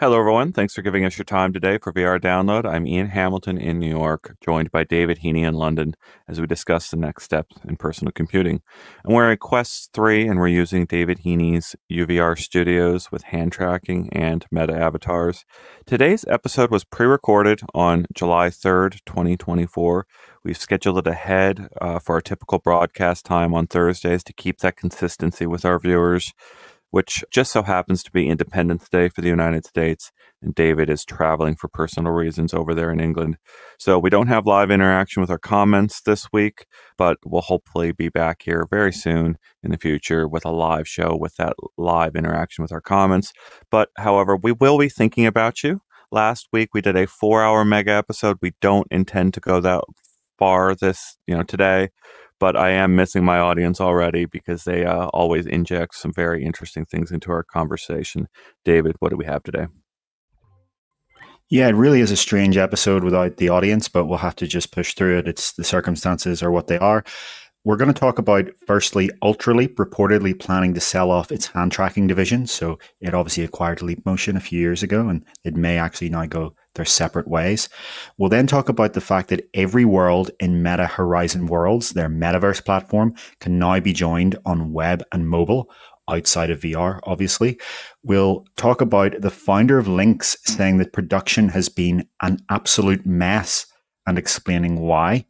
Hello, everyone. Thanks for giving us your time today for VR Download. I'm Ian Hamilton in New York, joined by David Heaney in London as we discuss the next steps in personal computing. And we're at Quest 3, and we're using David Heaney's UVR studios with hand tracking and meta avatars. Today's episode was pre-recorded on July 3rd, 2024. We've scheduled it ahead for our typical broadcast time on Thursdays to keep that consistency with our viewers, which just so happens to be Independence Day for the United States, and David is traveling for personal reasons over there in England. So we don't have live interaction with our comments this week, but we'll hopefully be back here very soon in the future with a live show with that live interaction with our comments. But however, we will be thinking about you. Last week we did a 4-hour mega episode. We don't intend to go that far today. But I am missing my audience already because they always inject some very interesting things into our conversation. David, what do we have today? Yeah, it really is a strange episode without the audience, but we'll have to just push through it. It's the circumstances are what they are. We're going to talk about, firstly, Ultraleap reportedly planning to sell off its hand tracking division. So it obviously acquired Leap Motion a few years ago, and it may actually now go their separate ways. We'll then talk about the fact that every world in Meta Horizon Worlds, their metaverse platform, can now be joined on web and mobile, outside of VR, obviously. We'll talk about the founder of Lynx saying that production has been an absolute mess and explaining why.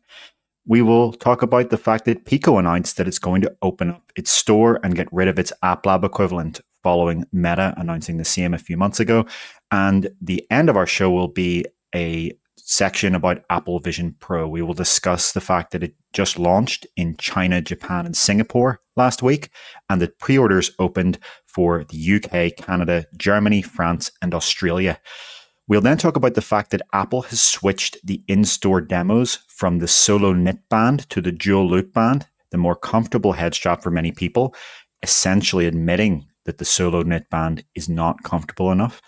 We will talk about the fact that Pico announced that it's going to open up its store and get rid of its App Lab equivalent following Meta announcing the same a few months ago. And the end of our show will be a section about Apple Vision Pro. We will discuss the fact that it just launched in China, Japan, and Singapore last week, and that pre-orders opened for the UK, Canada, Germany, France, and Australia. We'll then talk about the fact that Apple has switched the in-store demos from the Solo Knit Band to the Dual Loop Band, the more comfortable head strap for many people, essentially admitting that the Solo Knit Band is not comfortable enough.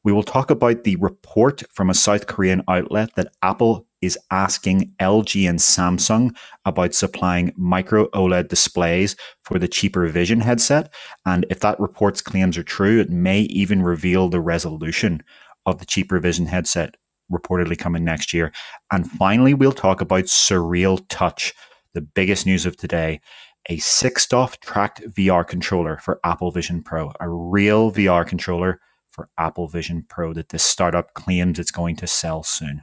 We will talk about the report from a South Korean outlet that Apple is asking LG and Samsung about supplying micro OLED displays for the cheaper Vision headset. And if that report's claims are true, it may even reveal the resolution of the cheaper Vision headset reportedly coming next year. And finally, we'll talk about Surreal Touch, the biggest news of today, a 6-DoF tracked VR controller for Apple Vision Pro, a real VR controller for Apple Vision Pro that this startup claims it's going to sell soon.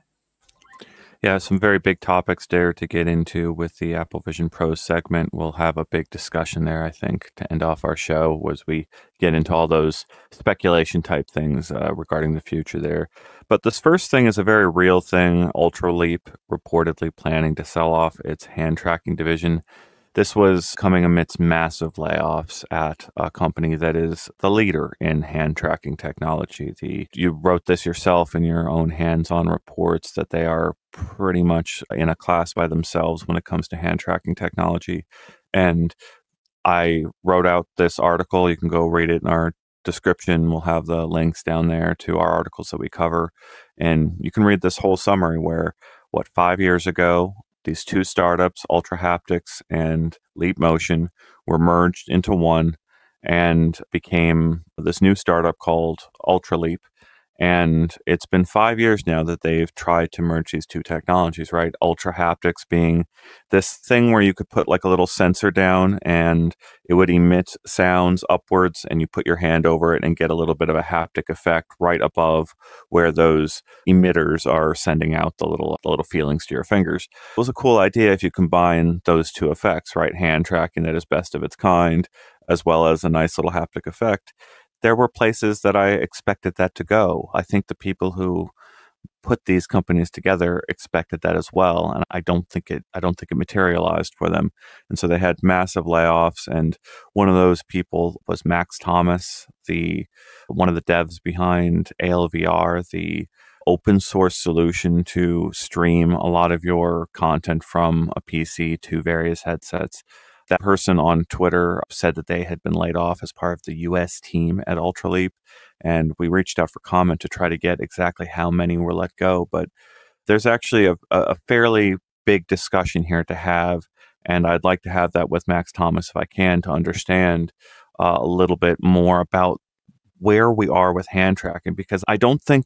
Yeah, some very big topics there to get into with the Apple Vision Pro segment. We'll have a big discussion there, I think, to end off our show as we get into all those speculation type things regarding the future there. But this first thing is a very real thing. Ultraleap reportedly planning to sell off its hand tracking division. This was coming amidst massive layoffs at a company that is the leader in hand tracking technology. You wrote this yourself in your own hands-on reports that they are pretty much in a class by themselves when it comes to hand tracking technology. And I wrote out this article. You can go read it in our description. We'll have the links down there to our articles that we cover. And you can read this whole summary where, 5 years ago, these two startups, Ultra Haptics and Leap Motion, were merged into one and became this new startup called Ultraleap. And it's been 5 years now that they've tried to merge these two technologies, right? Ultra Haptics being this thing where you could put like a little sensor down and it would emit sounds upwards, and you put your hand over it and get a little bit of a haptic effect right above where those emitters are sending out the little feelings to your fingers. It was a cool idea if you combine those two effects, right? Hand tracking that is best of its kind, as well as a nice little haptic effect. There were places that I expected that to go. I think the people who put these companies together expected that as well, and I don't think it materialized for them. And so they had massive layoffs, and one of those people was Max Thomas, one of the devs behind ALVR, the open source solution to stream a lot of your content from a PC to various headsets. That person on Twitter said that they had been laid off as part of the US team at Ultraleap, and we reached out for comment to try to get exactly how many were let go. But there's actually a fairly big discussion here to have, and I'd like to have that with Max Thomas if I can, to understand a little bit more about where we are with hand tracking, because I don't think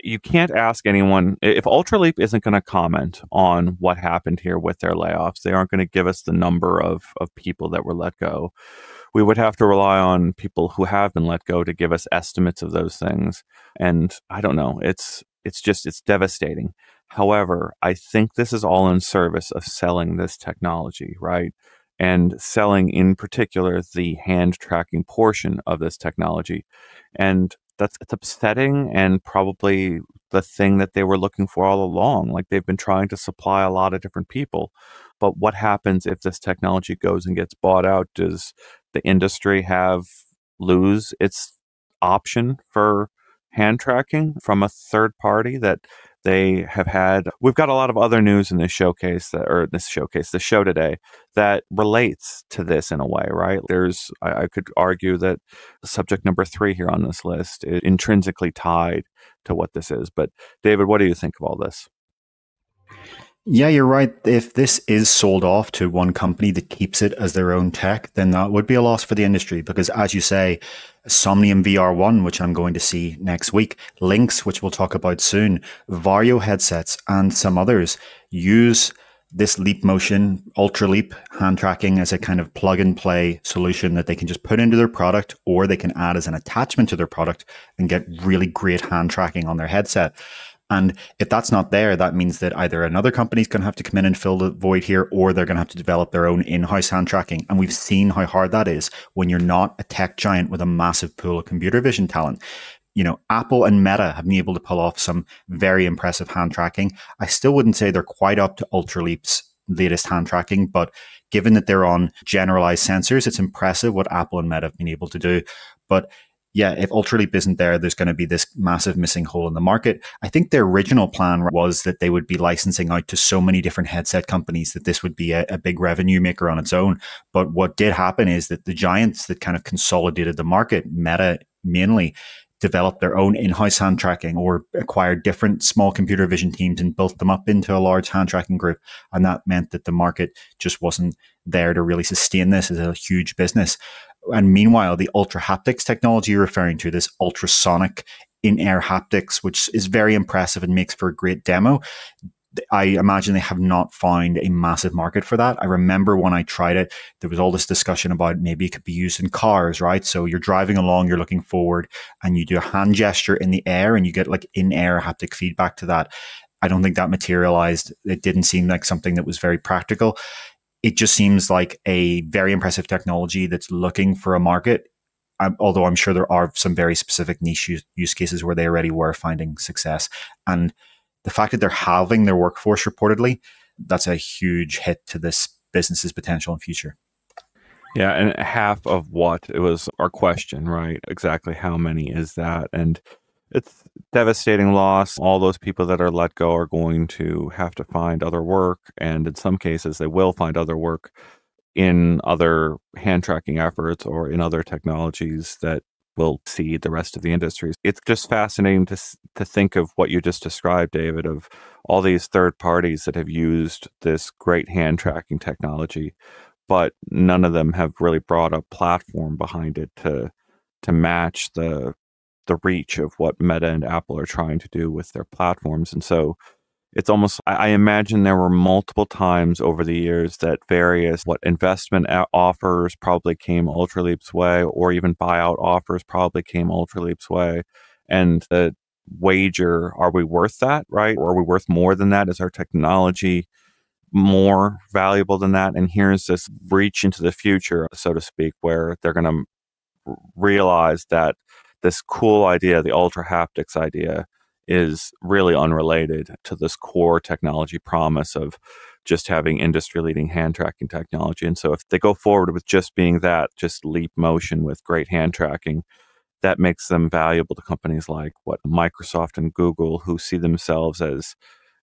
you can't ask anyone if Ultraleap isn't going to comment on what happened here with their layoffs. They aren't going to give us the number of people that were let go. We would have to rely on people who have been let go to give us estimates of those things. And I don't know. It's devastating. However, I think this is all in service of selling this technology, right? And selling in particular the hand tracking portion of this technology. And it's upsetting, and probably the thing that they were looking for all along. Like, they've been trying to supply a lot of different people. But what happens if this technology goes and gets bought out? Does the industry lose its option for hand tracking from a third party that they have had? We've got a lot of other news in the show today that relates to this in a way, right? I could argue that subject number 3 here on this list is intrinsically tied to what this is. But David, what do you think of all this? Yeah, you're right. If this is sold off to one company that keeps it as their own tech, then that would be a loss for the industry. Because as you say, Somnium VR1, which I'm going to see next week, Lynx, which we'll talk about soon, Varjo headsets, and some others use this Leap Motion, Ultraleap hand tracking as a kind of plug and play solution that they can just put into their product, or they can add as an attachment to their product and get really great hand tracking on their headset. And if that's not there, that means that either another company's going to have to come in and fill the void here, or they're going to have to develop their own in-house hand tracking. And we've seen how hard that is when you're not a tech giant with a massive pool of computer vision talent. You know, Apple and Meta have been able to pull off some very impressive hand tracking. I still wouldn't say they're quite up to Ultraleap's latest hand tracking, but given that they're on generalized sensors, it's impressive what Apple and Meta have been able to do. But yeah, if Ultraleap isn't there, there's going to be this massive missing hole in the market. I think their original plan was that they would be licensing out to so many different headset companies that this would be a big revenue maker on its own. But what did happen is that the giants that kind of consolidated the market, Meta mainly, developed their own in-house hand tracking or acquired different small computer vision teams and built them up into a large hand tracking group. And that meant that the market just wasn't there to really sustain this as a huge business. And meanwhile, the ultra haptics technology you're referring to, this ultrasonic in-air haptics, which is very impressive and makes for a great demo, I imagine they have not found a massive market for that. I remember when I tried it, there was all this discussion about maybe it could be used in cars, right? So you're driving along, you're looking forward, and you do a hand gesture in the air and you get like in-air haptic feedback to that. I don't think that materialized. It didn't seem like something that was very practical. It just seems like a very impressive technology that's looking for a market, although I'm sure there are some very specific niche use cases where they already were finding success. And the fact that they're halving their workforce reportedly, that's a huge hit to this business's potential and future. Yeah, and half of what? It was our question, right? Exactly how many is that? And it's devastating loss. All those people that are let go are going to have to find other work. And in some cases, they will find other work in other hand tracking efforts or in other technologies that will see the rest of the industry. It's just fascinating to think of what you just described, David, of all these third parties that have used this great hand tracking technology, but none of them have really brought a platform behind it to match the reach of what Meta and Apple are trying to do with their platforms. And so it's almost, I imagine there were multiple times over the years that various investment offers probably came Ultraleap's way, or even buyout offers probably came Ultraleap's way. And the wager, are we worth that, right? Or are we worth more than that? Is our technology more valuable than that? And here's this reach into the future, so to speak, where they're going to realize that this cool idea, the ultra haptics idea, is really unrelated to this core technology promise of just having industry-leading hand tracking technology. And so if they go forward with just being that, just Leap Motion with great hand tracking, that makes them valuable to companies like Microsoft and Google, who see themselves as,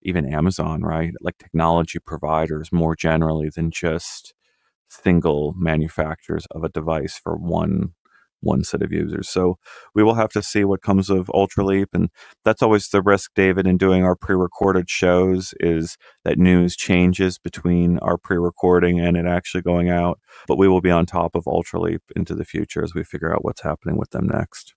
even Amazon, right? Like technology providers more generally than just single manufacturers of a device for one one set of users. So we will have to see what comes of Ultraleap. And that's always the risk, David, in doing our pre-recorded shows, is that news changes between our pre-recording and it actually going out. But we will be on top of Ultraleap into the future as we figure out what's happening with them next.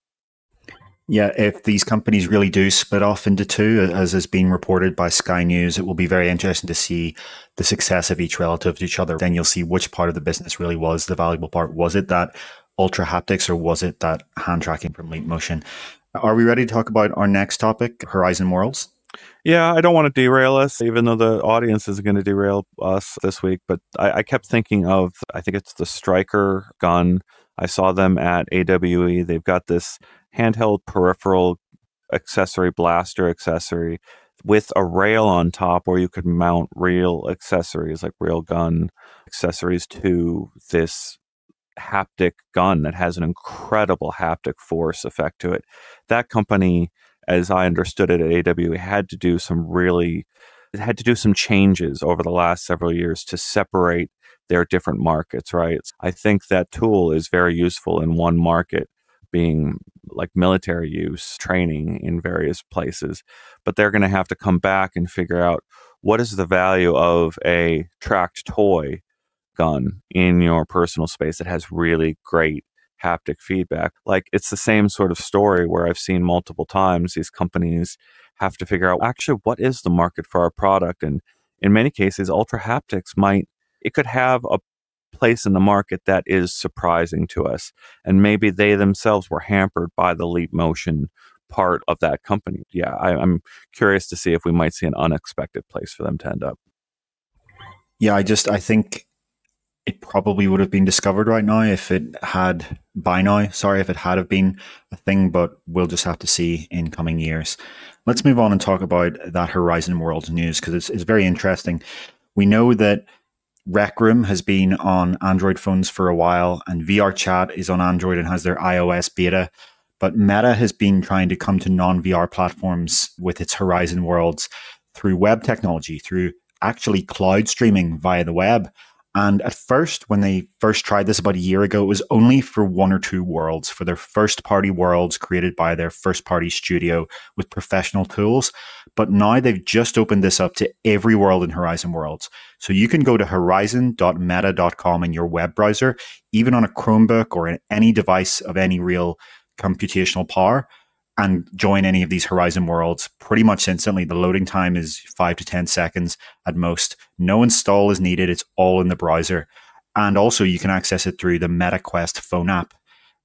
Yeah, if these companies really do split off into two, as has been reported by Sky News, it will be very interesting to see the success of each relative to each other. Then you'll see which part of the business really was the valuable part. Was it that ultra haptics, or was it that hand tracking from Leap Motion? Are we ready to talk about our next topic, Horizon Worlds? Yeah, I don't want to derail us, even though the audience is going to derail us this week. But I kept thinking of, I think it's the Striker gun. I saw them at AWE. They've got this handheld peripheral accessory, blaster accessory, with a rail on top where you could mount real accessories, like real gun accessories, to this haptic gun that has an incredible haptic force effect to it. That company, as I understood it at AWE, had to do some changes over the last several years to separate their different markets, right? I think that tool is very useful in one market, being like military use, training in various places. But they're going to have to come back and figure out, what is the value of a tracked toy gun in your personal space that has really great haptic feedback. Like, it's the same sort of story where I've seen multiple times these companies have to figure out, actually, what is the market for our product? And in many cases, ultra haptics it could have a place in the market that is surprising to us. And maybe they themselves were hampered by the Leap Motion part of that company. Yeah, I'm curious to see if we might see an unexpected place for them to end up. Yeah, I think it probably would have been discovered right now if it had have been a thing, but we'll just have to see in coming years. Let's move on and talk about that Horizon Worlds news, because it's very interesting. We know that Rec Room has been on Android phones for a while, and VR Chat is on Android and has their iOS beta. But Meta has been trying to come to non-VR platforms with its Horizon Worlds through web technology, through actually cloud streaming via the web. And at first, when they first tried this about a year ago, it was only for one or two worlds, for their first-party worlds created by their first-party studio with professional tools. But now they've just opened this up to every world in Horizon Worlds. So you can go to horizon.meta.com in your web browser, even on a Chromebook or in any device of any real computational power, and join any of these Horizon Worlds pretty much instantly. The loading time is 5 to 10 seconds at most. No install is needed. It's all in the browser. And also you can access it through the MetaQuest phone app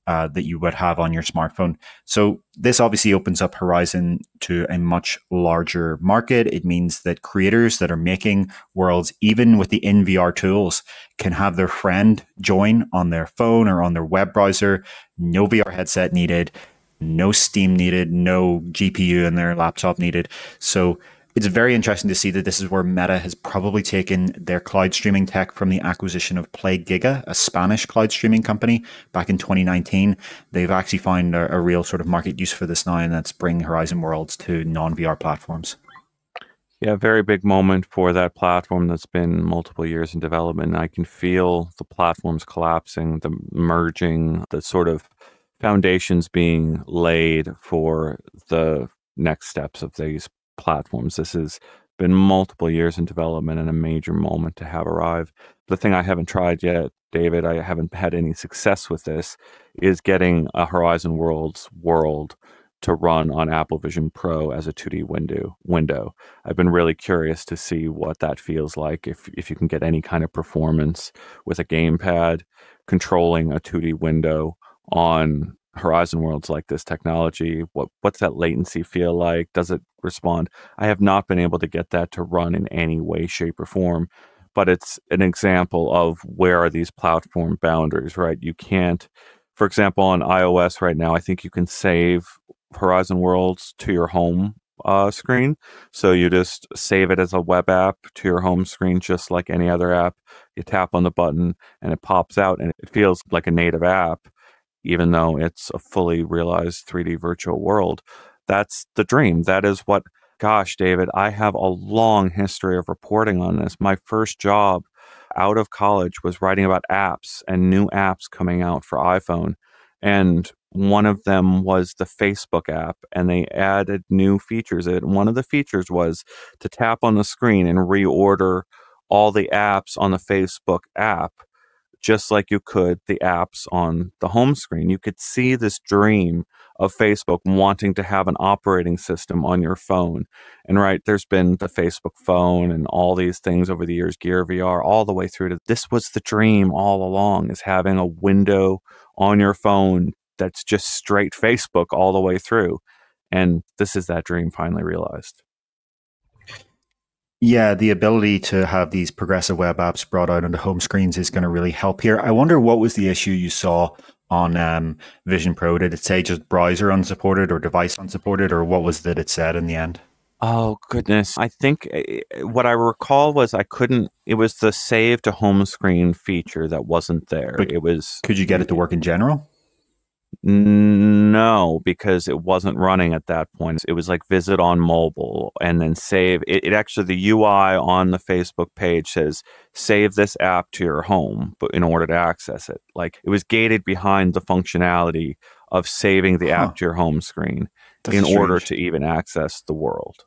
that you would have on your smartphone. So this obviously opens up Horizon to a much larger market. It means that creators that are making worlds, even with the in-VR tools, can have their friend join on their phone or on their web browser. No VR headset needed. No Steam needed, no GPU in their laptop needed. So it's very interesting to see that this is where Meta has probably taken their cloud streaming tech from the acquisition of PlayGiga, a Spanish cloud streaming company, back in 2019. They've actually found a real sort of market use for this now, and that's bringing Horizon Worlds to non-VR platforms. Yeah, very big moment for that platform that's been multiple years in development. I can feel the platforms collapsing, the merging, the sort of foundations being laid for the next steps of these platforms. This has been multiple years in development and a major moment to have arrive. The thing I haven't tried yet, David, I haven't had any success with this, is getting a Horizon Worlds world to run on Apple Vision Pro as a 2D window. I've been really curious to see what that feels like, if you can get any kind of performance with a gamepad controlling a 2D window on Horizon Worlds like this technology. What's that latency feel like? Does it respond? I have not been able to get that to run in any way, shape, or form, but it's an example of where are these platform boundaries, right? You can't, for example, on iOS right now, I think you can save Horizon Worlds to your home screen. So you just save it as a web app to your home screen, just like any other app. You tap on the button and it pops out and it feels like a native app, even though it's a fully realized 3D virtual world. That's the dream. That is what, gosh, David, I have a long history of reporting on this. My first job out of college was writing about apps and new apps coming out for iPhone. And one of them was the Facebook app, and they added new features. And one of the features was to tap on the screen and reorder all the apps on the Facebook app, just like you could the apps on the home screen. You could see this dream of Facebook wanting to have an operating system on your phone. And right, there's been the Facebook phone and all these things over the years, Gear VR, all the way through to this was the dream all along, is having a window on your phone that's just straight Facebook all the way through. And this is that dream finally realized. Yeah, the ability to have these progressive web apps brought out onto home screens is going to really help here. I wonder what was the issue you saw on Vision Pro. Did it say just browser unsupported or device unsupported, or what was that it said in the end? Oh, goodness. I think what I recall was it was the save to home screen feature that wasn't there. But could you get it to work in general? No, because it wasn't running at that point. It was like visit on mobile and then save. It actually, the UI on the Facebook page says, save this app to your home, but in order to access it. Like, it was gated behind the functionality of saving the app to your home screen in order to even access the world.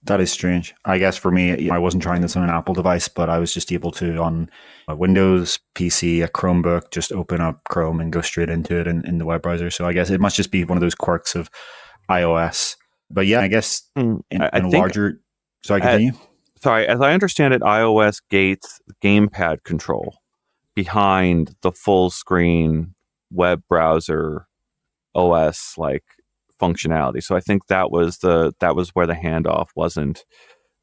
That is strange. I guess for me, I wasn't trying this on an Apple device, but I was just able to, on a Windows PC, a Chromebook, just open up Chrome and go straight into it in the web browser. So I guess it must just be one of those quirks of iOS. But yeah, I guess in a larger... Sorry, continue. Sorry, as I understand it, iOS gates gamepad control behind the full screen web browser OS like functionality. So I think that was where the handoff wasn't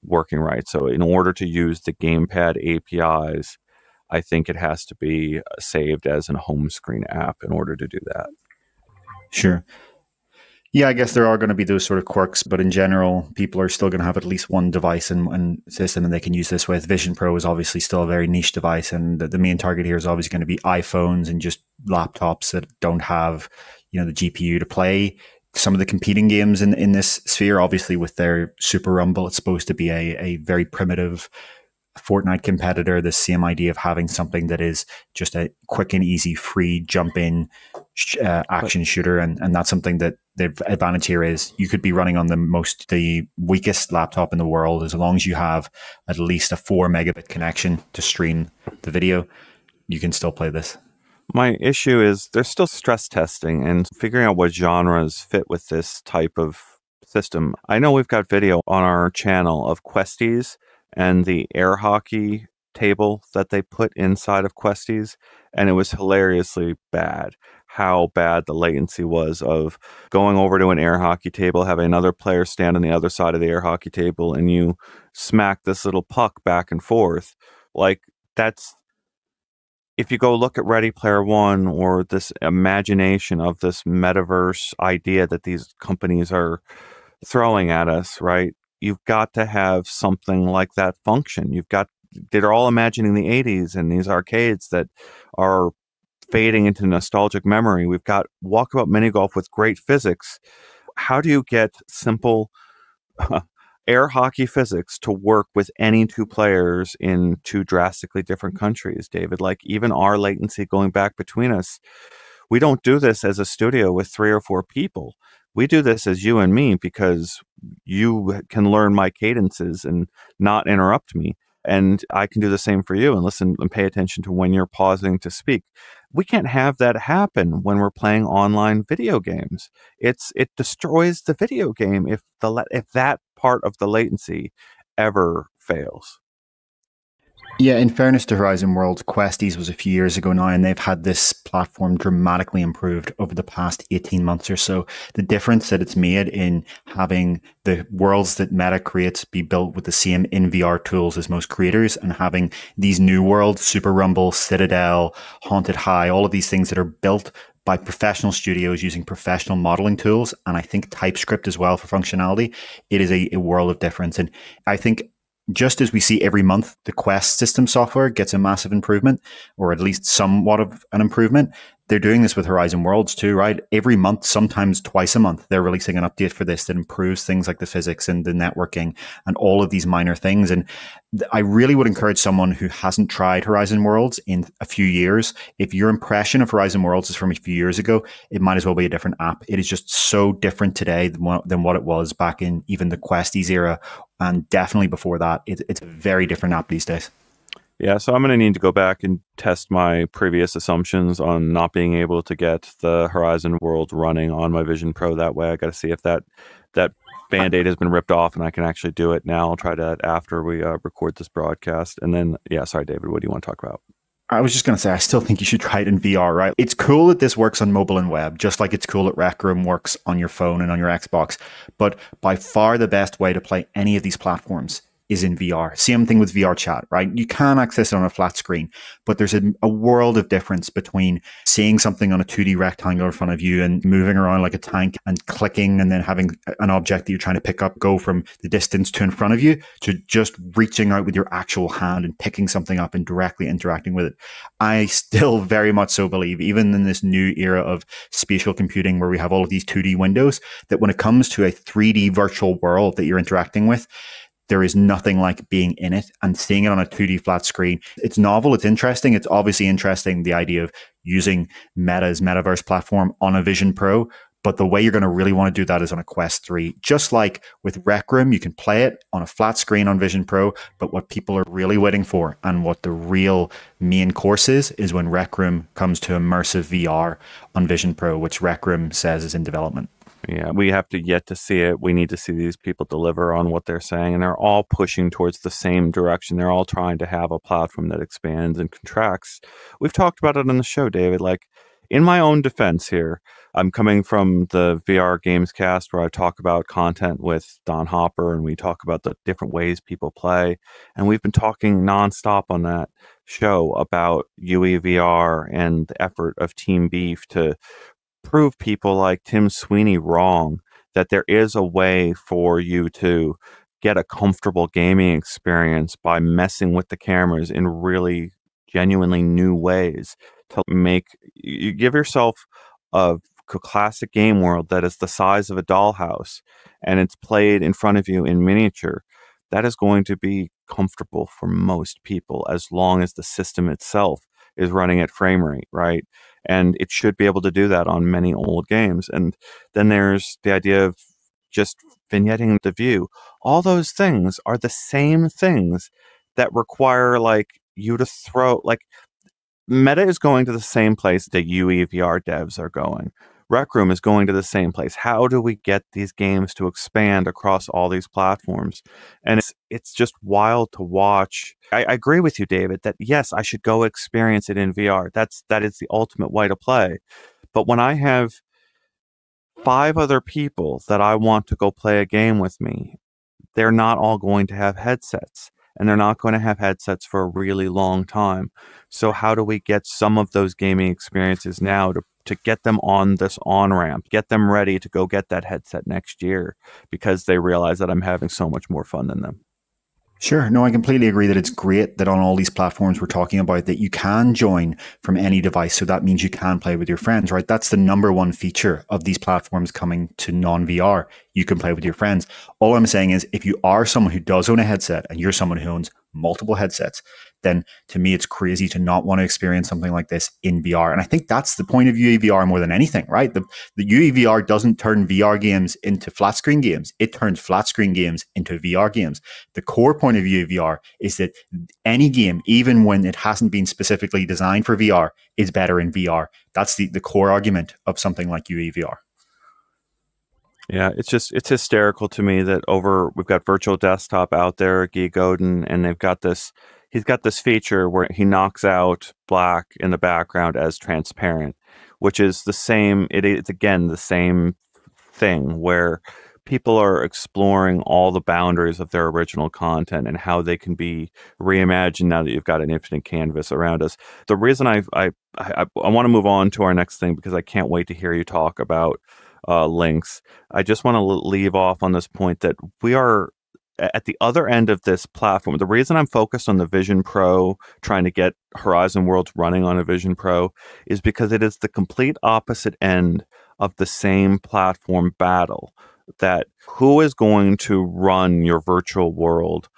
working right. So in order to use the gamepad APIs, I think it has to be saved as a home screen app in order to do that. Sure. Yeah, I guess there are going to be those sort of quirks, but in general, people are still going to have at least one device and system, and they can use this with. Vision Pro is obviously still a very niche device, and the main target here is obviously going to be iPhones and just laptops that don't have, the GPU to play some of the competing games in this sphere. Obviously, with their Super Rumble, it's supposed to be a very primitive Fortnite competitor. The same idea of having something that is just a quick and easy, free jump in action shooter, and that's something that the advantage here is you could be running on the weakest laptop in the world. As long as you have at least a 4 megabit connection to stream the video, you can still play this. My issue is there's still stress testing and figuring out what genres fit with this type of system. I know we've got video on our channel of Questies and the air hockey table that they put inside of Questies, and it was hilariously bad. How bad the latency was of going over to an air hockey table, having another player stand on the other side of the air hockey table, and you smack this little puck back and forth. Like, that's... If you go look at Ready Player One or this imagination of this metaverse idea that these companies are throwing at us, right? You've got to have something like that function. They're all imagining the 80s and these arcades that are fading into nostalgic memory. We've got Walkabout Mini Golf with great physics. How do you get simple air hockey physics to work with any two players in two drastically different countries, David? Like, even our latency going back between us, we don't do this as a studio with 3 or 4 people. We do this as you and me because you can learn my cadences and not interrupt me. And I can do the same for you and listen and pay attention to when you're pausing to speak. We can't have that happen when we're playing online video games. It destroys the video game if that part of the latency ever fails. Yeah, in fairness to Horizon Worlds, Questies was a few years ago now, and they've had this platform dramatically improved over the past 18 months or so. The difference that it's made in having the worlds that Meta creates be built with the same in-VR tools as most creators, and having these new worlds, Super Rumble, Citadel, Haunted High, all of these things that are built by professional studios using professional modeling tools, and I think TypeScript as well for functionality. It is a world of difference. And I think just as we see every month, the Quest system software gets a massive improvement, or at least somewhat of an improvement, they're doing this with Horizon Worlds too, right? Every month, sometimes twice a month, they're releasing an update for this that improves things like the physics and the networking and all of these minor things. And I really would encourage someone who hasn't tried Horizon Worlds in a few years. If your impression of Horizon Worlds is from a few years ago, it might as well be a different app. It is just so different today than what it was back in even the Questies era. And definitely before that, it's a very different app these days. Yeah, so I'm going to need to go back and test my previous assumptions on not being able to get the Horizon World running on my Vision Pro that way. I got to see if that Band-Aid has been ripped off and I can actually do it now. I'll try that after we record this broadcast. And then, yeah, sorry, David, what do you want to talk about? I was just going to say, I still think you should try it in VR, right? It's cool that this works on mobile and web, just like it's cool that Rec Room works on your phone and on your Xbox. But by far the best way to play any of these platforms is in VR. Same thing with VR chat, right? You can access it on a flat screen, but there's a world of difference between seeing something on a 2D rectangle in front of you and moving around like a tank and clicking and then having an object that you're trying to pick up go from the distance to in front of you to just reaching out with your actual hand and picking something up and directly interacting with it. I still very much so believe, even in this new era of spatial computing where we have all of these 2D windows, that when it comes to a 3D virtual world that you're interacting with, there is nothing like being in it and seeing it on a 2D flat screen. It's novel. It's interesting. It's obviously interesting, the idea of using Meta's metaverse platform on a Vision Pro. But the way you're going to really want to do that is on a Quest 3. Just like with Rec Room, you can play it on a flat screen on Vision Pro. But what people are really waiting for and what the real main course is when Rec Room comes to immersive VR on Vision Pro, which Rec Room says is in development. Yeah, we have to yet to see it. We need to see these people deliver on what they're saying, and they're all pushing towards the same direction. They're all trying to have a platform that expands and contracts. We've talked about it on the show, David. Like, in my own defense here, I'm coming from the VR Games Cast where I talk about content with Don Hopper and we talk about the different ways people play. And we've been talking nonstop on that show about UEVR and the effort of Team Beef to prove people like Tim Sweeney wrong, that there is a way for you to get a comfortable gaming experience by messing with the cameras in really genuinely new ways to make you give yourself a classic game world that is the size of a dollhouse and it's played in front of you in miniature. That is going to be comfortable for most people as long as the system itself is running at frame rate, right? And it should be able to do that on many old games. And then there's the idea of just vignetting the view. All those things are the same things that require like you to throw, like Meta is going to the same place that UEVR devs are going. Rec Room is going to the same place. How do we get these games to expand across all these platforms? And it's just wild to watch. I agree with you, David, that yes, I should go experience it in VR. That is the ultimate way to play. But when I have 5 other people that I want to go play a game with me, they're not all going to have headsets. And they're not going to have headsets for a really long time. So how do we get some of those gaming experiences now to get them on this on-ramp, get them ready to go get that headset next year because they realize that I'm having so much more fun than them? Sure. No, I completely agree that it's great that on all these platforms we're talking about that you can join from any device. So that means you can play with your friends, right? That's the number one feature of these platforms coming to non-VR. You can play with your friends. All I'm saying is if you are someone who does own a headset and you're someone who owns multiple headsets, then to me, it's crazy to not want to experience something like this in VR. And I think that's the point of UEVR more than anything, right? The UEVR doesn't turn VR games into flat screen games. It turns flat screen games into VR games. The core point of UEVR is that any game, even when it hasn't been specifically designed for VR, is better in VR. That's the core argument of something like UEVR. Yeah, it's hysterical to me that we've got Virtual Desktop out there, Guy Godin, and he's got this feature where he knocks out black in the background as transparent, which is the same. It's again the same thing where people are exploring all the boundaries of their original content and how they can be reimagined now that you've got an infinite canvas around us. The reason I want to move on to our next thing because I can't wait to hear you talk about links. I just want to leave off on this point that we are at the other end of this platform, the reason I'm focused on the Vision Pro, trying to get Horizon Worlds running on a Vision Pro, is because it is the complete opposite end of the same platform battle. That who is going to run your virtual world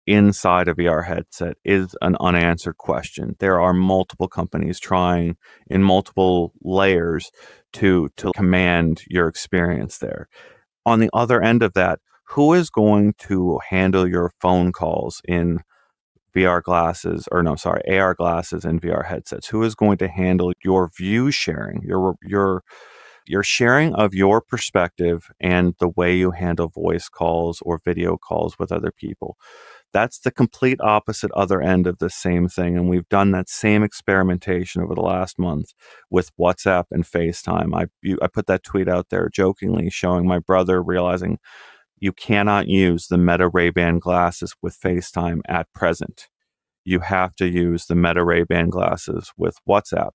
inside a VR headset is an unanswered question. There are multiple companies trying in multiple layers to command your experience there. On the other end of that, who is going to handle your phone calls in VR glasses, or no, sorry, AR glasses and VR headsets? Who is going to handle your view sharing, your sharing of your perspective and the way you handle voice calls or video calls with other people? That's the complete opposite other end of the same thing. And we've done that same experimentation over the last month with WhatsApp and FaceTime. I put that tweet out there jokingly showing my brother realizing you cannot use the Meta Ray-Ban glasses with FaceTime at present. You have to use the Meta Ray-Ban glasses with WhatsApp.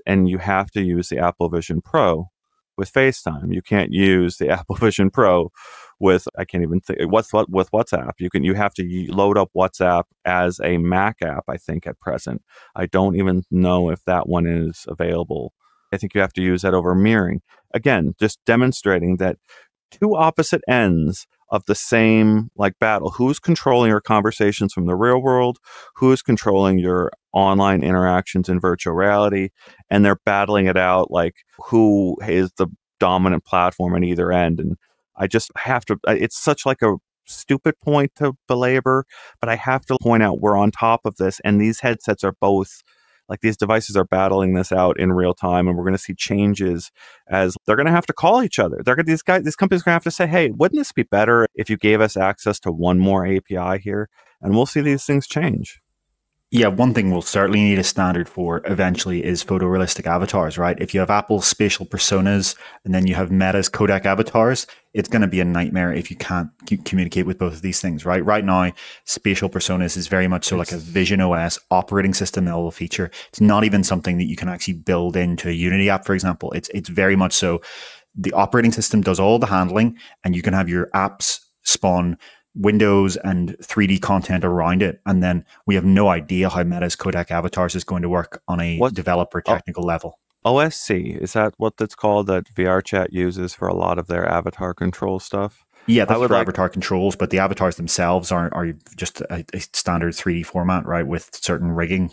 And you have to use the Apple Vision Pro with FaceTime. You can't use the Apple Vision Pro with, I can't even think, with WhatsApp. You have to load up WhatsApp as a Mac app, I think, at present. I don't even know if that one is available. I think you have to use that over mirroring. Again, just demonstrating that two opposite ends of the same battle. Who's controlling your conversations from the real world? Who's controlling your online interactions in virtual reality? And they're battling it out who is the dominant platform on either end. And I just have to, it's such a stupid point to belabor, but I have to point out we're on top of this, and these headsets are both these devices are battling this out in real time, and we're going to see changes as they're going to have to call each other. These companies are going to have to say, hey, wouldn't this be better if you gave us access to one more API here? And we'll see these things change. Yeah, one thing we'll certainly need a standard for eventually is photorealistic avatars, right? If you have Apple's spatial personas and then you have Meta's codec avatars, it's going to be a nightmare if you can't communicate with both of these things, right? Right now, spatial personas is very much so like a Vision OS operating system level feature. It's not even something that you can actually build into a Unity app, for example. It's very much so the operating system does all the handling, and you can have your apps spawn windows and 3D content around it. And then we have no idea how Meta's codec avatars is going to work on a developer technical level. OSC, is that what that's called, that VRChat uses for a lot of their avatar control stuff? Yeah, that's for avatar controls, but the avatars themselves are just a standard 3D format, right, with certain rigging.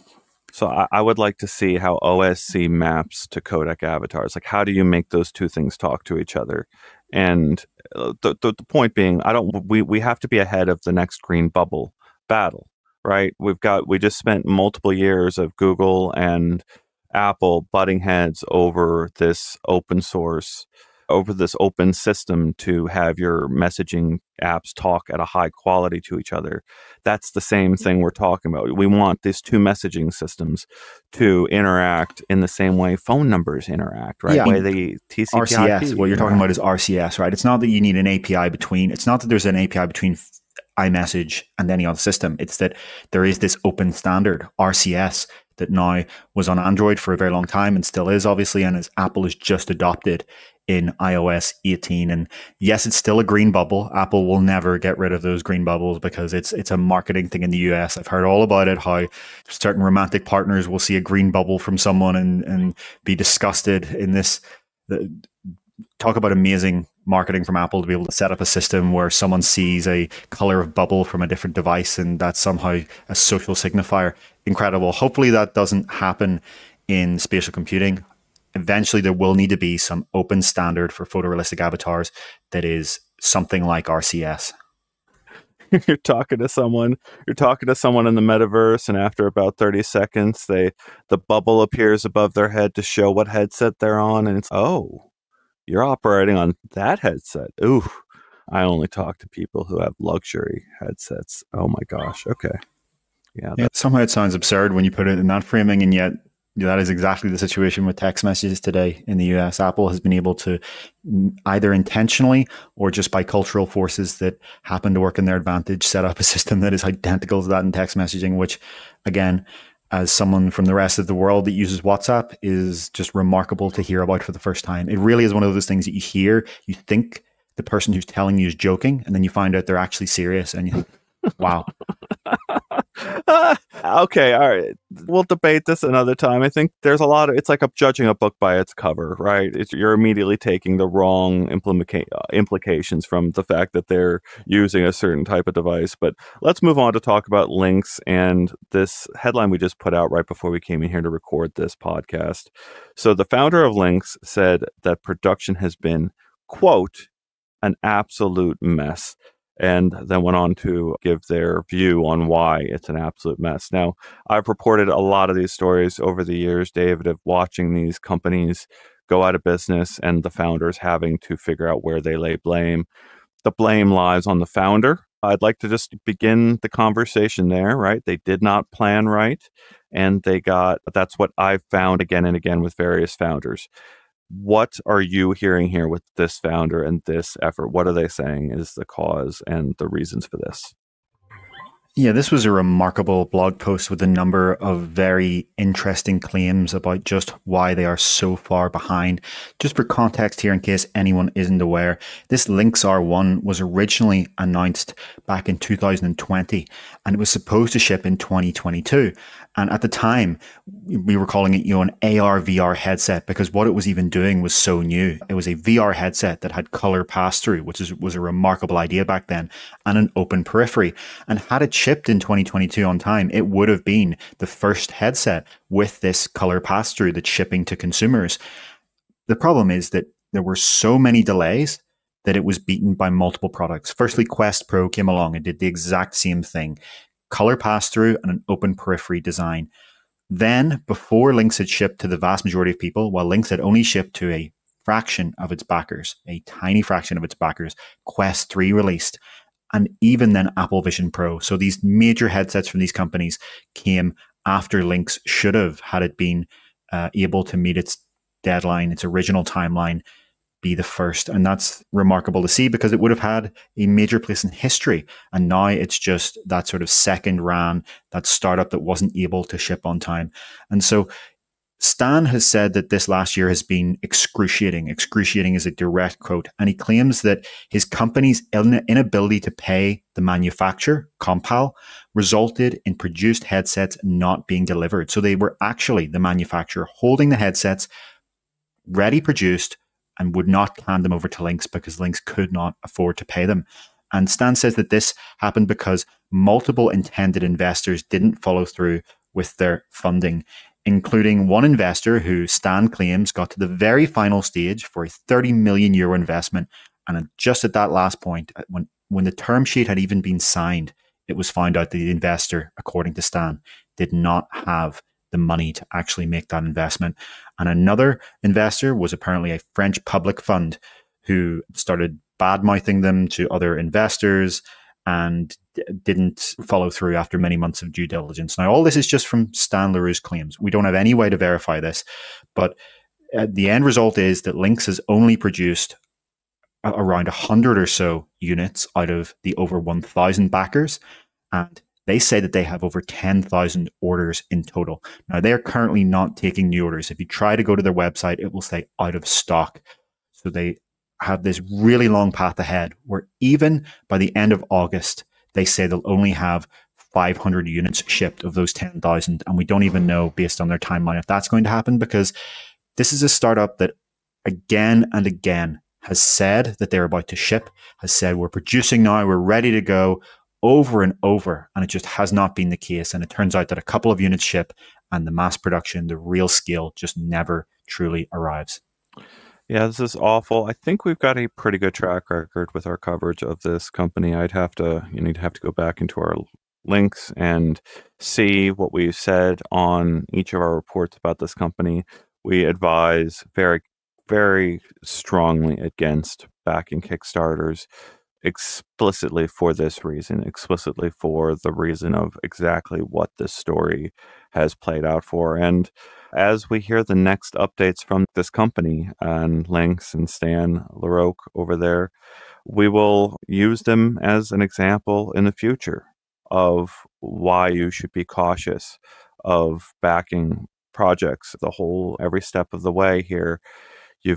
So I would like to see how OSC maps to codec avatars. How do you make those two things talk to each other? And the point being, we have to be ahead of the next green bubble battle, right? We just spent multiple years of Google and Apple butting heads over this open source, over this open system to have your messaging apps talk at a high quality to each other. That's the same thing we're talking about. We want these two messaging systems to interact in the same way phone numbers interact, right? Yeah. Way the TCP/IP. RCS, what you're talking about is RCS, right? It's not that you need an API between, it's not that there's an API between iMessage and any other system. It's that there is this open standard, RCS, that now was on Android for a very long time and still is, obviously, and as Apple has just adopted in iOS 18. And yes, it's still a green bubble. Apple will never get rid of those green bubbles because it's a marketing thing in the US. I've heard all about it, how certain romantic partners will see a green bubble from someone and be disgusted in this. Talk about amazing marketing from Apple to be able to set up a system where someone sees a color of bubble from a different device and that's somehow a social signifier. Incredible. Hopefully that doesn't happen in spatial computing. Eventually there will need to be some open standard for photorealistic avatars that is something like RCS. You're talking to someone in the metaverse, and after about 30 seconds, the bubble appears above their head to show what headset they're on, and it's, oh, you're operating on that headset. Ooh, I only talk to people who have luxury headsets. Oh my gosh. Okay. Yeah. Somehow it sounds absurd when you put it in that framing, and yet that is exactly the situation with text messages today in the US. Apple has been able to either intentionally or just by cultural forces that happen to work in their advantage, set up a system that is identical to that in text messaging, which again, as someone from the rest of the world that uses WhatsApp, is just remarkable to hear about for the first time. It really is one of those things that you hear, you think the person who's telling you is joking, and then you find out they're actually serious, and you think, wow. Okay, all right. We'll debate this another time. I think there's a lot of, it's like judging a book by its cover, right? You're immediately taking the wrong implications from the fact that they're using a certain type of device. But let's move on to talk about Lynx and this headline we just put out right before we came in here to record this podcast. So the founder of Lynx said that production has been, quote, an absolute mess, and then went on to give their view on why it's an absolute mess. Now, I've reported a lot of these stories over the years, David, of watching these companies go out of business and the founders having to figure out where they lay blame. The blame lies on the founder. I'd like to just begin the conversation there, right? They did not plan right, and that's what I've found again and again with various founders. What are you hearing here with this founder and this effort? What are they saying is the cause and the reasons for this? Yeah, this was a remarkable blog post with a number of very interesting claims about just why they are so far behind. Just for context here, in case anyone isn't aware, this Lynx R1 was originally announced back in 2020, and it was supposed to ship in 2022. And at the time, we were calling it, an AR VR headset, because what it was even doing was so new. It was a VR headset that had color pass through, which was a remarkable idea back then, and an open periphery. And had it shipped in 2022 on time, it would have been the first headset with this color pass through that's shipping to consumers. The problem is that there were so many delays that it was beaten by multiple products. Firstly, Quest Pro came along and did the exact same thing. Color pass-through and an open periphery design. Then, before Lynx had shipped to the vast majority of people, while Lynx had only shipped to a fraction of its backers, a tiny fraction of its backers, Quest 3 released. And even then, Apple Vision Pro. So these major headsets from these companies came after Lynx should have, had it been able to meet its deadline, its original timeline, be the first. And that's remarkable to see, because it would have had a major place in history. And now it's just that sort of second ran, that startup that wasn't able to ship on time. And so Stan has said that this last year has been excruciating. Excruciating is a direct quote. And he claims that his company's inability to pay the manufacturer, Compal, resulted in produced headsets not being delivered. So they were actually the manufacturer holding the headsets ready produced, and would not hand them over to Lynx because Lynx could not afford to pay them. And Stan says that this happened because multiple intended investors didn't follow through with their funding, including one investor who Stan claims got to the very final stage for a €30 million investment. And just at that last point, when the term sheet had even been signed, it was found out that the investor, according to Stan, did not have the money to actually make that investment. And another investor was apparently a French public fund who started bad-mouthing them to other investors and didn't follow through after many months of due diligence. Now, all this is just from Stan Leroux's claims. We don't have any way to verify this, but the end result is that Lynx has only produced around 100 or so units out of the over 1,000 backers, and they say that they have over 10,000 orders in total. Now, they are currently not taking new orders. If you try to go to their website, it will say out of stock. So they have this really long path ahead where even by the end of August, they say they'll only have 500 units shipped of those 10,000. And we don't even know, based on their timeline, if that's going to happen, because this is a startup that again and again has said that they're about to ship, has said we're producing now, we're ready to go, over and over, and it just has not been the case. And it turns out that a couple of units ship and the mass production, the real scale, just never truly arrives. Yeah, this is awful. I think we've got a pretty good track record with our coverage of this company. You'd have to go back into our links and see what we've said on each of our reports about this company. We advise very, very strongly against backing Kickstarters, explicitly for this reason, explicitly for the reason of exactly what this story has played out for. And as we hear the next updates from this company and Lynx and Stan Leroux over there, we will use them as an example in the future of why you should be cautious of backing projects every step of the way here. You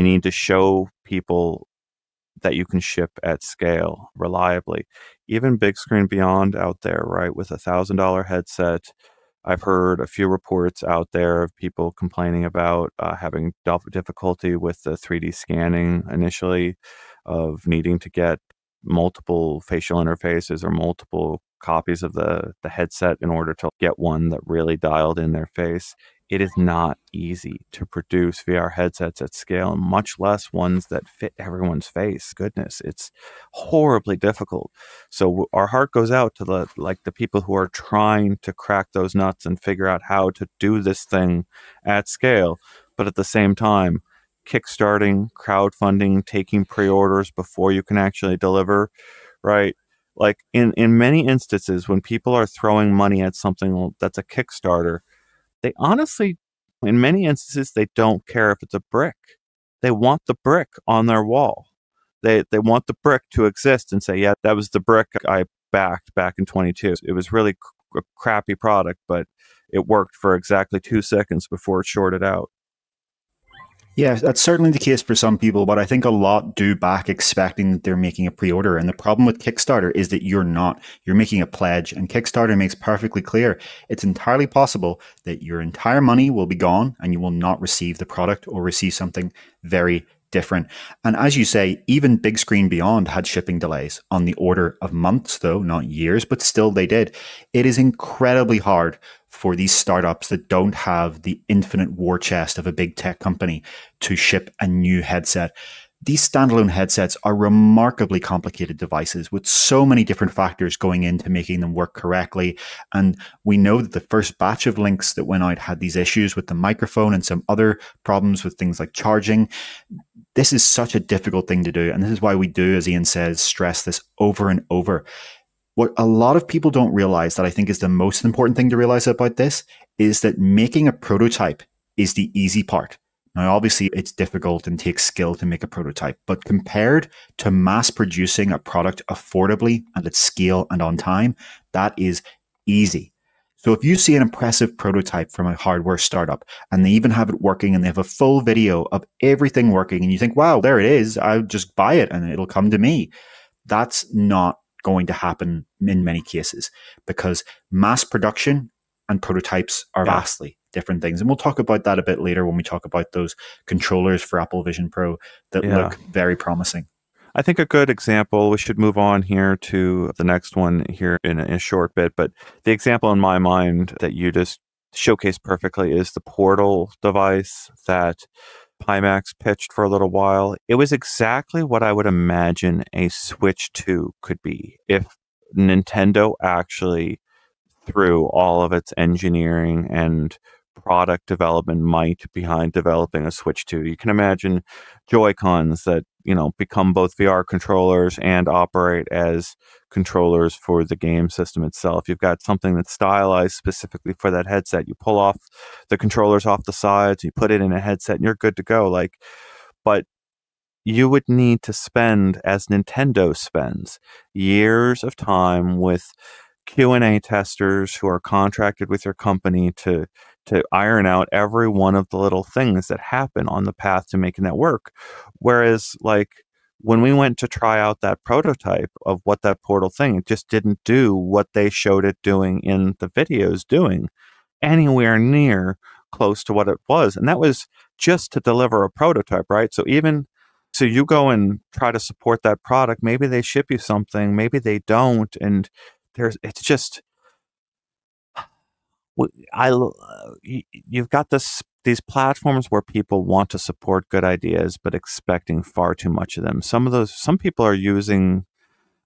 need to show people that you can ship at scale reliably. Even Big Screen Beyond out there, right, with $1,000 headset. I've heard a few reports out there of people complaining about having difficulty with the 3D scanning initially, of needing to get multiple facial interfaces or multiple copies of the headset in order to get one that really dialed in their face. It is not easy to produce VR headsets at scale, much less ones that fit everyone's face. Goodness, it's horribly difficult. So our heart goes out to the people who are trying to crack those nuts and figure out how to do this thing at scale. But at the same time, kickstarting, crowdfunding, taking pre-orders before you can actually deliver, right? Like in many instances, when people are throwing money at something that's a Kickstarter, they honestly, in many instances, they don't care if it's a brick. They want the brick on their wall. They want the brick to exist and say, yeah, that was the brick I backed back in 22. It was really a crappy product, but it worked for exactly 2 seconds before it shorted out. Yeah, that's certainly the case for some people, but I think a lot do back expecting that they're making a pre-order. And the problem with Kickstarter is that you're not. You're making a pledge, and Kickstarter makes perfectly clear it's entirely possible that your entire money will be gone and you will not receive the product or receive something very different. And as you say, even Big Screen Beyond had shipping delays on the order of months, though, not years, but still they did. It is incredibly hard for these startups that don't have the infinite war chest of a big tech company to ship a new headset. These standalone headsets are remarkably complicated devices with so many different factors going into making them work correctly. And we know that the first batch of Lynx that went out had these issues with the microphone and some other problems with things like charging. This is such a difficult thing to do. And this is why we do, as Ian says, stress this over and over. What a lot of people don't realize, that I think is the most important thing to realize about this, is that making a prototype is the easy part. Now, obviously, it's difficult and takes skill to make a prototype, but compared to mass producing a product affordably and at scale and on time, that is easy. So if you see an impressive prototype from a hardware startup and they even have it working and they have a full video of everything working and you think, wow, there it is, I'll just buy it and it'll come to me. That's not going to happen in many cases, because mass production and prototypes are vastly different things. And we'll talk about that a bit later when we talk about those controllers for Apple Vision Pro that look very promising. I think a good example, we should move on here to the next one here in a short bit, but the example in my mind that you just showcased perfectly is the Portal device that Pimax pitched for a little while. It was exactly what I would imagine a Switch 2 could be if Nintendo actually threw all of its engineering and product development might behind developing a Switch 2. You can imagine Joy-Cons that, become both VR controllers and operate as controllers for the game system itself. You've got something that's stylized specifically for that headset. You pull off the controllers off the sides, you put it in a headset, and you're good to go. But you would need to spend, as Nintendo spends, years of time with Q&A testers who are contracted with your company to iron out every one of the little things that happen on the path to making that work. Whereas, when we went to try out that prototype of what that Portal thing, it just didn't do what they showed it doing in the videos doing anywhere near close to what it was. And that was just to deliver a prototype, right? So you go and try to support that product, maybe they ship you something, maybe they don't, and you've got these platforms where people want to support good ideas, but expecting far too much of them. Some people are using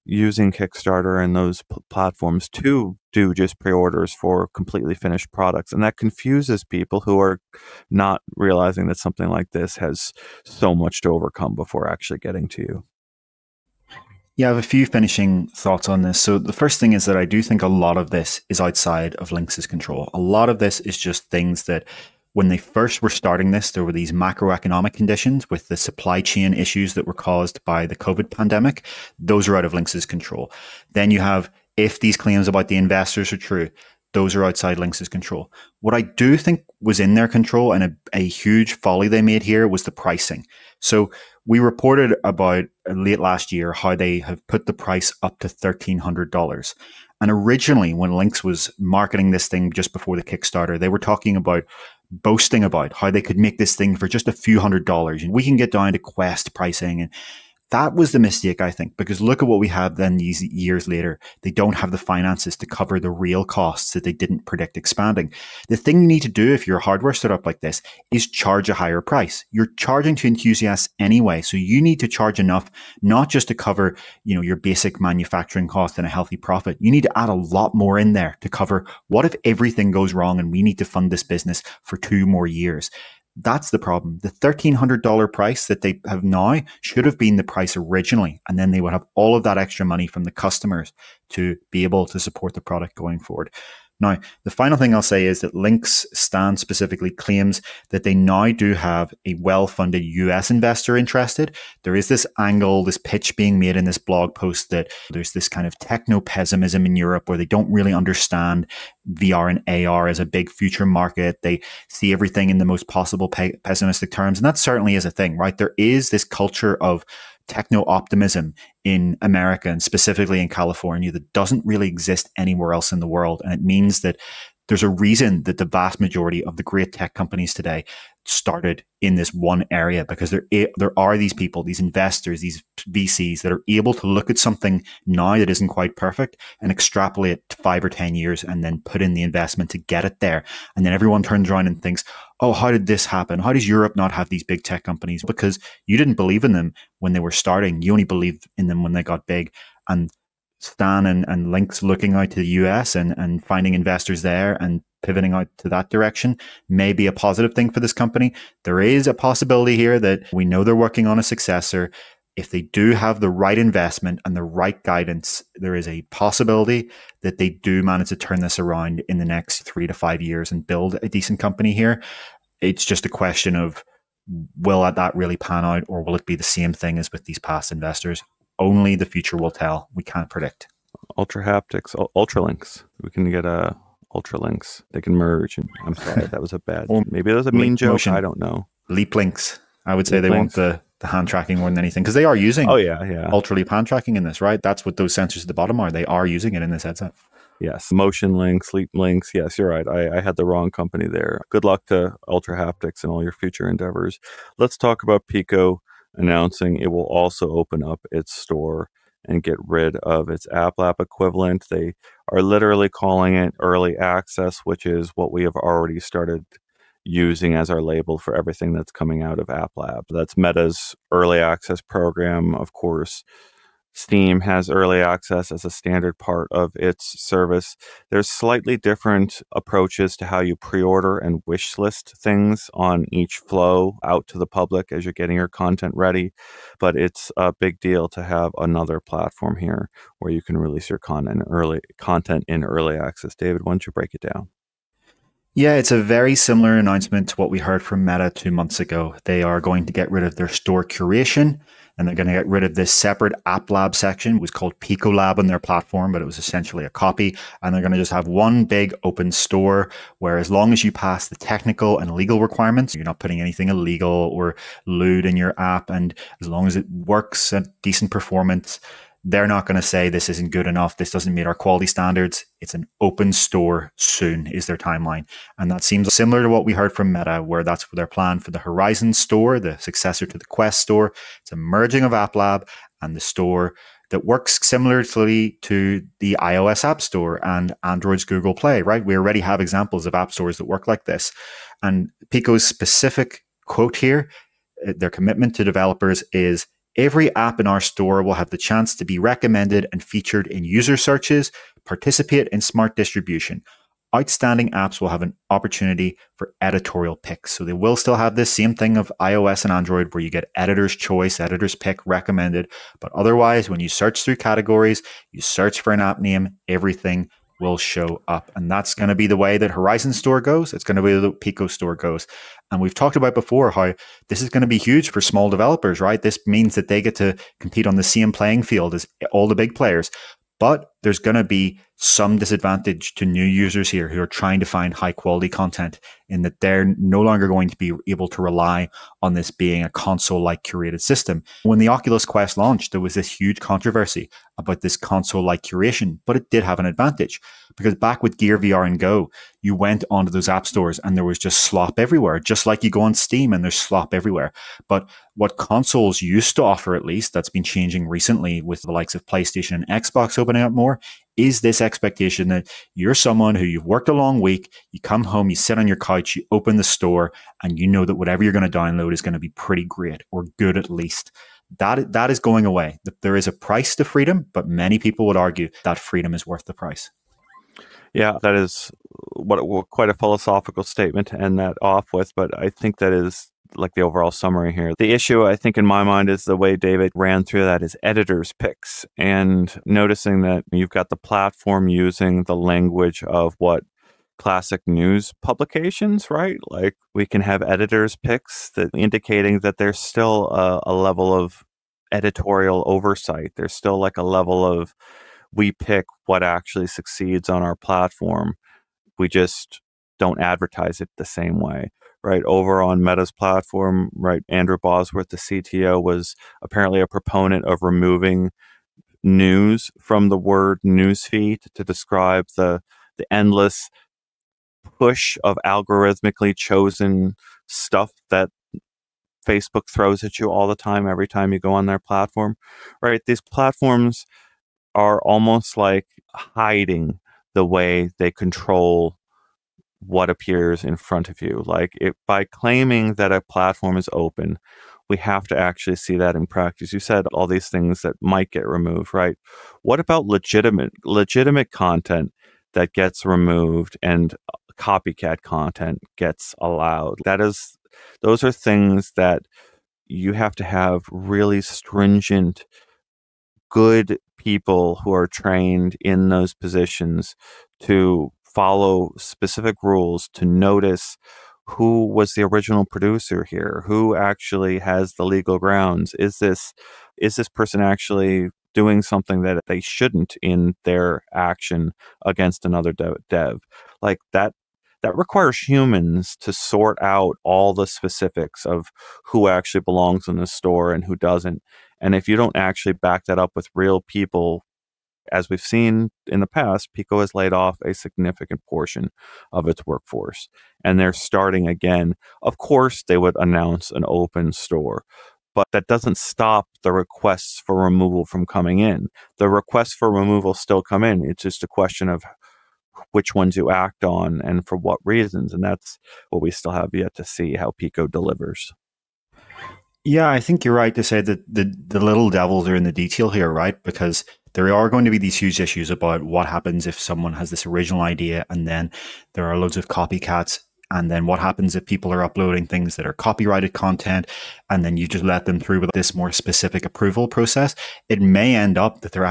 Kickstarter and those platforms to do just pre-orders for completely finished products. And that confuses people who are not realizing that something like this has so much to overcome before actually getting to you. Yeah, I have a few finishing thoughts on this. So the first thing is that I do think a lot of this is outside of Lynx's control. A lot of this is just things that when they first were starting this, there were these macroeconomic conditions with the supply chain issues that were caused by the COVID pandemic. Those are out of Lynx's control. Then you have, if these claims about the investors are true, those are outside Lynx's control. What I do think was in their control, and a huge folly they made here, was the pricing. So we reported about late last year how they have put the price up to $1,300. And originally, when Lynx was marketing this thing just before the Kickstarter, they were talking about boasting about how they could make this thing for just a few $100s. And we can get down to Quest pricing. And that was the mistake, I think, because look at what we have then these years later. They don't have the finances to cover the real costs that they didn't predict expanding. The thing you need to do if you're a hardware startup like this is charge a higher price. You're charging to enthusiasts anyway, so you need to charge enough, not just to cover, your basic manufacturing cost and a healthy profit. You need to add a lot more in there to cover what if everything goes wrong and we need to fund this business for 2 more years. That's the problem. The $1,300 price that they have now should have been the price originally. And then they would have all of that extra money from the customers to be able to support the product going forward. Now, the final thing I'll say is that Lynx Stan specifically claims that they now do have a well-funded US investor interested. There is this angle, this pitch being made in this blog post that there's this kind of techno-pessimism in Europe where they don't really understand VR and AR as a big future market. They see everything in the most possible pessimistic terms. And that certainly is a thing, right? There is this culture of techno-optimism in America and specifically in California that doesn't really exist anywhere else in the world. And it means that there's a reason that the vast majority of the great tech companies today started in this one area, because there are these people, these investors, these VCs that are able to look at something now that isn't quite perfect and extrapolate 5 or 10 years and then put in the investment to get it there. And then everyone turns around and thinks, oh, how did this happen? How does Europe not have these big tech companies? Because you didn't believe in them when they were starting. You only believed in them when they got big. And Stan and Lynx looking out to the US and finding investors there and pivoting out to that direction may be a positive thing for this company. There is a possibility here that we know they're working on a successor. If they do have the right investment and the right guidance, there is a possibility that they do manage to turn this around in the next 3 to 5 years and build a decent company here. It's just a question of, will that really pan out, or will it be the same thing as with these past investors? Only the future will tell. We can't predict. Ultra Haptics, Ultralinks. We can get a Ultralinks. They can merge. And I'm sorry, that was a bad. Maybe that was a mean joke. Motion. I don't know. Leap Links. I would say they want the hand tracking more than anything, because they are using Ultra Leap hand tracking in this, right? That's what those sensors at the bottom are. They are using it in this headset. Yes, Motion Links, Leap Links. Yes, you're right. I had the wrong company there. Good luck to Ultra Haptics and all your future endeavors. Let's talk about Pico announcing it will also open up its store and get rid of its App Lab equivalent. They are literally calling it early access, which is what we have already started using as our label for everything that's coming out of App Lab. That's Meta's early access program. Of course, Steam has early access as a standard part of its service. There's slightly different approaches to how you pre-order and wish list things on each flow out to the public as you're getting your content ready. But it's a big deal to have another platform here where you can release your content in early access. David, why don't you break it down? Yeah, it's a very similar announcement to what we heard from Meta 2 months ago. They are going to get rid of their store curation, and they're going to get rid of this separate App Lab section. It was called Pico Lab on their platform, but it was essentially a copy. And they're going to just have one big open store where, as long as you pass the technical and legal requirements, you're not putting anything illegal or lewd in your app, and as long as it works at decent performance, they're not going to say this isn't good enough, this doesn't meet our quality standards. It's an open store soon is their timeline. And that seems similar to what we heard from Meta, where that's their plan for the Horizon store, the successor to the Quest store. It's a merging of App Lab and the store that works similarly to the iOS App Store and Android's Google Play, right? We already have examples of app stores that work like this. And Pico's specific quote here, their commitment to developers is, every app in our store will have the chance to be recommended and featured in user searches, participate in smart distribution. Outstanding apps will have an opportunity for editorial picks. So they will still have this same thing of iOS and Android where you get editor's choice, editor's pick recommended. But otherwise, when you search through categories, you search for an app name, everything will show up. And that's going to be the way that Horizon Store goes. It's going to be the Pico Store goes. And we've talked about before how this is going to be huge for small developers, right? This means that they get to compete on the same playing field as all the big players. But there's going to be some disadvantage to new users here who are trying to find high quality content, in that they're no longer going to be able to rely on this being a console-like curated system. When the Oculus Quest launched, there was this huge controversy about this console-like curation, but it did have an advantage, because back with Gear VR and Go, you went onto those app stores and there was just slop everywhere, just like you go on Steam and there's slop everywhere. But what consoles used to offer, at least, that's been changing recently with the likes of PlayStation and Xbox opening up more, is this expectation that you're someone who, you've worked a long week, you come home, you sit on your couch, you open the store, and you know that whatever you're going to download is going to be pretty great, or good at least. That is going away. There is a price to freedom, but many people would argue that freedom is worth the price. Yeah, that is quite a philosophical statement to end that off with, but I think that is like the overall summary here. The issue, I think, in my mind, is the way David ran through that is editor's picks, and noticing that you've got the platform using the language of what classic news publications, right? Like, we can have editor's picks that indicating that there's still a level of editorial oversight. There's still like a level of, we pick what actually succeeds on our platform. We just don't advertise it the same way, right? Over on Meta's platform, right, Andrew Bosworth, the CTO, was apparently a proponent of removing news from the word newsfeed to describe the endless push of algorithmically chosen stuff that Facebook throws at you all the time, every time you go on their platform, right? These platforms are almost like hiding the way they control what appears in front of you. Like, by claiming that a platform is open, we have to actually see that in practice. You said all these things that might get removed, right? What about legitimate content that gets removed and copycat content gets allowed? Those are things that you have to have really stringent, good people who are trained in those positions to follow specific rules, to notice who was the original producer here, who actually has the legal grounds. Is this person actually doing something that they shouldn't in their action against another dev? Like, that requires humans to sort out all the specifics of who actually belongs in the store and who doesn't. And if you don't actually back that up with real people, as we've seen in the past, Pico has laid off a significant portion of its workforce, and they're starting again. Of course, they would announce an open store, but that doesn't stop the requests for removal from coming in. The requests for removal still come in. It's just a question of which ones you act on and for what reasons. And that's what we still have yet to see, how Pico delivers. Yeah, I think you're right to say that the little devils are in the detail here, right? Because there are going to be these huge issues about what happens if someone has this original idea and then there are loads of copycats. And then what happens if people are uploading things that are copyrighted content and then you just let them through with this more specific approval process? It may end up that it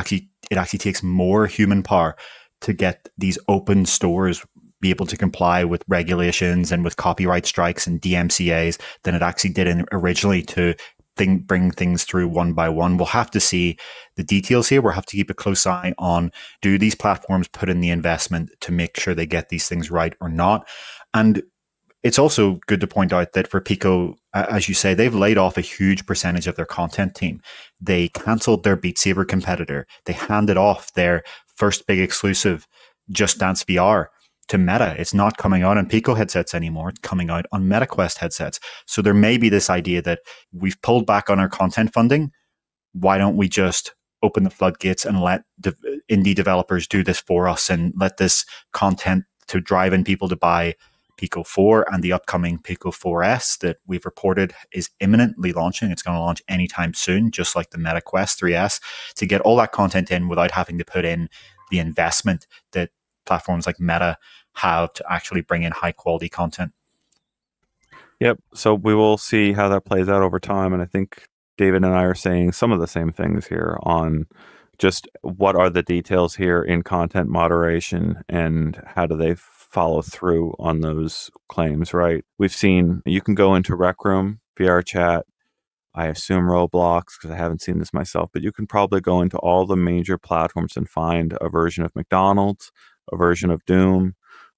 actually takes more human power to get these open stores be able to comply with regulations and with copyright strikes and DMCAs than it actually did originally to bring things through one by one. We'll have to see the details here. We'll have to keep a close eye on, do these platforms put in the investment to make sure they get these things right or not? And it's also good to point out that for Pico, as you say, they've laid off a huge percentage of their content team. They cancelled their Beat Saber competitor. They handed off their first big exclusive, Just Dance VR, to Meta. It's not coming out on Pico headsets anymore. It's coming out on MetaQuest headsets. So there may be this idea that we've pulled back on our content funding. Why don't we just open the floodgates and let indie developers do this for us and let this content to drive in people to buy Pico 4 and the upcoming Pico 4S that we've reported is imminently launching. It's going to launch anytime soon, just like the MetaQuest 3S, to get all that content in without having to put in the investment that platforms like Meta have to actually bring in high quality content. Yep. So we will see how that plays out over time. And I think David and I are saying some of the same things here on just what are the details here in content moderation and how do they follow through on those claims, right? We've seen, you can go into Rec Room, VR Chat, I assume Roblox, because I haven't seen this myself, but you can probably go into all the major platforms and find a version of McDonald's, a version of Doom,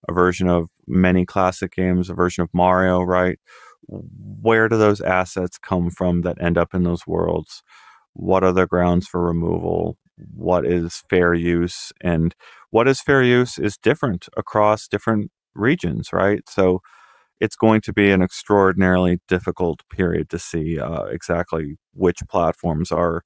a version of many classic games, a version of Mario, right? Where do those assets come from that end up in those worlds? What are the grounds for removal? What is fair use? And what is fair use is different across different regions, right? So it's going to be an extraordinarily difficult period to see exactly which platforms are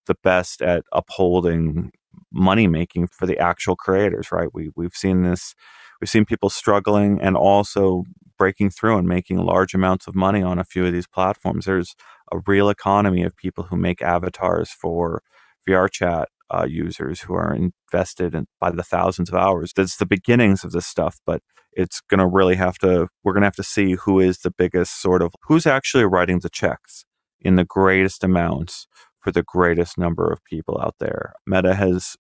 the best at upholding money making for the actual creators, right? We've seen this, we've seen people struggling and also breaking through and making large amounts of money on a few of these platforms. There's a real economy of people who make avatars for VR chat users who are invested in by the thousands of hours. That's the beginnings of this stuff, but it's going to really we're going to have to see who is the biggest who's actually writing the checks in the greatest amounts for the greatest number of people out there. Meta has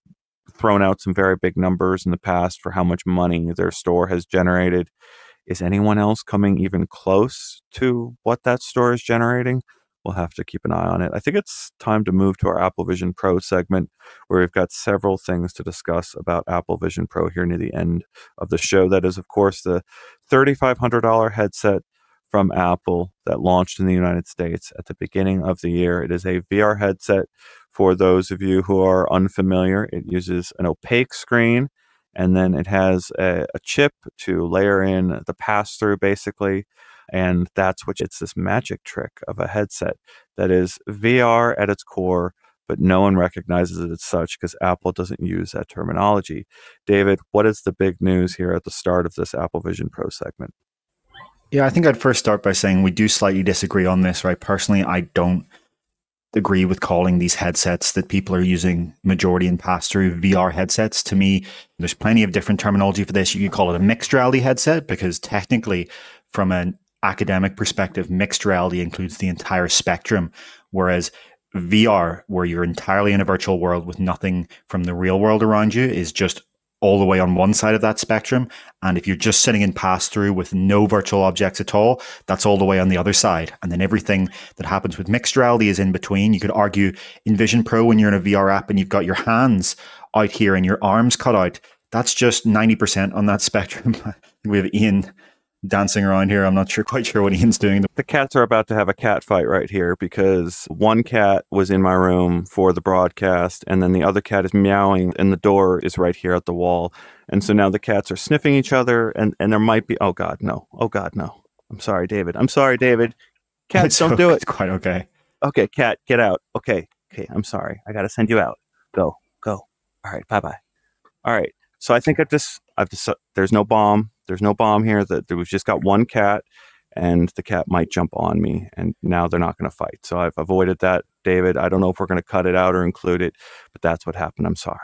thrown out some very big numbers in the past for how much money their store has generated. Is anyone else coming even close to what that store is generating? We'll have to keep an eye on it. I think it's time to move to our Apple Vision Pro segment, where we've got several things to discuss about Apple Vision Pro here near the end of the show. That is, of course, the $3,500 headset from Apple that launched in the United States at the beginning of the year. It is a VR headset. For those of you who are unfamiliar, it uses an opaque screen, and then it has a chip to layer in the pass-through, basically. And that's it's this magic trick of a headset that is VR at its core, but no one recognizes it as such because Apple doesn't use that terminology. David, what is the big news here at the start of this Apple Vision Pro segment? Yeah, I think I'd first start by saying we do slightly disagree on this, right? Personally, I don't agree with calling these headsets that people are using majority in pass-through VR headsets. To me, there's plenty of different terminology for this. You could call it a mixed reality headset because technically, from an academic perspective, mixed reality includes the entire spectrum, whereas VR, where you're entirely in a virtual world with nothing from the real world around you, is just all the way on one side of that spectrum. And if you're just sitting in pass-through with no virtual objects at all, that's all the way on the other side. And then everything that happens with mixed reality is in between. You could argue in Vision Pro, when you're in a VR app and you've got your hands out here and your arms cut out, that's just 90% on that spectrum. We have Ian dancing around here. I'm not quite sure what Ian's doing. The cats are about to have a cat fight right here because one cat was in my room for the broadcast and then the other cat is meowing and the door is right here at the wall. And so now the cats are sniffing each other and there might be, oh God, no. I'm sorry, David. Cats, don't do it. It's quite okay. Okay, cat, get out. Okay, I'm sorry. I got to send you out. Go. All right, bye-bye. All right. So I think there's no bomb. There's no bomb here. We've just got one cat, and the cat might jump on me, and now they're not going to fight. So I've avoided that, David. I don't know if we're going to cut it out or include it, but that's what happened. I'm sorry.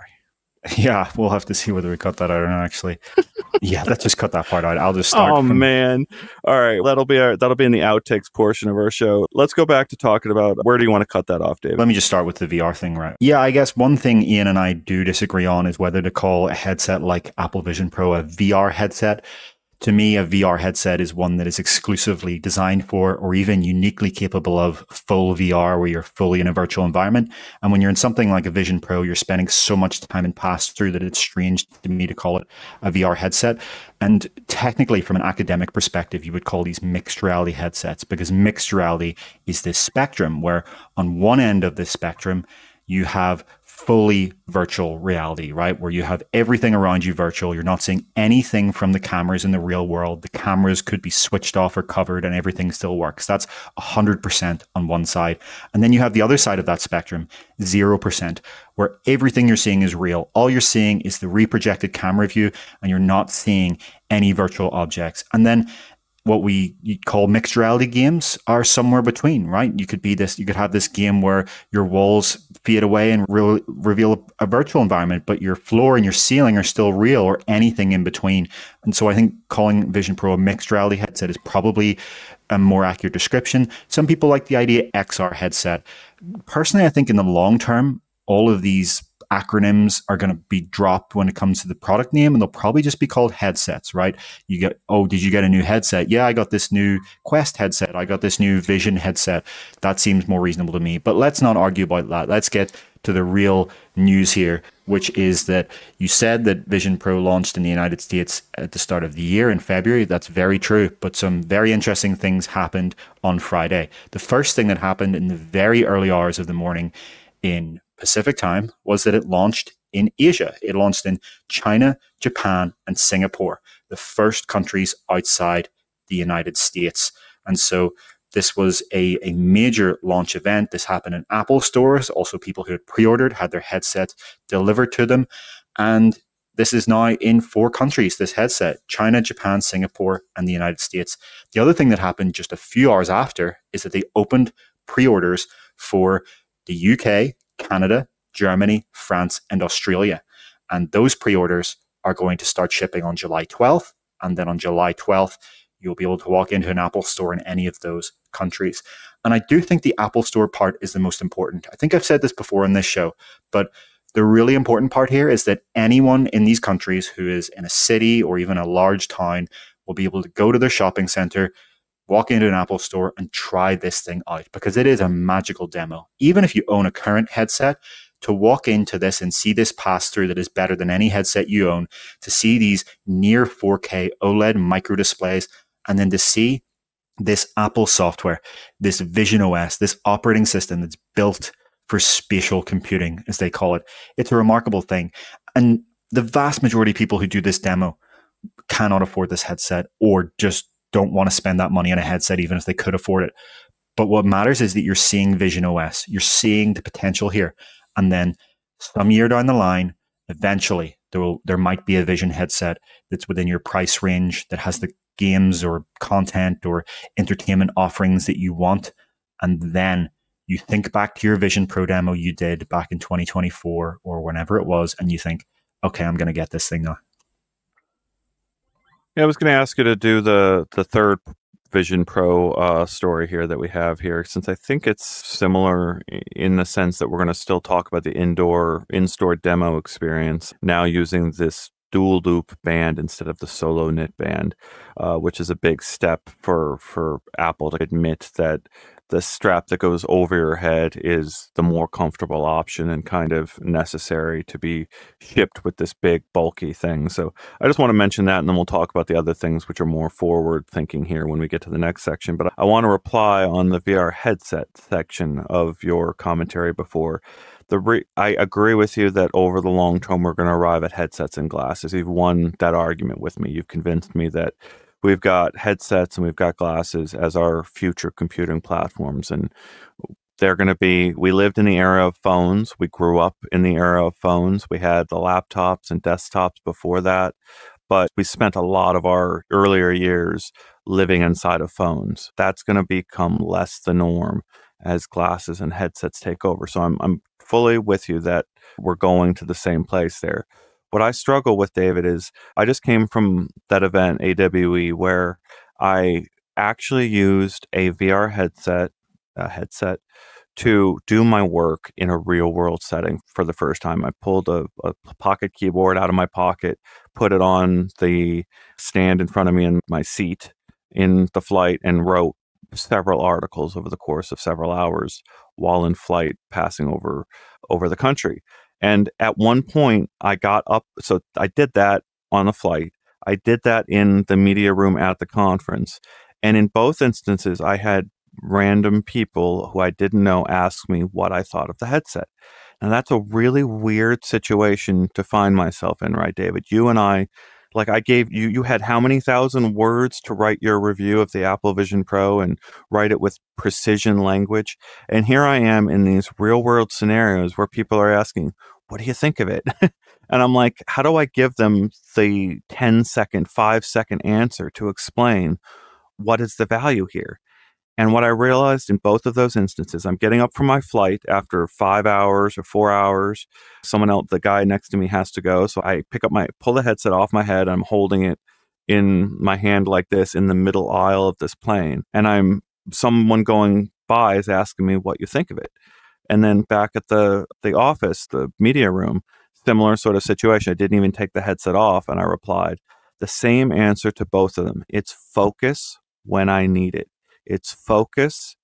Yeah, we'll have to see whether we cut that out or not, actually. Yeah, let's just cut that part out. I'll just start. Man. All right. That'll be in the outtakes portion of our show. Let's go back to talking about where do you want to cut that off, David? Let me just start with the VR thing, right? Yeah, I guess one thing Ian and I do disagree on is whether to call a headset like Apple Vision Pro a VR headset. To me, a VR headset is one that is exclusively designed for or even uniquely capable of full VR, where you're fully in a virtual environment. And when you're in something like a Vision Pro, you're spending so much time in pass-through that it's strange to me to call it a VR headset. And technically, from an academic perspective, you would call these mixed reality headsets, because mixed reality is this spectrum where on one end of this spectrum, you have fully virtual reality, right? Where you have everything around you virtual. You're not seeing anything from the cameras in the real world. The cameras could be switched off or covered and everything still works. That's 100% on one side. And then you have the other side of that spectrum, 0%, where everything you're seeing is real. All you're seeing is the reprojected camera view and you're not seeing any virtual objects. And then what we call mixed reality games are somewhere between, right? You could have this game where your walls fade away and reveal a virtual environment, but your floor and your ceiling are still real, or anything in between. And so I think calling Vision Pro a mixed reality headset is probably a more accurate description. Some people like the idea XR headset. Personally, I think in the long term, all of these acronyms are going to be dropped when it comes to the product name, and they'll probably just be called headsets, right? You get, oh, did you get a new headset? Yeah, I got this new Quest headset. I got this new Vision headset. That seems more reasonable to me. But let's not argue about that. Let's get to the real news here, which is that you said that Vision Pro launched in the United States at the start of the year in February. That's very true, but some very interesting things happened on Friday. The first thing that happened in the very early hours of the morning in Pacific time was that it launched in Asia. It launched in China, Japan, and Singapore, the first countries outside the United States. And so this was a major launch event. This happened in Apple stores. Also, people who had pre-ordered had their headsets delivered to them. And this is now in 4 countries, this headset: China, Japan, Singapore, and the United States. The other thing that happened just a few hours after is that they opened pre-orders for the UK, Canada, Germany, France, and Australia. And those pre-orders are going to start shipping on July 12th. And then on July 12th, you'll be able to walk into an Apple store in any of those countries. And I do think the Apple Store part is the most important. I think I've said this before in this show, but the really important part here is that anyone in these countries who is in a city or even a large town will be able to go to their shopping center, walk into an Apple store, and try this thing out, because it is a magical demo. Even if you own a current headset, to walk into this and see this pass through that is better than any headset you own, to see these near 4K OLED micro displays, and then to see this Apple software, this Vision OS, this operating system that's built for spatial computing, as they call it. It's a remarkable thing. And the vast majority of people who do this demo cannot afford this headset, or just don't want to spend that money on a headset, even if they could afford it. But what matters is that you're seeing Vision OS. You're seeing the potential here. And then some year down the line, eventually, there might be a Vision headset that's within your price range, that has the games or content or entertainment offerings that you want. And then you think back to your Vision Pro demo you did back in 2024 or whenever it was, and you think, okay, I'm going to get this thing now. Yeah, I was going to ask you to do the third Vision Pro story here that we have here, since I think it's similar in the sense that we're going to still talk about the in-store demo experience, now using this dual loop band instead of the solo knit band, which is a big step for Apple to admit that the strap that goes over your head is the more comfortable option and kind of necessary to be shipped with this big bulky thing. So I just want to mention that, and then we'll talk about the other things which are more forward thinking here when we get to the next section. But I want to reply on the VR headset section of your commentary before. I agree with you that over the long term, we're going to arrive at headsets and glasses. You've won that argument with me. You've convinced me that we've got headsets and we've got glasses as our future computing platforms. And they're going to be, we lived in the era of phones. We grew up in the era of phones. We had the laptops and desktops before that. But we spent a lot of our earlier years living inside of phones. That's going to become less the norm as glasses and headsets take over. So I'm fully with you that we're going to the same place there. What I struggle with, David, is I just came from that event, AWE, where I actually used a VR headset to do my work in a real world setting for the first time. I pulled a pocket keyboard out of my pocket, put it on the stand in front of me in my seat in the flight, and wrote several articles over the course of several hours while in flight, passing over the country. And at one point I got up, so I did that on the flight. I did that in the media room at the conference. And in both instances, I had random people who I didn't know ask me what I thought of the headset. And that's a really weird situation to find myself in, right, David? You and I, like I gave you, you had how many thousand words to write your review of the Apple Vision Pro and write it with precision language. And here I am in these real world scenarios where people are asking, what do you think of it? And I'm like, how do I give them the 10-second, 5-second answer to explain what is the value here? And what I realized in both of those instances, I'm getting up from my flight after 5 hours or 4 hours. Someone else, the guy next to me, has to go. So I pull the headset off my head. I'm holding it in my hand like this in the middle aisle of this plane. And someone going by is asking me what you think of it. And then back at the office, the media room, similar sort of situation. I didn't even take the headset off, and I replied the same answer to both of them. It's focus when I need it. It's focus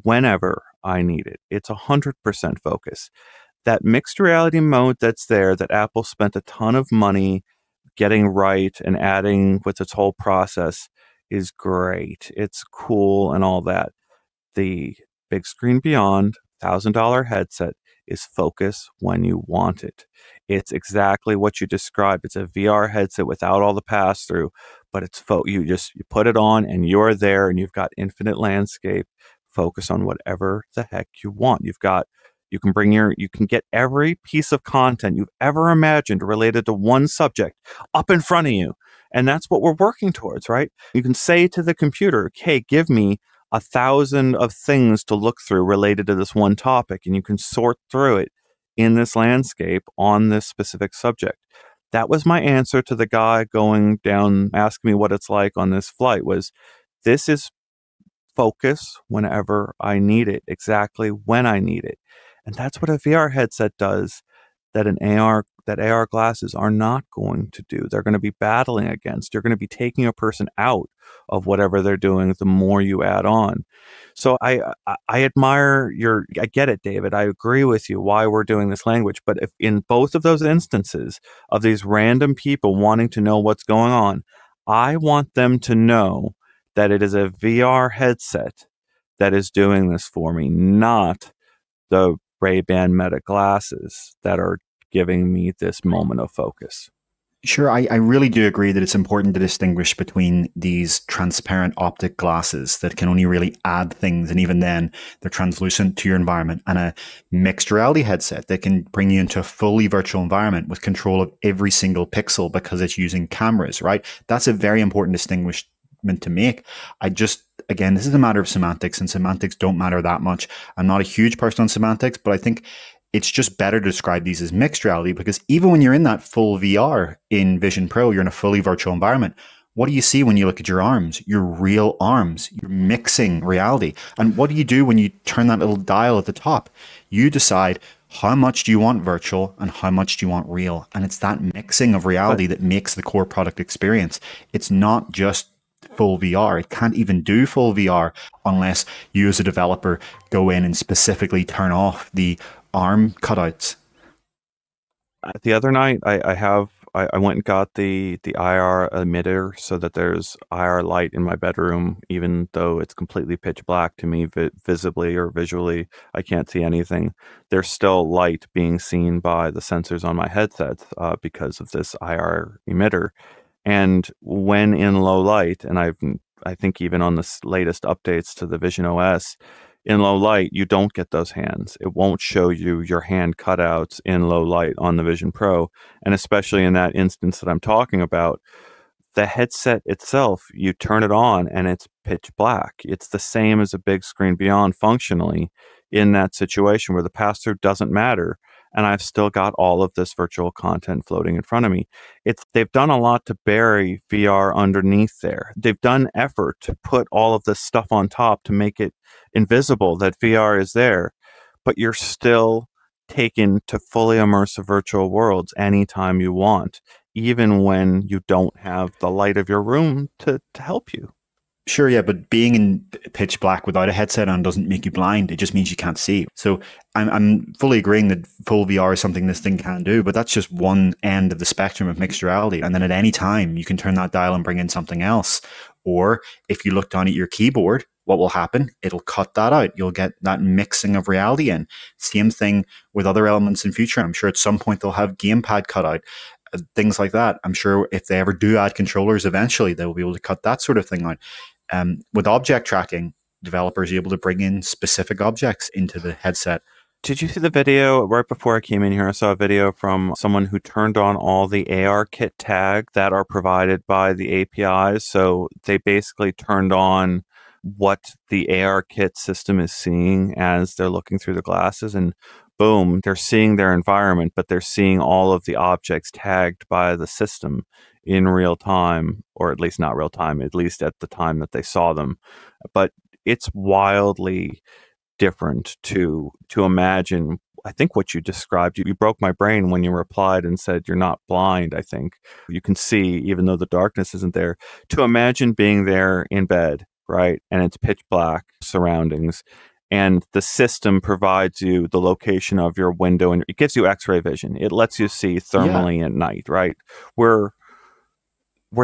whenever I need it. It's 100% focus. That mixed reality mode that's there, that Apple spent a ton of money getting right and adding with its whole process, is great. It's cool and all that. The big screen beyond $1,000 headset is focus when you want it. It's exactly what you described. It's a VR headset without all the pass through, but it's you put it on and you're there and you've got infinite landscape. Focus on whatever the heck you want. You can get every piece of content you've ever imagined related to one subject up in front of you. And that's what we're working towards, right? You can say to the computer, hey, give me 1,000 of things to look through related to this one topic, and you can sort through it in this landscape on this specific subject. That was my answer to the guy going down, asking me what it's like on this flight, was this is focus whenever I need it, exactly when I need it. And that's what a VR headset does that AR glasses are not going to do. They're going to be battling against. You're going to be taking a person out of whatever they're doing the more you add on. So I admire I get it, David. I agree with you why we're doing this language. But if in both of those instances of these random people wanting to know what's going on, I want them to know that it is a VR headset that is doing this for me, not the Ray-Ban Meta glasses that are giving me this moment of focus. Sure, I really do agree that it's important to distinguish between these transparent optic glasses that can only really add things, and even then they're translucent to your environment, and a mixed reality headset that can bring you into a fully virtual environment with control of every single pixel because it's using cameras, right? That's a very important distinguishment to make. Again, this is a matter of semantics, and semantics don't matter that much. I'm not a huge person on semantics, but I think it's just better to describe these as mixed reality, because even when you're in that full VR in Vision Pro, you're in a fully virtual environment. What do you see when you look at your arms? Your real arms. You're mixing reality. And what do you do when you turn that little dial at the top? You decide how much do you want virtual and how much do you want real. And it's that mixing of reality that makes the core product experience. It's not just full VR. It can't even do full VR unless you as a developer go in and specifically turn off the arm cutouts. The other night, I went and got the IR emitter so that there's IR light in my bedroom, even though it's completely pitch black to me visibly or visually. I can't see anything. There's still light being seen by the sensors on my headset because of this IR emitter. And when in low light, and I think even on the latest updates to the Vision OS, in low light, you don't get those hands. It won't show you your hand cutouts in low light on the Vision Pro. And especially in that instance that I'm talking about, the headset itself, you turn it on and it's pitch black. It's the same as a big screen beyond functionally in that situation where the pass-through doesn't matter. And I've still got all of this virtual content floating in front of me. They've done a lot to bury VR underneath there. They've done effort to put all of this stuff on top to make it invisible that VR is there, but you're still taken to fully immersive virtual worlds anytime you want, even when you don't have the light of your room to help you. Sure, yeah, but being in pitch black without a headset on doesn't make you blind. It just means you can't see. So I'm fully agreeing that full VR is something this thing can do, but that's just one end of the spectrum of mixed reality. And then at any time, you can turn that dial and bring in something else. Or if you look down at your keyboard, what will happen? It'll cut that out. You'll get that mixing of reality in. Same thing with other elements in future. I'm sure at some point they'll have gamepad cut out. Things like that. I'm sure if they ever do add controllers eventually, they will be able to cut that sort of thing out. With object tracking, developers are able to bring in specific objects into the headset. Did you see the video right before I came in here? I saw a video from someone who turned on all the ARKit tag that are provided by the APIs. So they basically turned on what the ARKit system is seeing as they're looking through the glasses, and boom, they're seeing their environment, but they're seeing all of the objects tagged by the system in real time, or at least not real time, at least at the time that they saw them. But it's wildly different to imagine. I think what you described, you broke my brain when you replied and said you're not blind. I think you can see even though the darkness isn't there. To imagine being there in bed, right? And it's pitch black surroundings, and the system provides you the location of your window, and it gives you X-ray vision. It lets you see thermally at night, right? We're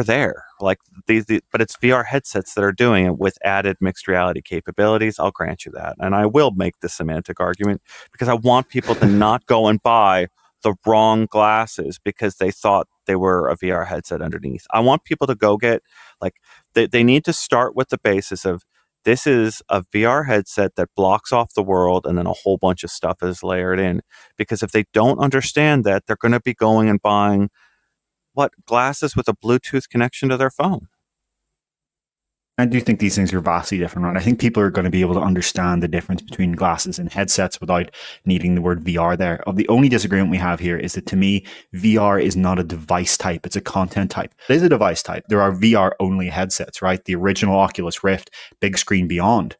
there. Like but it's VR headsets that are doing it with added mixed reality capabilities. I'll grant you that. And I will make the semantic argument because I want people to not go and buy the wrong glasses because they thought they were a VR headset underneath. I want people to go get, like, they need to start with the basis of, this is a VR headset that blocks off the world, and then a whole bunch of stuff is layered in. Because if they don't understand that, they're going to be going and buying glasses with a Bluetooth connection to their phone. I do think these things are vastly different, right? I think people are going to be able to understand the difference between glasses and headsets without needing the word VR there. The only disagreement we have here is that, to me, VR is not a device type. It's a content type. It is a device type. There are VR-only headsets, right? The original Oculus Rift, big screen beyond,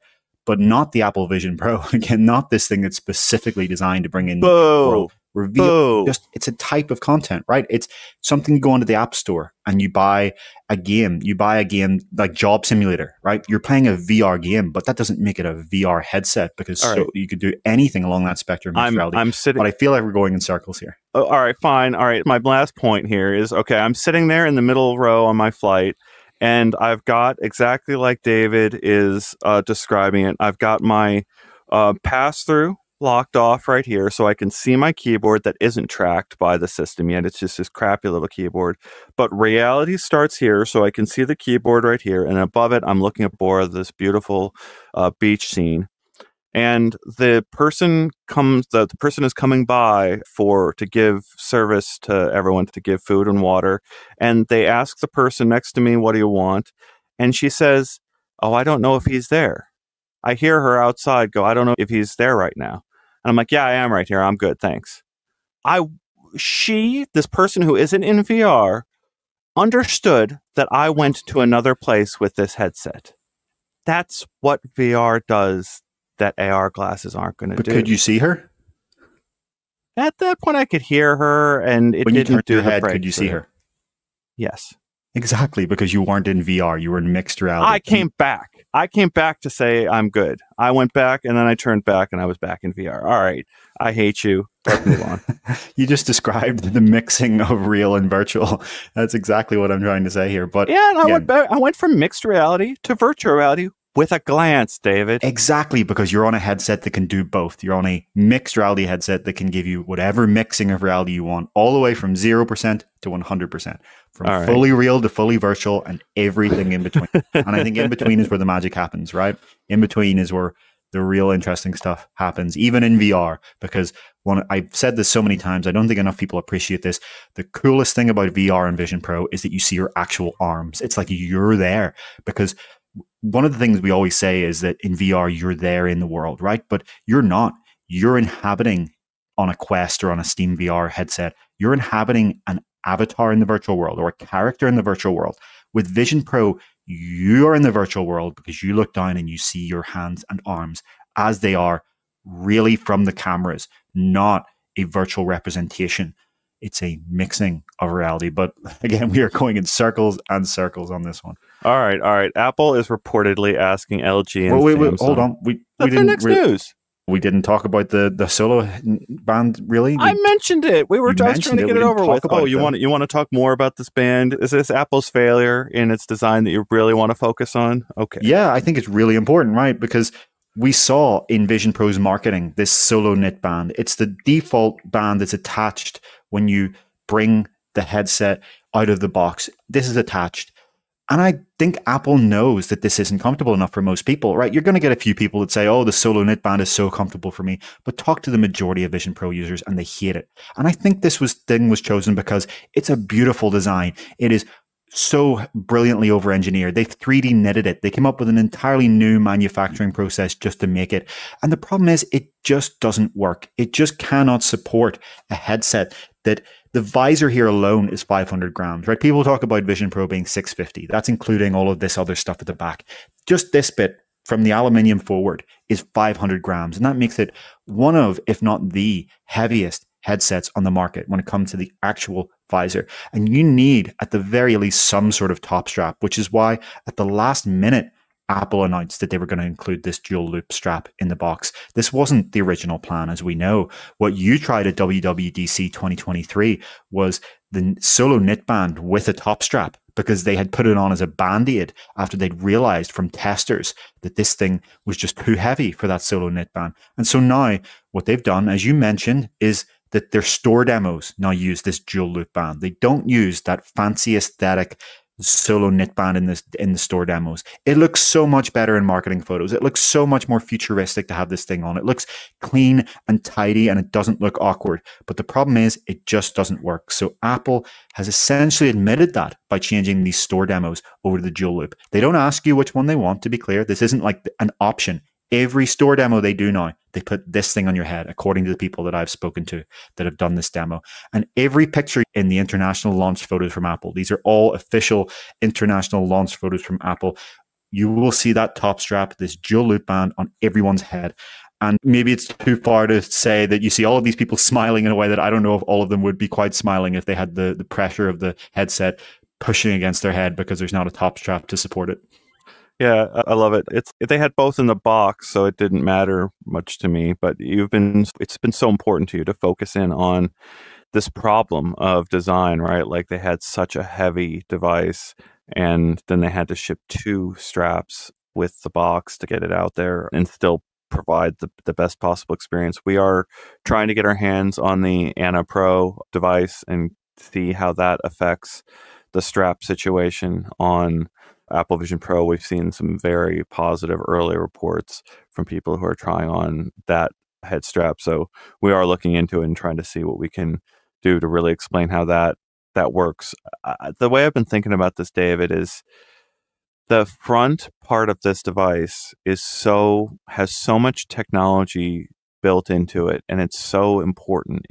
but not the Apple Vision Pro. Again, not this thing that's specifically designed to bring in world. It's a type of content, right? It's something you go onto the App Store and you buy a game. You buy a game like Job Simulator, right? You're playing a VR game, but that doesn't make it a VR headset, because you could do anything along that spectrum of reality. But I feel like we're going in circles here. Oh, all right, fine. All right, my last point here is, okay, I'm sitting there in the middle row on my flight, and I've got, exactly like David is describing it, I've got my pass-through locked off right here, so I can see my keyboard that isn't tracked by the system yet. It's just this crappy little keyboard. But reality starts here, so I can see the keyboard right here, and above it, I'm looking at this beautiful beach scene. And the person is coming by to give service to everyone, to give food and water. And they ask the person next to me, "What do you want?" And she says, "Oh, I don't know if he's there." I hear her outside go, "I don't know if he's there right now." And I'm like, "Yeah, I am right here. I'm good. Thanks." This person who isn't in VR, understood that I went to another place with this headset. That's what VR does that AR glasses aren't going to do. But could you see her? At that point, I could hear her, and it when you didn't turned do your the head. break Could you see her? Yes. Exactly, because you weren't in VR. You were in mixed reality. I came back to say I'm good. I went back, and then I turned back, and I was back in VR. All right. I hate you. Let's move on. You just described the mixing of real and virtual. That's exactly what I'm trying to say here. But yeah, and I went from mixed reality to virtual reality with a glance, David. Exactly, because you're on a headset that can do both. You're on a mixed reality headset that can give you whatever mixing of reality you want, all the way from 0% to 100%, from fully real to fully virtual, and everything in between. And I think in between is where the magic happens, right? In between is where the real interesting stuff happens, even in VR, because I've said this so many times, I don't think enough people appreciate this. The coolest thing about VR and Vision Pro is that you see your actual arms. It's like you're there, because one of the things we always say is that in VR, you're there in the world, right? But you're not. You're inhabiting on a Quest or on a Steam VR headset. You're inhabiting an avatar in the virtual world, or a character in the virtual world. With Vision Pro, you're in the virtual world because you look down and you see your hands and arms as they are really from the cameras, not a virtual representation. It's a mixing of reality. But again, we are going in circles and circles on this one. All right. Apple is reportedly asking LG and wait, Samsung. Hold on. That's the next news. We didn't talk about the solo band, really? I mentioned it. I was trying to get it over with. Oh, you want to talk more about this band? Is this Apple's failure in its design that you really want to focus on? Okay. Yeah, I think it's really important, right? Because we saw in Vision Pro's marketing this solo knit band. It's the default band that's attached when you bring the headset out of the box. This is attached. And I think Apple knows that this isn't comfortable enough for most people, right? You're going to get a few people that say, "Oh, the solo knit band is so comfortable for me." But talk to the majority of Vision Pro users and they hate it. And I think this thing was chosen because it's a beautiful design. It is so brilliantly over-engineered. They've 3D knitted it. They came up with an entirely new manufacturing process just to make it. And the problem is it just doesn't work. It just cannot support a headset that the visor here alone is 500 grams, right? People talk about Vision Pro being 650. That's including all of this other stuff at the back. Just this bit from the aluminium forward is 500 grams. And that makes it one of, if not the heaviest headsets on the market when it comes to the actual visor. And you need, at the very least, some sort of top strap, which is why at the last minute, Apple announced that they were going to include this dual loop strap in the box. This wasn't the original plan, as we know. What you tried at WWDC 2023 was the Solo knit band with a top strap, because they had put it on as a band-aid after they'd realized from testers that this thing was just too heavy for that Solo knit band. And so now what they've done, as you mentioned, is that their store demos now use this dual loop band. They don't use that fancy aesthetic Solo knit band in the store demos. It looks so much better in marketing photos. It looks so much more futuristic to have this thing on. It looks clean and tidy, and it doesn't look awkward. But the problem is it just doesn't work. So Apple has essentially admitted that by changing these store demos over to the dual loop. They don't ask you which one they want, to be clear. This isn't like an option. Every store demo they do now, they put this thing on your head, according to the people that I've spoken to that have done this demo. And every picture in the international launch photos from Apple, these are all official international launch photos from Apple, you will see that top strap, this dual loop band on everyone's head. And maybe it's too far to say that you see all of these people smiling in a way that I don't know if all of them would be quite smiling if they had the pressure of the headset pushing against their head because there's not a top strap to support it. Yeah, I love it. They had both in the box, so it didn't matter much to me. But it's been so important to you to focus in on this problem of design, right? Like they had such a heavy device, and then they had to ship 2 straps with the box to get it out there and still provide the best possible experience. We are trying to get our hands on the Anna Pro device and see how that affects the strap situation on Apple Vision Pro. We've seen some very positive early reports from people who are trying on that head strap. So we are looking into it and trying to see what we can do to really explain how that works. The way I've been thinking about this, David, is the front part of this device has so much technology built into it, and it's so important.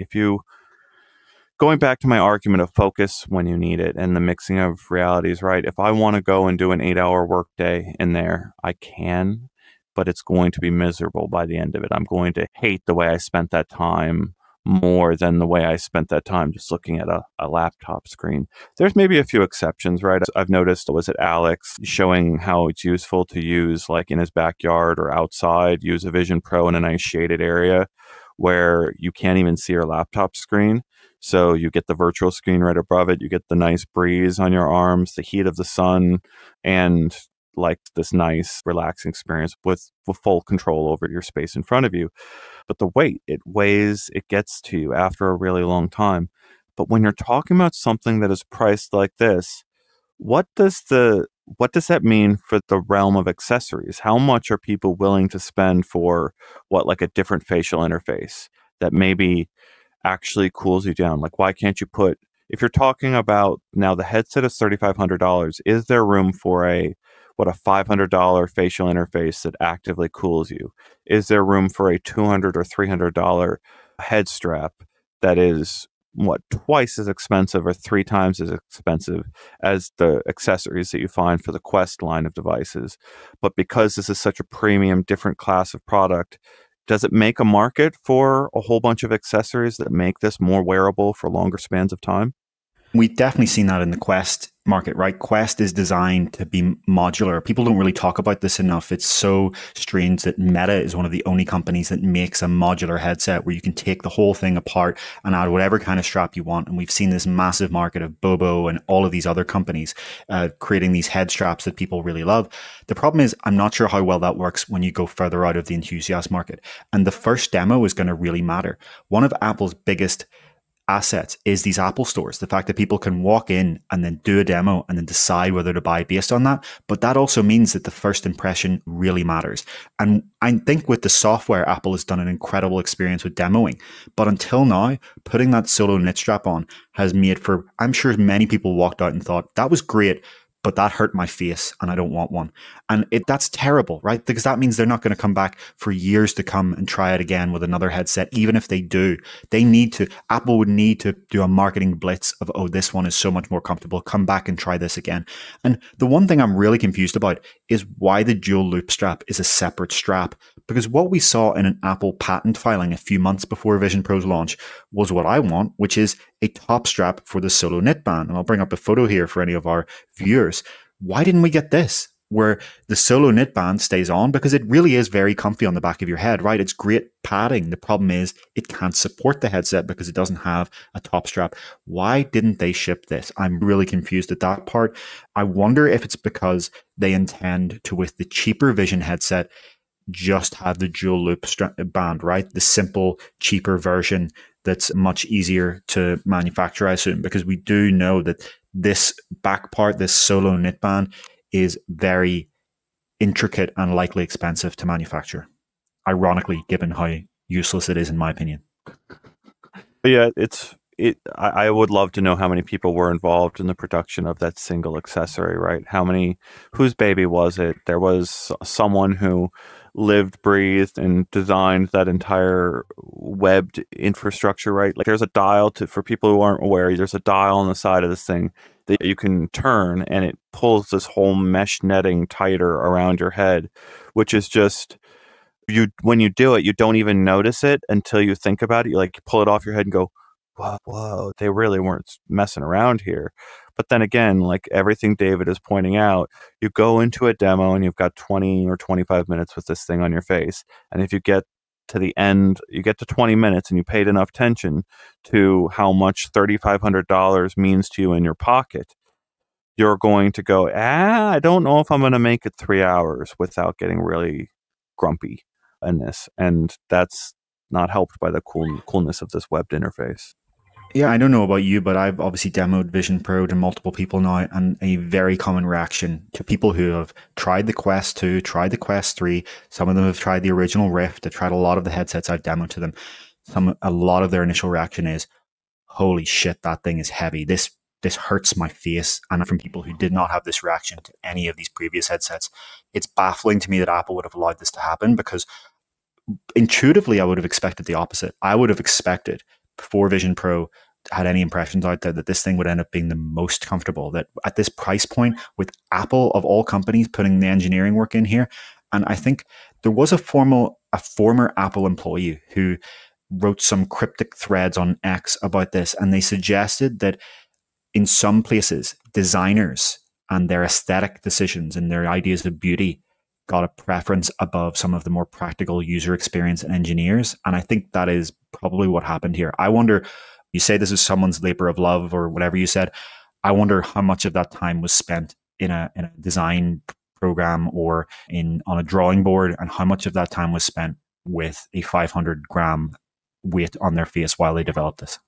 Going back to my argument of focus when you need it and the mixing of realities, right? If I want to go and do an 8-hour workday in there, I can, but it's going to be miserable by the end of it. I'm going to hate the way I spent that time more than the way I spent that time just looking at a laptop screen. There's maybe a few exceptions, right? I've noticed, was it Alex showing how it's useful to use, like in his backyard or outside, use a Vision Pro in a nice shaded area where you can't even see your laptop screen. So you get the virtual screen right above it. You get the nice breeze on your arms, the heat of the sun, and like this nice relaxing experience with full control over your space in front of you. But the weight, it gets to you after a really long time. But when you're talking about something that is priced like this, what does that mean for the realm of accessories? How much are people willing to spend for like a different facial interface that maybe actually cools you down? Like, why can't you put, if you're talking about now the headset is $3,500, is there room for a $500 facial interface that actively cools you? Is there room for a $200 or $300 head strap that is twice as expensive or 3 times as expensive as the accessories that you find for the Quest line of devices? But because this is such a premium, different class of product, does it make a market for a whole bunch of accessories that make this more wearable for longer spans of time? We've definitely seen that in the Quest market, right? Quest is designed to be modular. People don't really talk about this enough. It's so strange that Meta is one of the only companies that makes a modular headset where you can take the whole thing apart and add whatever kind of strap you want. And we've seen this massive market of Bobo and all of these other companies creating these head straps that people really love. The problem is, I'm not sure how well that works when you go further out of the enthusiast market. And the first demo is going to really matter. One of Apple's biggest assets is these Apple stores. The fact that people can walk in and then do a demo and then decide whether to buy based on that. But that also means that the first impression really matters. And I think with the software, Apple has done an incredible experience with demoing. But until now, putting that Solo knit strap on has made for, I'm sure many people walked out and thought, that was great, but that hurt my face and I don't want one. And that's terrible, right? Because that means they're not going to come back for years to come and try it again with another headset. Even if they do, Apple would need to do a marketing blitz of, oh, this one is so much more comfortable. Come back and try this again. And the one thing I'm really confused about is why the dual loop strap is a separate strap. Because what we saw in an Apple patent filing a few months before Vision Pro's launch was what I want, which is a top strap for the Solo Knit Band. And I'll bring up a photo here for any of our viewers. Why didn't we get this, where the Solo Knit Band stays on? Because it really is very comfy on the back of your head, right? It's great padding. The problem is it can't support the headset because it doesn't have a top strap. Why didn't they ship this? I'm really confused at that part. I wonder if it's because they intend to, with the cheaper Vision headset, just have the dual loop band, right? The simple, cheaper version that's much easier to manufacture, I assume, because we do know that this back part, this Solo Knit Band, is very intricate and likely expensive to manufacture. Ironically, given how useless it is, in my opinion. Yeah, I would love to know how many people were involved in the production of that single accessory, right? Whose baby was it? There was someone who lived, breathed, and designed that entire webbed infrastructure, right? Like there's a dial for people who aren't aware, there's a dial on the side of this thing that you can turn and it pulls this whole mesh netting tighter around your head, which is just, when you do it, you don't even notice it until you think about it. You pull it off your head and go, whoa, they really weren't messing around here. But then again, like everything David is pointing out, you go into a demo and you've got 20 or 25 minutes with this thing on your face. And if you get to the end, you get to 20 minutes and you paid enough attention to how much $3,500 means to you in your pocket, you're going to go, I don't know if I'm going to make it 3 hours without getting really grumpy in this. And that's not helped by the coolness of this webbed interface. Yeah, I don't know about you, but I've obviously demoed Vision Pro to multiple people now, and a very common reaction to people who have tried the Quest 2, tried the Quest 3, some of them have tried the original Rift, they've tried a lot of the headsets I've demoed to them. A lot of their initial reaction is, holy shit, that thing is heavy. This hurts my face. And from people who did not have this reaction to any of these previous headsets, it's baffling to me that Apple would have allowed this to happen, because intuitively I would have expected the opposite. I would have expected, before Vision Pro had any impressions out there, that this thing would end up being the most comfortable, that at this price point, with Apple of all companies putting the engineering work in here. And I think there was a former Apple employee who wrote some cryptic threads on X about this, and they suggested that in some places, designers and their aesthetic decisions and their ideas of beauty got a preference above some of the more practical user experience engineers. And I think that is probably what happened here. I wonder, you say this is someone's labor of love or whatever you said. I wonder how much of that time was spent in a design program or on a drawing board, and how much of that time was spent with a 500-gram weight on their face while they developed this.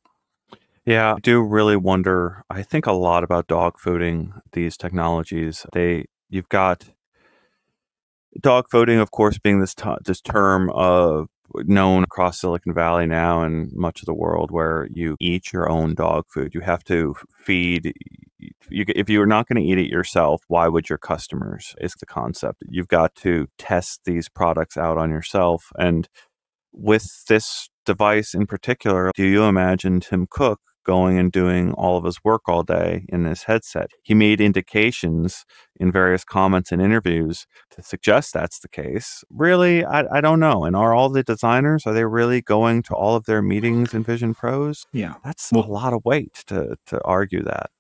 Yeah, I do really wonder. I think a lot about dog fooding these technologies. You've got dog fooding, of course, being this term known across Silicon Valley now and much of the world, where you eat your own dog food. You have to feed. If you're not going to eat it yourself, why would your customers? Is the concept. You've got to test these products out on yourself. And with this device in particular, do you imagine Tim Cook going and doing all of his work all day in this headset? He made indications in various comments and interviews to suggest that's the case. Really, I don't know. And are all the designers, are they really going to all of their meetings in Vision Pros? Yeah. That's a lot of weight to argue that.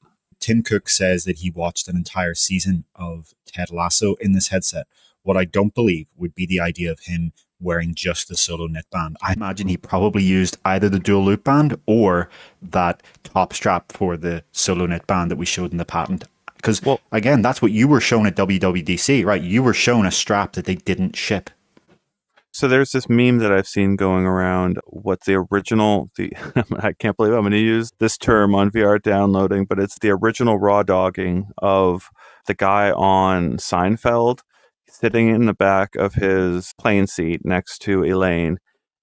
Tim Cook says that he watched an entire season of Ted Lasso in this headset. What I don't believe would be the idea of him wearing just the Solo Knit Band. I imagine he probably used either the dual loop band or that top strap for the Solo Knit Band that we showed in the patent. Because, again, that's what you were shown at WWDC, right? You were shown a strap that they didn't ship. So there's this meme that I've seen going around, I can't believe I'm going to use this term on VR downloading, but it's the original raw dogging of the guy on Seinfeld sitting in the back of his plane seat next to Elaine.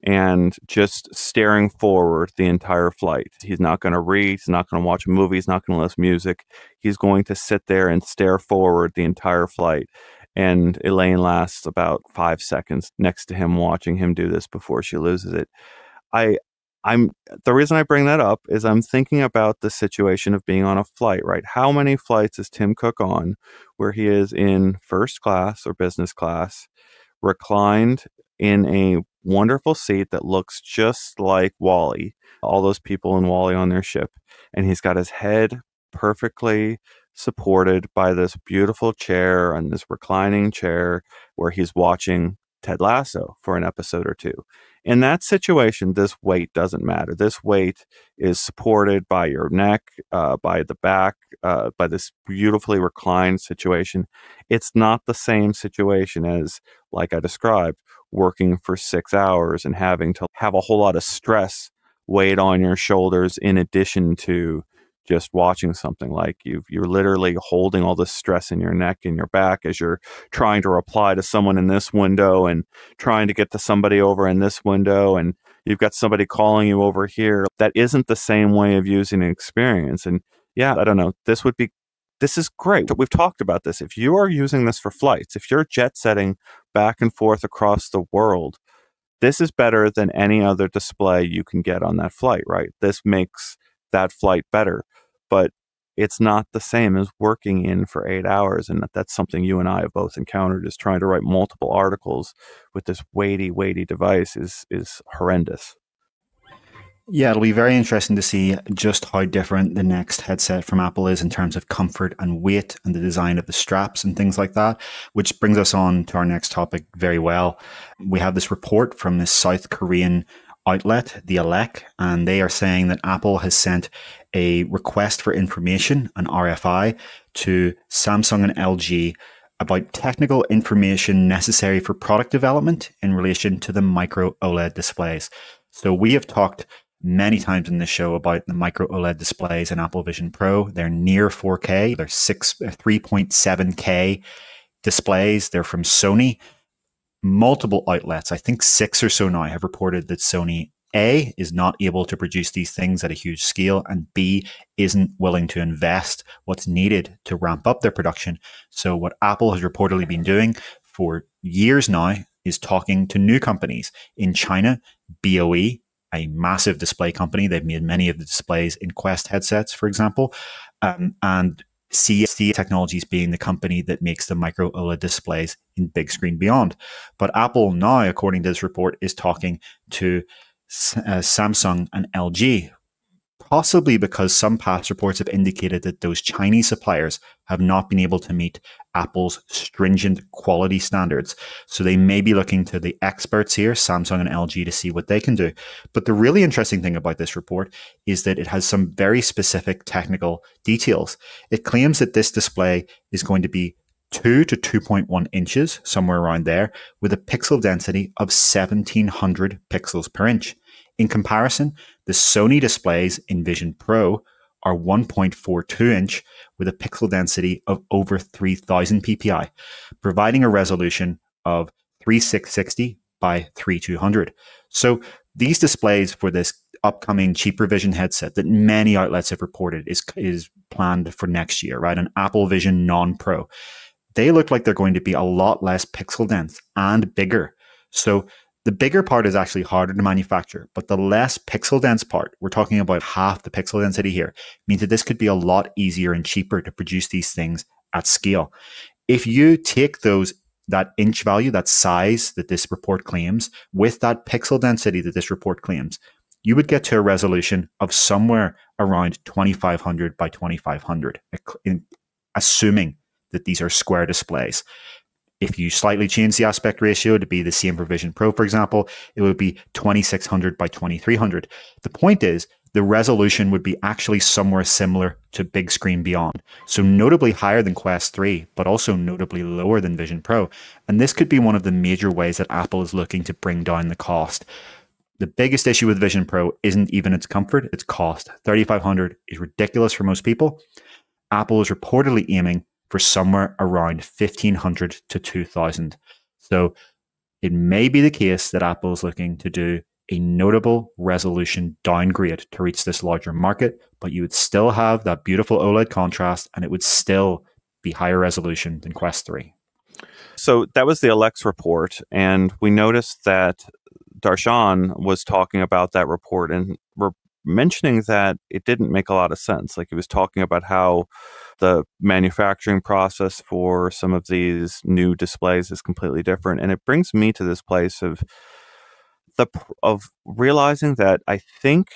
and just staring forward the entire flight. He's not going to read, he's not going to watch a movie, he's not going to listen to music. He's going to sit there and stare forward the entire flight. And Elaine lasts about 5 seconds next to him, watching him do this before she loses it. I'm the reason I bring that up is I'm thinking about the situation of being on a flight, right? How many flights is Tim Cook on where he is in first class or business class, reclined in a wonderful seat that looks just like WALL-E, all those people in WALL-E on their ship, and he's got his head perfectly supported by this beautiful chair and this reclining chair where he's watching Ted Lasso for an episode or two. In that situation, this weight doesn't matter. This weight is supported by your neck, by the back, by this beautifully reclined situation. It's not the same situation as, like I described, working for 6 hours and having to have a whole lot of stress weighed on your shoulders in addition to just watching something. Like you're literally holding all this stress in your neck and your back as you're trying to reply to someone in this window and trying to get to somebody over in this window, and you've got somebody calling you over here. That isn't the same way of using an experience. And yeah, I don't know. This is great. We've talked about this. If you are using this for flights, if you're jet setting back and forth across the world, this is better than any other display you can get on that flight, right? This makes that flight better, but it's not the same as working in for 8 hours. And that's something you and I have both encountered, is trying to write multiple articles with this weighty device is horrendous. Yeah, it'll be very interesting to see just how different the next headset from Apple is in terms of comfort and weight and the design of the straps and things like that, which brings us on to our next topic very well. We have this report from this South Korean outlet, the Alec, and they are saying that Apple has sent a request for information, an RFI, to Samsung and LG about technical information necessary for product development in relation to the micro OLED displays. So we have talked many times in this show about the micro OLED displays in Apple Vision Pro. They're near 4K. They're 3.7K displays. They're from Sony. Multiple outlets, I think 6 or so now, have reported that Sony A, is not able to produce these things at a huge scale, and B, isn't willing to invest what's needed to ramp up their production. So what Apple has reportedly been doing for years now is talking to new companies in China, BOE, a massive display company. They've made many of the displays in Quest headsets, for example, and CST Technologies being the company that makes the micro OLED displays in Big Screen Beyond. But Apple now, according to this report, is talking to Samsung and LG, possibly because some past reports have indicated that those Chinese suppliers have not been able to meet Apple's stringent quality standards. So they may be looking to the experts here, Samsung and LG, to see what they can do. But the really interesting thing about this report is that it has some very specific technical details. It claims that this display is going to be 2 to 2.1 inches, somewhere around there, with a pixel density of 1700 pixels per inch. In comparison, the Sony displays in Vision Pro are 1.42 inch with a pixel density of over 3000 ppi, providing a resolution of 3660 by 3200. So these displays for this upcoming cheaper Vision headset that many outlets have reported is planned for next year, right? An Apple Vision Non-Pro. They look like they're going to be a lot less pixel dense and bigger. So the bigger part is actually harder to manufacture, but the less pixel dense part, we're talking about half the pixel density here, means that this could be a lot easier and cheaper to produce these things at scale. If you take that inch value, that size that this report claims, with that pixel density that this report claims, you would get to a resolution of somewhere around 2500 by 2500, assuming that these are square displays. If you slightly change the aspect ratio to be the same for Vision Pro, for example, it would be 2600 by 2300. The point is, the resolution would be actually somewhere similar to Big Screen Beyond. So notably higher than Quest 3, but also notably lower than Vision Pro. And this could be one of the major ways that Apple is looking to bring down the cost. The biggest issue with Vision Pro isn't even its comfort, it's cost. $3,500 is ridiculous for most people. Apple is reportedly aiming for somewhere around 1,500 to 2,000. So it may be the case that Apple is looking to do a notable resolution downgrade to reach this larger market, but you would still have that beautiful OLED contrast and it would still be higher resolution than Quest 3. So that was the Alex report, and we noticed that Darshan was talking about that report and mentioning that it didn't make a lot of sense. Like, he was talking about how the manufacturing process for some of these new displays is completely different. And it brings me to this place of realizing that I think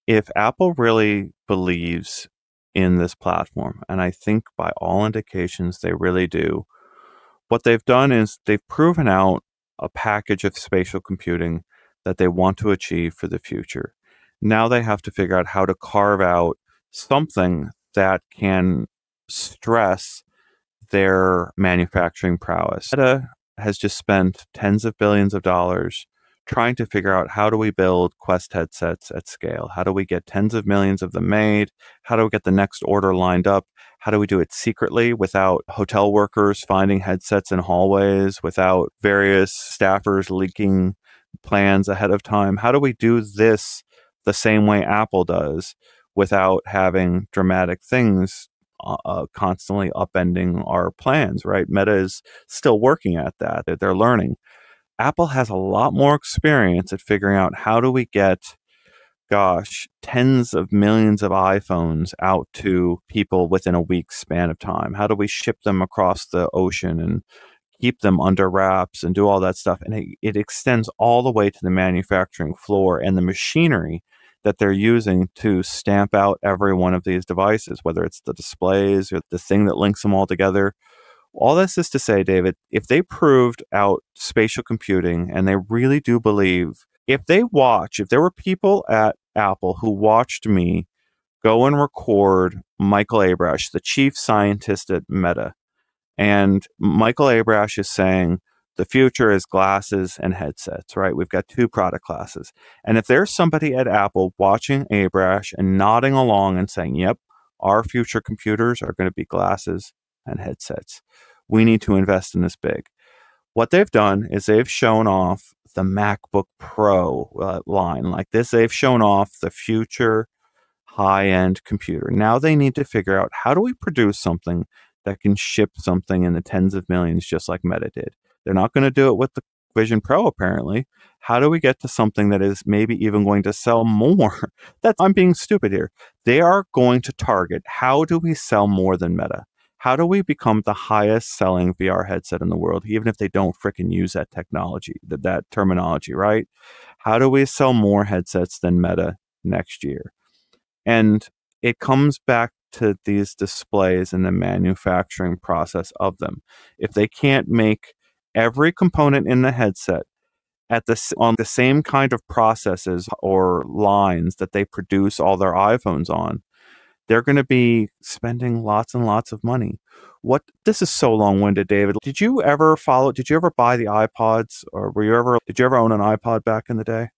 if Apple really believes in this platform, and I think by all indications they really do, what they've done is they've proven out a package of spatial computing that they want to achieve for the future. Now they have to figure out how to carve out something that can stress their manufacturing prowess. Meta has just spent tens of billions of dollars trying to figure out, how do we build Quest headsets at scale? How do we get tens of millions of them made? How do we get the next order lined up? How do we do it secretly without hotel workers finding headsets in hallways, without various staffers leaking plans ahead of time? How do we do this the same way Apple does without having dramatic things constantly upending our plans, right? Meta is still working at that. They're learning. Apple has a lot more experience at figuring out, how do we get, tens of millions of iPhones out to people within a week's span of time? How do we ship them across the ocean and keep them under wraps and do all that stuff? And it extends all the way to the manufacturing floor and the machinery that they're using to stamp out every one of these devices, whether it's the displays or the thing that links them all together. All this is to say, David, if they proved out spatial computing, and they really do believe, if there were people at Apple who watched me go and record Michael Abrash, the chief scientist at Meta, and Michael Abrash is saying the future is glasses and headsets, right? We've got two product classes. And if there's somebody at Apple watching Abrash and nodding along and saying, yep, our future computers are going to be glasses and headsets, we need to invest in this big. What they've done is they've shown off the MacBook Pro line like this. They've shown off the future high-end computer. Now they need to figure out, how do we produce something that can ship something in the tens of millions just like Meta did? They're not going to do it with the Vision Pro, apparently. How do we get to something that is maybe even going to sell more? I'm being stupid here. They are going to target, how do we sell more than Meta? How do we become the highest selling VR headset in the world, even if they don't fricking use that technology, that terminology, right? How do we sell more headsets than Meta next year? And it comes back to these displays and the manufacturing process of them. If they can't make every component in the headset on the same kind of processes or lines that they produce all their iPhones on, they're going to be spending lots and lots of money. This is so long-winded, David. Did you ever buy the iPods, or did you ever own an iPod back in the day?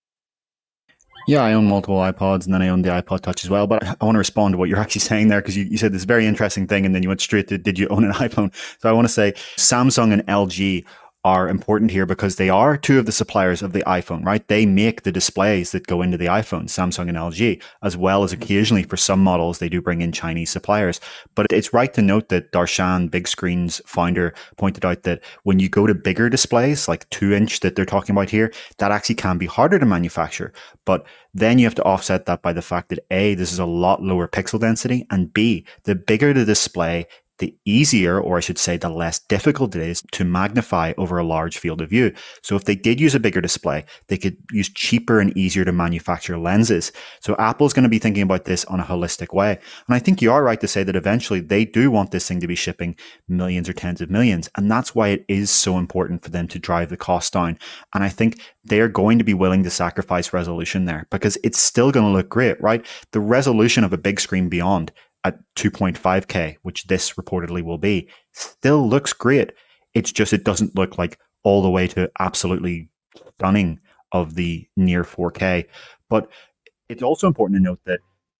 Yeah, I own multiple iPods, and then I own the iPod Touch as well. But I want to respond to what you're actually saying there, because you said this very interesting thing, and then you went straight to, did you own an iPhone? So I want to say Samsung and LG are important here, because they are two of the suppliers of the iPhone, right? They make the displays that go into the iPhone, Samsung and LG, as well as occasionally for some models, they do bring in Chinese suppliers. But it's right to note that Darshan, Big Screen's founder, pointed out that when you go to bigger displays, like 2-inch that they're talking about here, that actually can be harder to manufacture. But then you have to offset that by the fact that A, this is a lot lower pixel density, and B, the bigger the display, the easier, or I should say the less difficult it is to magnify over a large field of view. So if they did use a bigger display, they could use cheaper and easier to manufacture lenses. So Apple's going to be thinking about this on a holistic way. And I think you are right to say that eventually they do want this thing to be shipping millions or tens of millions. And that's why it is so important for them to drive the cost down. And I think they're going to be willing to sacrifice resolution there, because it's still going to look great, right? The resolution of a big screen beyond at 2.5K, which this reportedly will be, still looks great. It's just, it doesn't look like all the way to absolutely stunning of the near 4K. But it's also important to note that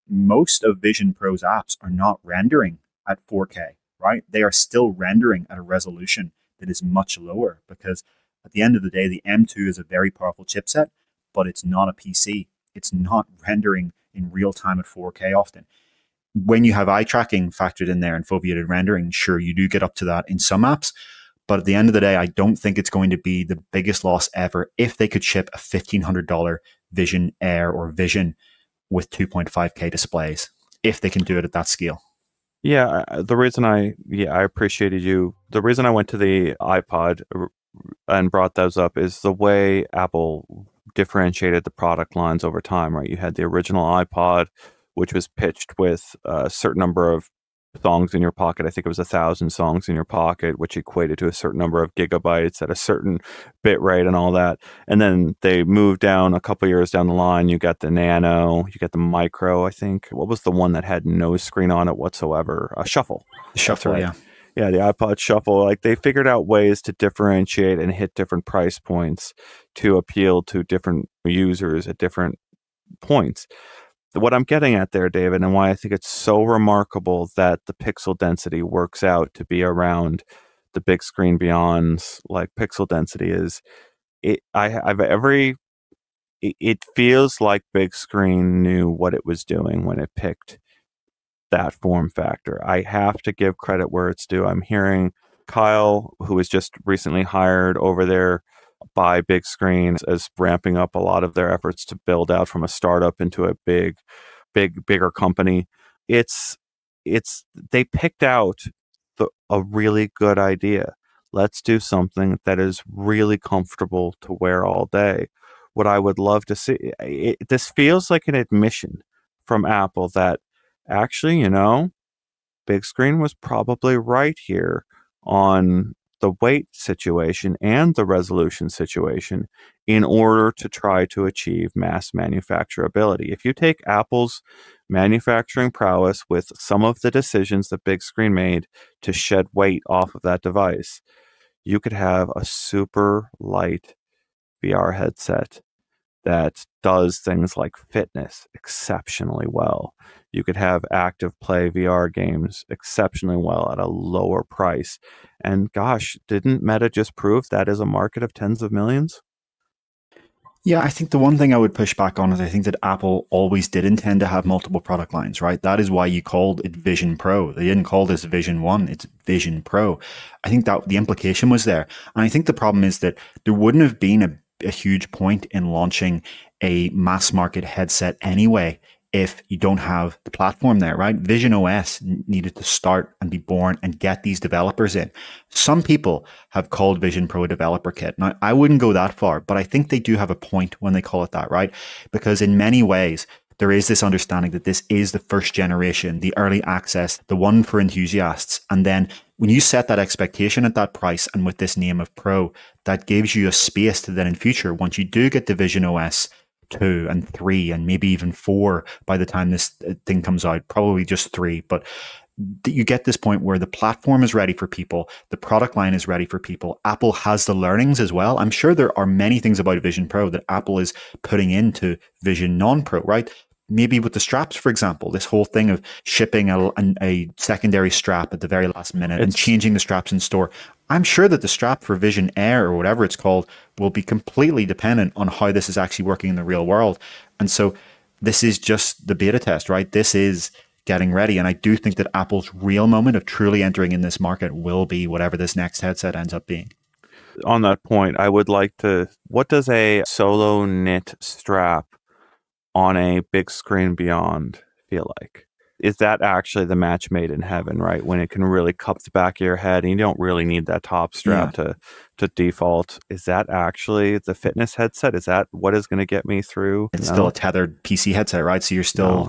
most of Vision Pro's apps are not rendering at 4K, right? They are still rendering at a resolution that is much lower, because at the end of the day, the M2 is a very powerful chipset, but it's not a PC. It's not rendering in real time at 4K often. When you have eye tracking factored in there and foveated rendering, sure, you do get up to that in some apps. But at the end of the day, I don't think it's going to be the biggest loss ever if they could ship a $1,500 Vision Air or Vision with 2.5K displays, if they can do it at that scale. Yeah, the reason I appreciated you. The reason I went to the iPod and brought those up is the way Apple differentiated the product lines over time, right? You had the original iPod, which was pitched with a certain number of songs in your pocket. I think it was 1,000 songs in your pocket, which equated to a certain number of gigabytes at a certain bit rate and all that. And then they moved down a couple years down the line. You got the Nano, you got the Micro, I think. What was the one that had no screen on it whatsoever? A Shuffle. The Shuffle, right. Yeah, the iPod Shuffle. Like, they figured out ways to differentiate and hit different price points to appeal to different users at different points. What I'm getting at there, David, and why I think it's so remarkable that the pixel density works out to be around the big screen beyond's like pixel density is it feels like big screen knew what it was doing when it picked that form factor. I have to give credit where it's due. I'm hearing Kyle, who was just recently hired over there by Big Screen, as ramping up a lot of their efforts to build out from a startup into a bigger company. They picked out a really good idea. Let's do something that is really comfortable to wear all day. What I would love to see, this feels like an admission from Apple that actually, Big Screen was probably right here on the weight situation and the resolution situation in order to try to achieve mass manufacturability. If you take Apple's manufacturing prowess with some of the decisions that Big Screen made to shed weight off of that device, you could have a super light VR headset that does things like fitness exceptionally well. You could have active play VR games exceptionally well at a lower price. And gosh, didn't Meta just prove that is a market of tens of millions? Yeah, I think the one thing I would push back on is I think that Apple always did intend to have multiple product lines, right? That is why you called it Vision Pro. They didn't call this Vision 1, it's Vision Pro. I think that the implication was there. And I think the problem is that there wouldn't have been a huge point in launching a mass market headset anyway if you don't have the platform there, right? Vision OS needed to start and be born and get these developers in. Some people have called Vision Pro a developer kit. Now, I wouldn't go that far, but I think they do have a point when they call it that, right? Because in many ways, there is this understanding that this is the first generation, the early access, the one for enthusiasts. And then when you set that expectation at that price and with this name of Pro, that gives you a space to then in future, once you do get the Vision OS 2 and 3 and maybe even 4 by the time this thing comes out, probably just 3, but you get this point where the platform is ready for people, the product line is ready for people. Apple has the learnings as well. I'm sure there are many things about Vision Pro that Apple is putting into Vision Non-Pro, right? Maybe with the straps, for example, this whole thing of shipping a secondary strap at the very last minute and changing the straps in store. I'm sure that the strap for Vision Air or whatever it's called will be completely dependent on how this is actually working in the real world. And so this is just the beta test, right? This is getting ready. And I do think that Apple's real moment of truly entering in this market will be whatever this next headset ends up being. On that point, I would like to, what does a solo knit strap on a Big Screen Beyond feel like? Is that actually the match made in heaven, right? When it can really cup the back of your head and you don't really need that top strap to default. Is that actually the fitness headset? Is that what is going to get me through? It's still a tethered PC headset, right? So you're still,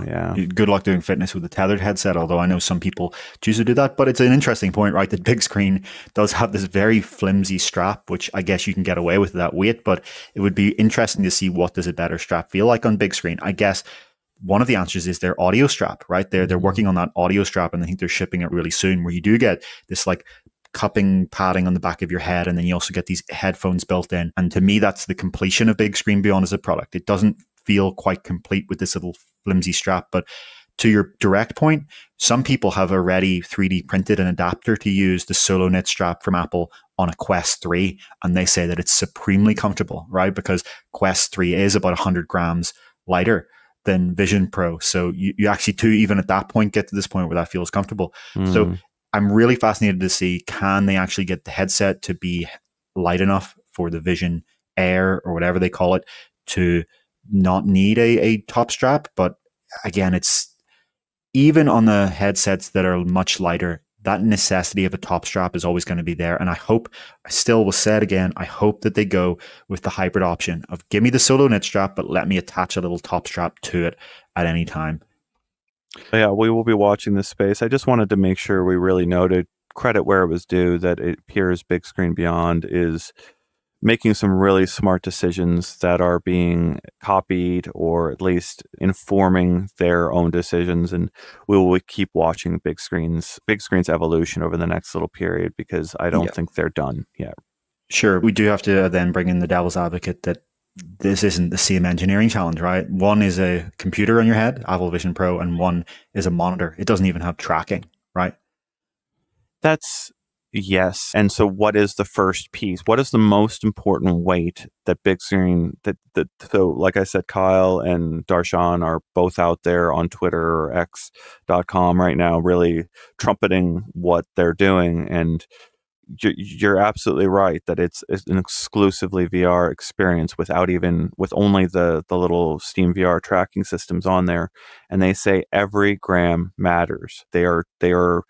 good luck doing fitness with a tethered headset, although I know some people choose to do that. But it's an interesting point, right? That Big Screen does have this very flimsy strap, which I guess you can get away with that weight, but it would be interesting to see what does a better strap feel like on Big Screen. I guess one of the answers is their audio strap, right? They're working on that audio strap, and I think they're shipping it really soon, where you do get this like cupping padding on the back of your head, and then you also get these headphones built in. And to me, that's the completion of Big Screen Beyond as a product. It doesn't feel quite complete with this little flimsy strap, but to your direct point, some people have already 3D printed an adapter to use the solo knit strap from Apple on a Quest 3 and they say that it's supremely comfortable, right? Because Quest 3 is about 100 grams lighter than Vision Pro. So you actually, too, even at that point, get to this point where that feels comfortable. So I'm really fascinated to see, can they actually get the headset to be light enough for the Vision Air or whatever they call it to not need a top strap? But again, it's even on the headsets that are much lighter, that necessity of a top strap is always going to be there. And I still will say it again, I hope that they go with the hybrid option of give me the solo knit strap, but let me attach a little top strap to it at any time. Yeah, we will be watching this space. I just wanted to make sure we really noted, credit where it was due, that it appears Big Screen Beyond is making some really smart decisions that are being copied or at least informing their own decisions. And we will keep watching Big Screen's evolution over the next little period, because I don't think they're done yet. Sure. We do have to then bring in the devil's advocate that this isn't the same engineering challenge, right? One is a computer on your head, Apple Vision Pro, and one is a monitor. It doesn't even have tracking, right? Yes. And so what is the first piece? What is the most important weight that Big Screen, so like I said, Kyle and Darshan are both out there on Twitter or X.com right now, really trumpeting what they're doing. And you're absolutely right that it's an exclusively VR experience with only the little Steam VR tracking systems on there. And they say every gram matters. They are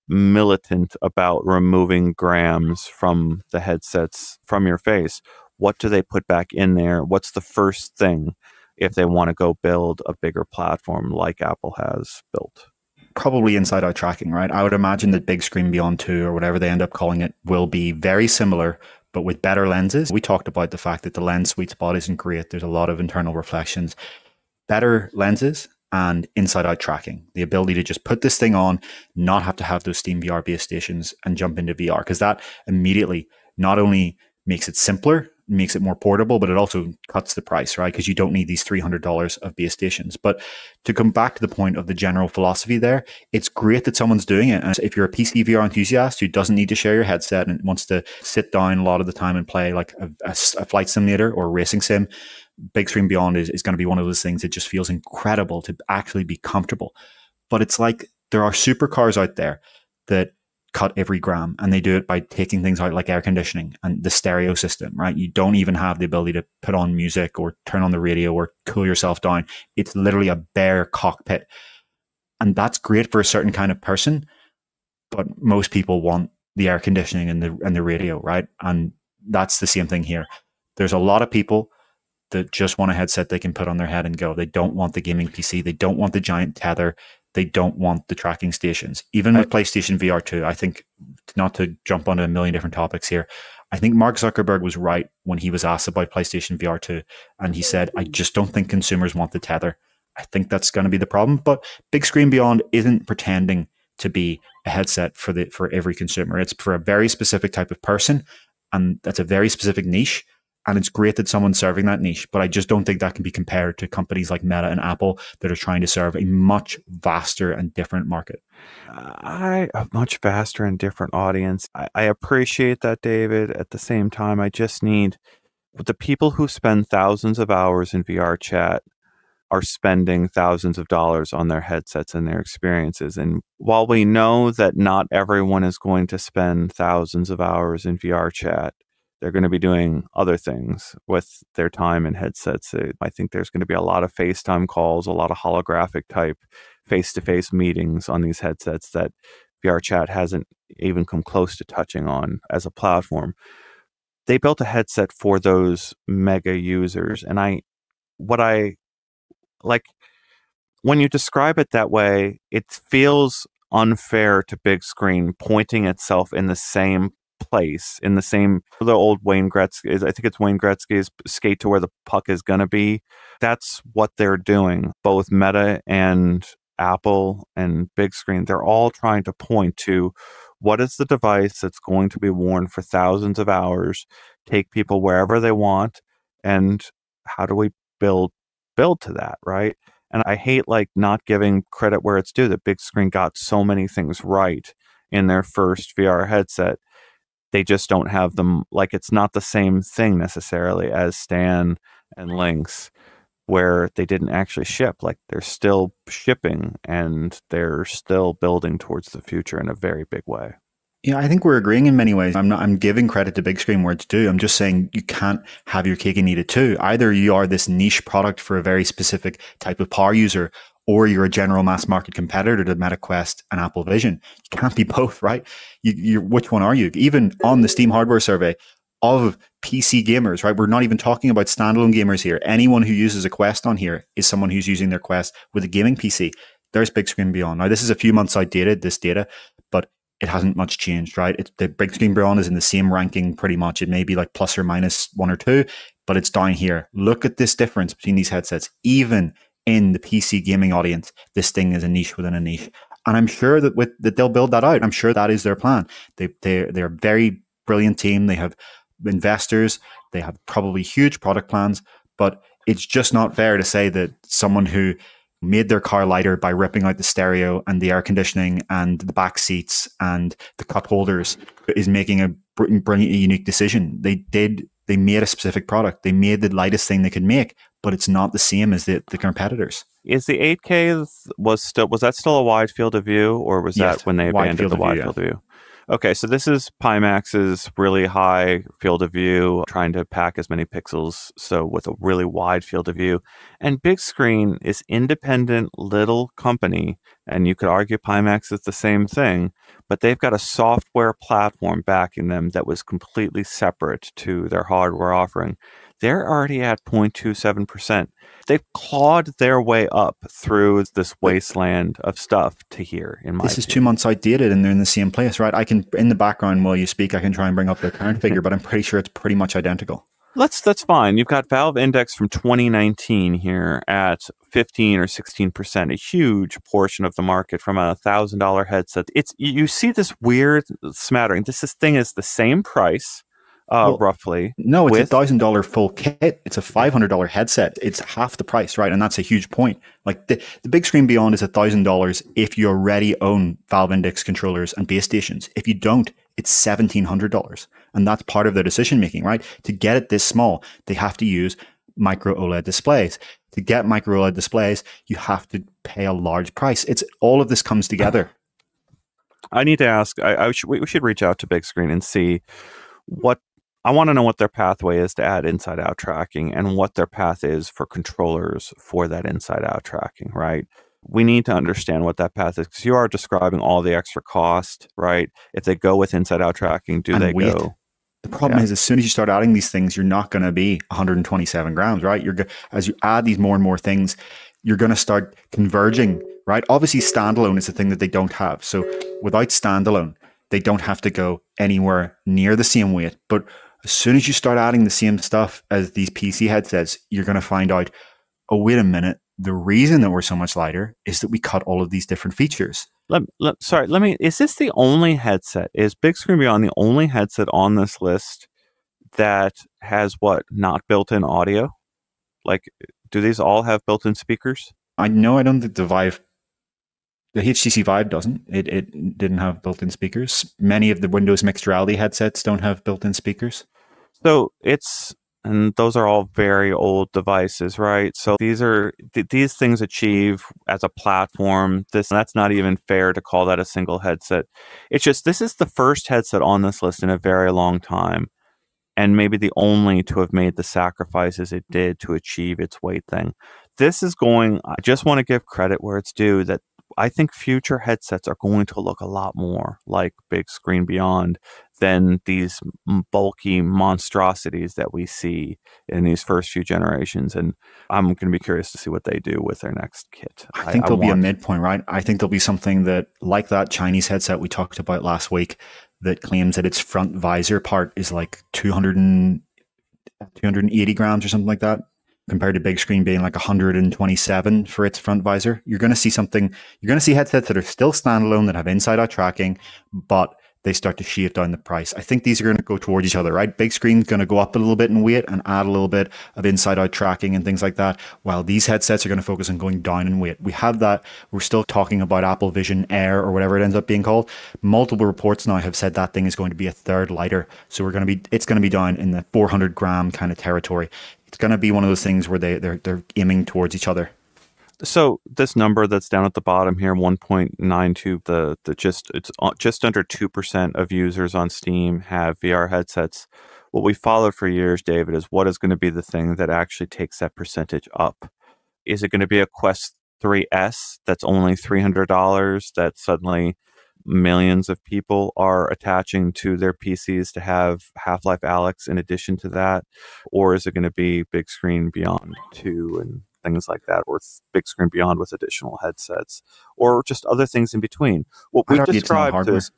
militant about removing grams from the headsets from your face. What do they put back in there? What's the first thing if they want to go build a bigger platform like Apple has built? Probably inside-out tracking, right? I would imagine that Big Screen Beyond 2 or whatever they end up calling it will be very similar, but with better lenses. We talked about the fact that the lens sweet spot isn't great. There's a lot of internal reflections. Better lenses and inside-out tracking. The ability to just put this thing on, not have to have those Steam VR base stations and jump into VR, because that immediately not only makes it simpler, makes it more portable, but it also cuts the price, right? Because you don't need these $300 of base stations. But to come back to the point of the general philosophy there, it's great that someone's doing it. And if you're a PC VR enthusiast who doesn't need to share your headset and wants to sit down a lot of the time and play like a flight simulator or racing sim, Big Screen Beyond is going to be one of those things that just feels incredible to actually be comfortable. But it's like there are supercars out there that cut every gram, and they do it by taking things out like air conditioning and the stereo system, right? You don't even have the ability to put on music or turn on the radio or cool yourself down. It's literally a bare cockpit. And that's great for a certain kind of person, but most people want the air conditioning and the radio, right? And that's the same thing here. There's a lot of people that just want a headset they can put on their head and go. They don't want the gaming PC. They don't want the giant tether. They don't want the tracking stations. Even with PlayStation VR 2, I think, not to jump onto a million different topics here, I think Mark Zuckerberg was right when he was asked about PlayStation VR 2. And he said, I just don't think consumers want the tether. I think that's going to be the problem. But Big Screen Beyond isn't pretending to be a headset for every consumer. It's for a very specific type of person. And that's a very specific niche. And it's great that someone's serving that niche, but I just don't think that can be compared to companies like Meta and Apple that are trying to serve a much vaster and different market. A much vaster and different audience. I appreciate that, David. At the same time, I just need the people who spend thousands of hours in VR chat are spending thousands of dollars on their headsets and their experiences. And while we know that not everyone is going to spend thousands of hours in VR chat, they're going to be doing other things with their time in headsets. I think there's going to be a lot of FaceTime calls, a lot of holographic type face-to-face meetings on these headsets that VR chat hasn't even come close to touching on as a platform. They built a headset for those mega users. And what I like, when you describe it that way, it feels unfair to Big Screen pointing itself in the same place, in the old Wayne Gretzky, I think it's Wayne Gretzky's skate to where the puck is going to be. That's what they're doing. Both Meta and Apple and Big Screen, they're all trying to point to what is the device that's going to be worn for thousands of hours, take people wherever they want, and how do we build to that, right? And I hate not giving credit where it's due, that Big Screen got so many things right in their first VR headset. They just don't have them, like it's not the same thing necessarily as Stan and Lynx, where they didn't actually ship. Like they're still shipping and they're still building towards the future in a very big way. Yeah, I think we're agreeing in many ways. I'm giving credit to Big Screen where it's due. I'm just saying you can't have your cake and eat it too. Either you are this niche product for a very specific type of power user, or you're a general mass market competitor to MetaQuest and Apple Vision. You can't be both, right? Which one are you? Even on the Steam hardware survey of PC gamers, right? We're not even talking about standalone gamers here. Anyone who uses a Quest on here is someone who's using their Quest with a gaming PC. There's Big Screen Beyond. Now, this is a few months outdated, this data, but it hasn't much changed, right? The Big Screen Beyond is in the same ranking pretty much. It may be like plus or minus 1 or 2, but it's down here. Look at this difference between these headsets. Even in the PC gaming audience, this thing is a niche within a niche. And I'm sure that that they'll build that out. I'm sure that is their plan. They're a very brilliant team. They have investors. They have probably huge product plans, but it's just not fair to say that someone who made their car lighter by ripping out the stereo and the air conditioning and the back seats and the cup holders is making a brilliantly unique decision. They made a specific product. They made the lightest thing they could make, but it's not the same as the competitors. Is the 8K was that still a wide field of view, or was that when they abandoned the wide field of view? Okay, so this is Pimax's really high field of view, trying to pack as many pixels, so with a really wide field of view. And Big Screen is independent little company, and you could argue Pimax is the same thing, but they've got a software platform backing them that was completely separate to their hardware offering. They're already at 0.27%. They've clawed their way up through this wasteland of stuff to here. This is 2 months outdated and they're in the same place, right? I can, in the background while you speak, I can try and bring up their current figure, but I'm pretty sure it's pretty much identical. That's fine. You've got Valve Index from 2019 here at 15 or 16%, a huge portion of the market from a $1,000 headset. You see this weird smattering. This thing is the same price. Roughly. No, it's $1,000 full kit. It's a $500 headset. It's half the price, right? And that's a huge point. Like the Big Screen Beyond is $1,000 if you already own Valve Index controllers and base stations. If you don't, it's $1,700. And that's part of their decision making, right? To get it this small, they have to use micro OLED displays. To get micro OLED displays, you have to pay a large price. It's all of this comes together. I need to ask, we should reach out to Big Screen and see I want to know what their pathway is to add inside-out tracking and what their path is for controllers for that inside-out tracking, right? We need to understand what that path is, because you are describing all the extra cost, right? If they go with inside-out tracking, go? The problem is, as soon as you start adding these things, you're not going to be 127 grams, right? As you add these more and more things, you're going to start converging, right? Obviously, standalone is the thing that they don't have. So without standalone, they don't have to go anywhere near the same weight. But as soon as you start adding the same stuff as these PC headsets, you're going to find out, oh, wait a minute. The reason that we're so much lighter is that we cut all of these different features. Is this the only headset? Is Big Screen Beyond the only headset on this list that has not built-in audio? Like, do these all have built-in speakers? I don't think the HTC Vive doesn't. It didn't have built-in speakers. Many of the Windows mixed reality headsets don't have built-in speakers. So and those are all very old devices, right? So these things achieve as a platform. That's not even fair to call that a single headset. It's just, this is the first headset on this list in a very long time, and maybe the only to have made the sacrifices it did to achieve its weight thing. I just want to give credit where it's due, that I think future headsets are going to look a lot more like Big Screen Beyond than these bulky monstrosities that we see in these first few generations. And I'm going to be curious to see what they do with their next kit. I think there'll be a midpoint, right? I think there'll be something that, like that Chinese headset we talked about last week, that claims that its front visor part is like 280 grams or something like that, compared to Big Screen being like 127 for its front visor. You're going to see headsets that are still standalone, that have inside-out tracking, but they start to shave down the price. I think these are going to go towards each other, right? Big screen's going to go up a little bit in weight and add a little bit of inside-out tracking and things like that, while these headsets are going to focus on going down in weight. We have that. We're still talking about Apple Vision Air or whatever it ends up being called. Multiple reports now have said that thing is going to be a third lighter. So it's going to be down in the 400-gram kind of territory. It's going to be one of those things where they're aiming towards each other. So this number that's down at the bottom here, 1.92, it's just under 2% of users on Steam have VR headsets. What we followed for years, David, is what is going to be the thing that actually takes that percentage up? Is it going to be a Quest 3S that's only $300 that suddenly millions of people are attaching to their PCs to have Half-Life Alyx in addition to that? Or is it going to be Big Screen Beyond 2 and things like that, or Big Screen Beyond with additional headsets, or just other things in between? What we've described is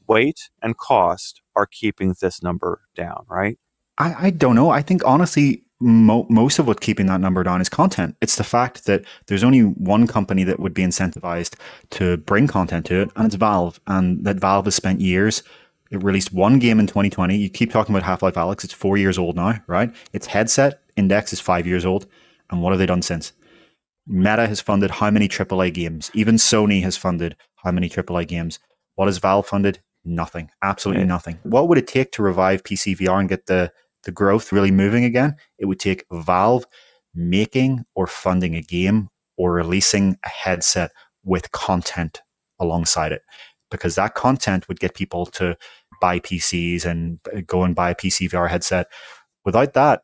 weight and cost are keeping this number down, right? I don't know. I think honestly, most of what's keeping that number down is content. It's the fact that there's only one company that would be incentivized to bring content to it, and it's Valve. And that Valve has spent years. It released one game in 2020. You keep talking about Half-Life Alyx. It's 4 years old now, right? Its headset index is 5 years old. And what have they done since? Meta has funded how many AAA games? Even Sony has funded how many AAA games? What has Valve funded? Nothing. Absolutely nothing. What would it take to revive PC VR and get the growth really moving again? It would take Valve making or funding a game or releasing a headset with content alongside it, because that content would get people to buy PCs and go and buy a PC VR headset. Without that,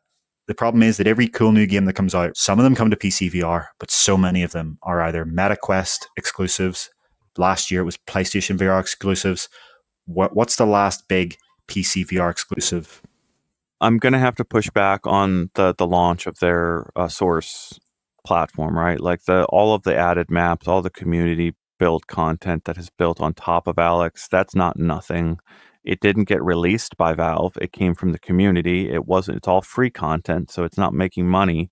the problem is that every cool new game that comes out, some of them come to PC VR, but so many of them are either MetaQuest exclusives. Last year it was PlayStation VR exclusives. What's the last big PC VR exclusive? I'm going to have to push back on the launch of their Source platform, right? Like all of the added maps, all the community built content that is built on top of Alyx, that's not nothing. It didn't get released by Valve. It came from the community. It's all free content, so it's not making money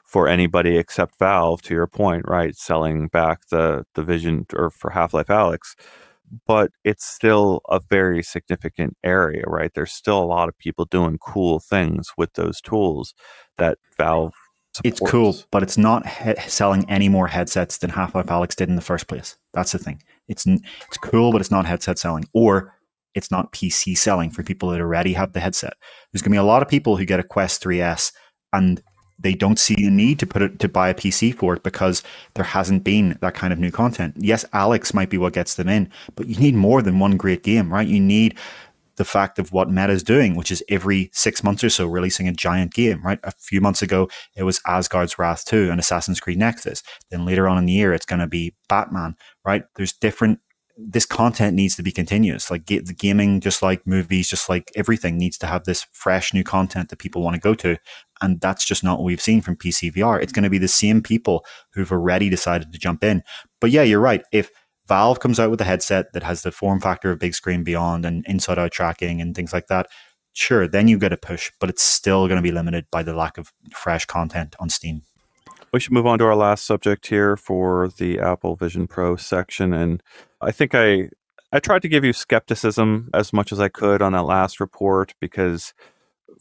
for anybody except Valve, to your point, right? Selling back the Vision or for Half-Life Alyx. But it's still a very significant area, right? There's still a lot of people doing cool things with those tools that Valve supports. It's cool, but it's not selling any more headsets than Half-Life Alyx did in the first place. That's the thing. It's cool, but it's not headset selling. Or it's not PC selling for people that already have the headset. There's going to be a lot of people who get a Quest 3S and they don't see the need to buy a PC for it because there hasn't been that kind of new content. Yes, Alyx might be what gets them in, but you need more than one great game, right? You need the fact of what Meta is doing, which is every 6 months or so releasing a giant game, right? A few months ago, it was Asgard's Wrath 2 and Assassin's Creed Nexus. Then later on in the year, it's going to be Batman, right? This content needs to be continuous. Like the gaming, just like movies, just like everything needs to have this fresh new content that people want to go to. And that's just not what we've seen from PC VR. It's going to be the same people who've already decided to jump in. But yeah, you're right. If Valve comes out with a headset that has the form factor of Big Screen Beyond and inside out tracking and things like that, sure, then you get a push, but it's still going to be limited by the lack of fresh content on Steam. We should move on to our last subject here for the Apple Vision Pro section. And I think I tried to give you skepticism as much as I could on that last report, because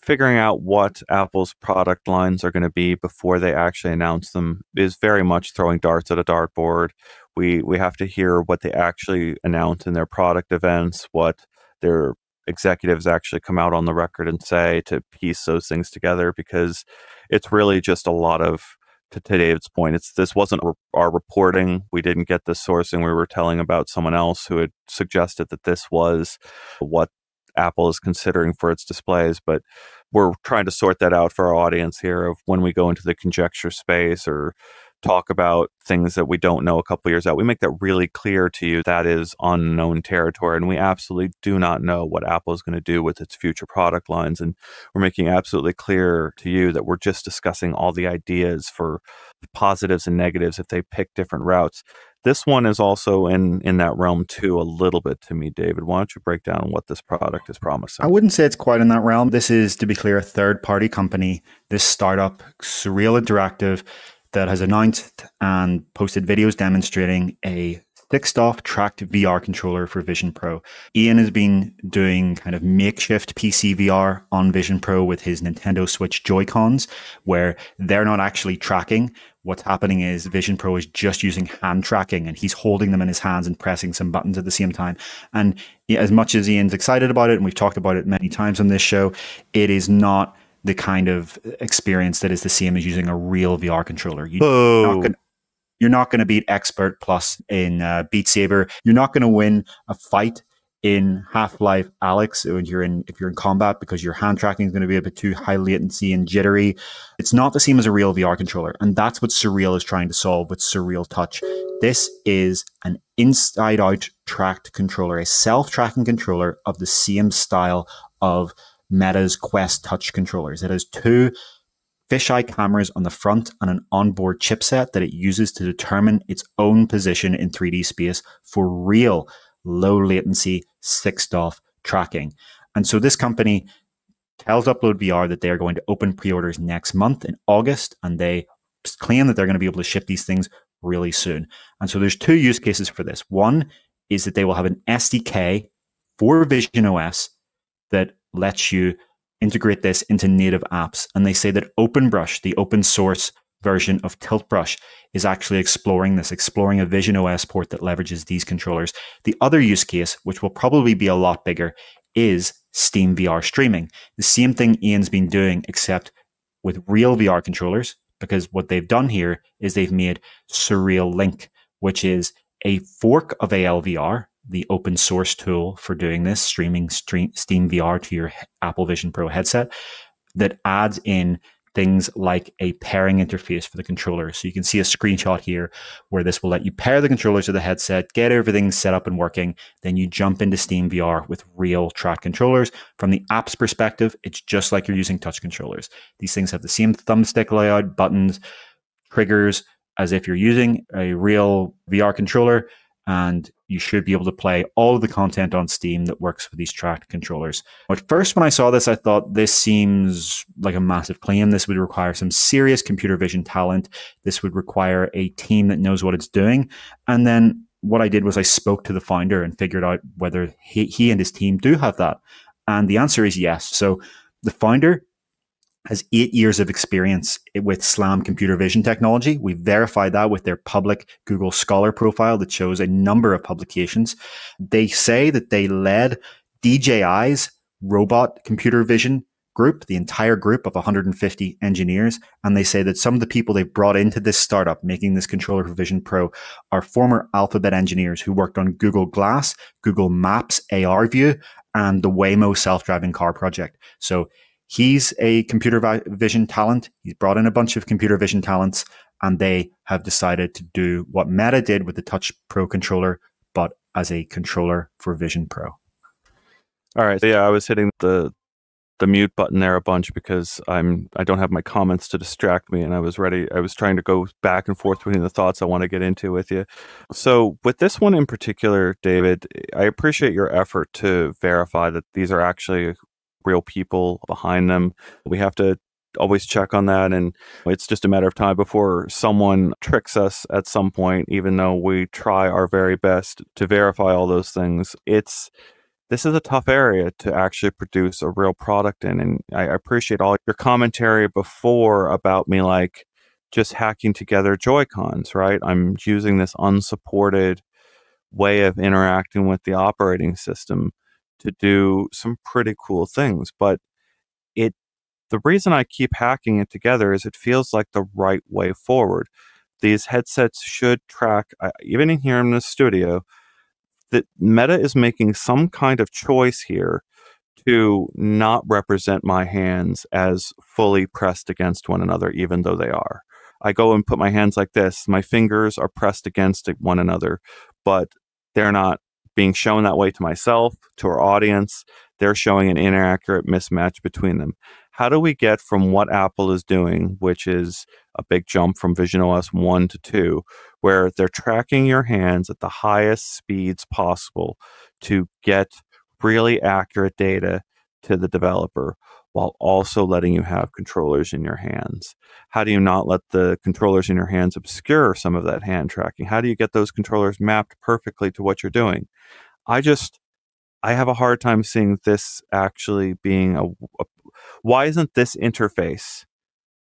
figuring out what Apple's product lines are going to be before they actually announce them is very much throwing darts at a dartboard. We have to hear what they actually announce in their product events, what their executives actually come out on the record and say, to piece those things together, because it's really just a lot of, to David's point, this wasn't our reporting. We didn't get this sourcing. We were telling about someone else who had suggested that this was what Apple is considering for its displays. But we're trying to sort that out for our audience here of when we go into the conjecture space or talk about things that we don't know a couple years out. We make that really clear to you. That is unknown territory, and we absolutely do not know what Apple is going to do with its future product lines. And we're making absolutely clear to you that we're just discussing all the ideas for positives and negatives if they pick different routes. This one is also in that realm too, a little bit to me, David. Why don't you break down what this product is promising? I wouldn't say it's quite in that realm. This is, to be clear, a third-party company, this startup, Surreal Interactive, that has announced and posted videos demonstrating a fixed off tracked VR controller for Vision Pro. Ian has been doing kind of makeshift PC VR on Vision Pro with his Nintendo Switch Joy-Cons, where they're not actually tracking. What's happening is Vision Pro is just using hand tracking, and he's holding them in his hands and pressing some buttons at the same time. And as much as Ian's excited about it, and we've talked about it many times on this show, it is not the kind of experience that is the same as using a real VR controller. You're not going to beat Expert Plus in Beat Saber. You're not going to win a fight in Half-Life Alyx if you're in combat, because your hand tracking is going to be a bit too high latency and jittery. It's not the same as a real VR controller, and that's what Surreal is trying to solve with Surreal Touch. This is an inside-out tracked controller, a self-tracking controller of the same style of Meta's Quest Touch controllers. It has two fisheye cameras on the front and an onboard chipset that it uses to determine its own position in 3D space for real low latency 6DoF tracking. And so this company tells Upload VR that they are going to open pre-orders next month in August, and they claim that they're going to be able to ship these things really soon. And so there's two use cases for this. One is that they will have an SDK for Vision OS that lets you integrate this into native apps. And they say that OpenBrush, the open source version of TiltBrush, is actually exploring a Vision OS port that leverages these controllers. The other use case, which will probably be a lot bigger, is Steam VR streaming. The same thing Ian's been doing, except with real VR controllers, because what they've done here is they've made Surreal Link, which is a fork of ALVR, the open source tool for doing this, streaming Steam VR to your Apple Vision Pro headset, that adds in things like a pairing interface for the controller. So you can see a screenshot here where this will let you pair the controllers to the headset, get everything set up and working. Then you jump into Steam VR with real track controllers. From the app's perspective, it's just like you're using touch controllers. These things have the same thumbstick layout, buttons, triggers, as if you're using a real VR controller. And you should be able to play all of the content on Steam that works with these tracked controllers. At first, when I saw this, I thought this seems like a massive claim. This would require some serious computer vision talent. This would require a team that knows what it's doing. And then what I did was I spoke to the founder and figured out whether he and his team do have that. And the answer is yes. So the founder has 8 years of experience with SLAM computer vision technology. We verified that with their public Google Scholar profile that shows a number of publications. They say that they led DJI's robot computer vision group, the entire group of 150 engineers. And they say that some of the people they've brought into this startup making this controller for Vision Pro are former Alphabet engineers who worked on Google Glass, Google Maps AR View, and the Waymo self-driving car project. So he's a computer vision talent. He's brought in a bunch of computer vision talents, and they have decided to do what Meta did with the Touch Pro controller, but as a controller for Vision Pro. All right. So yeah, I was hitting the mute button there a bunch because I don't have my comments to distract me, and I was trying to go back and forth between the thoughts I want to get into with you. So with this one in particular, David, I appreciate your effort to verify that these are actually real people behind them. We have to always check on that, and it's just a matter of time before someone tricks us at some point, even though we try our very best to verify all those things. This is a tough area to actually produce a real product in, and I appreciate all your commentary before about me like just hacking together Joy-Cons, right? I'm using this unsupported way of interacting with the operating system to do some pretty cool things. But the reason I keep hacking it together is it feels like the right way forward. These headsets should track, even in here in the studio, that Meta is making some kind of choice here to not represent my hands as fully pressed against one another, even though they are. I go and put my hands like this. My fingers are pressed against one another, but they're not being shown that way to myself, to our audience. They're showing an inaccurate mismatch between them. How do we get from what Apple is doing, which is a big jump from visionOS 1 to 2, where they're tracking your hands at the highest speeds possible to get really accurate data to the developer, while also letting you have controllers in your hands? How do you not let the controllers in your hands obscure some of that hand tracking? How do you get those controllers mapped perfectly to what you're doing? I have a hard time seeing this actually being why isn't this interface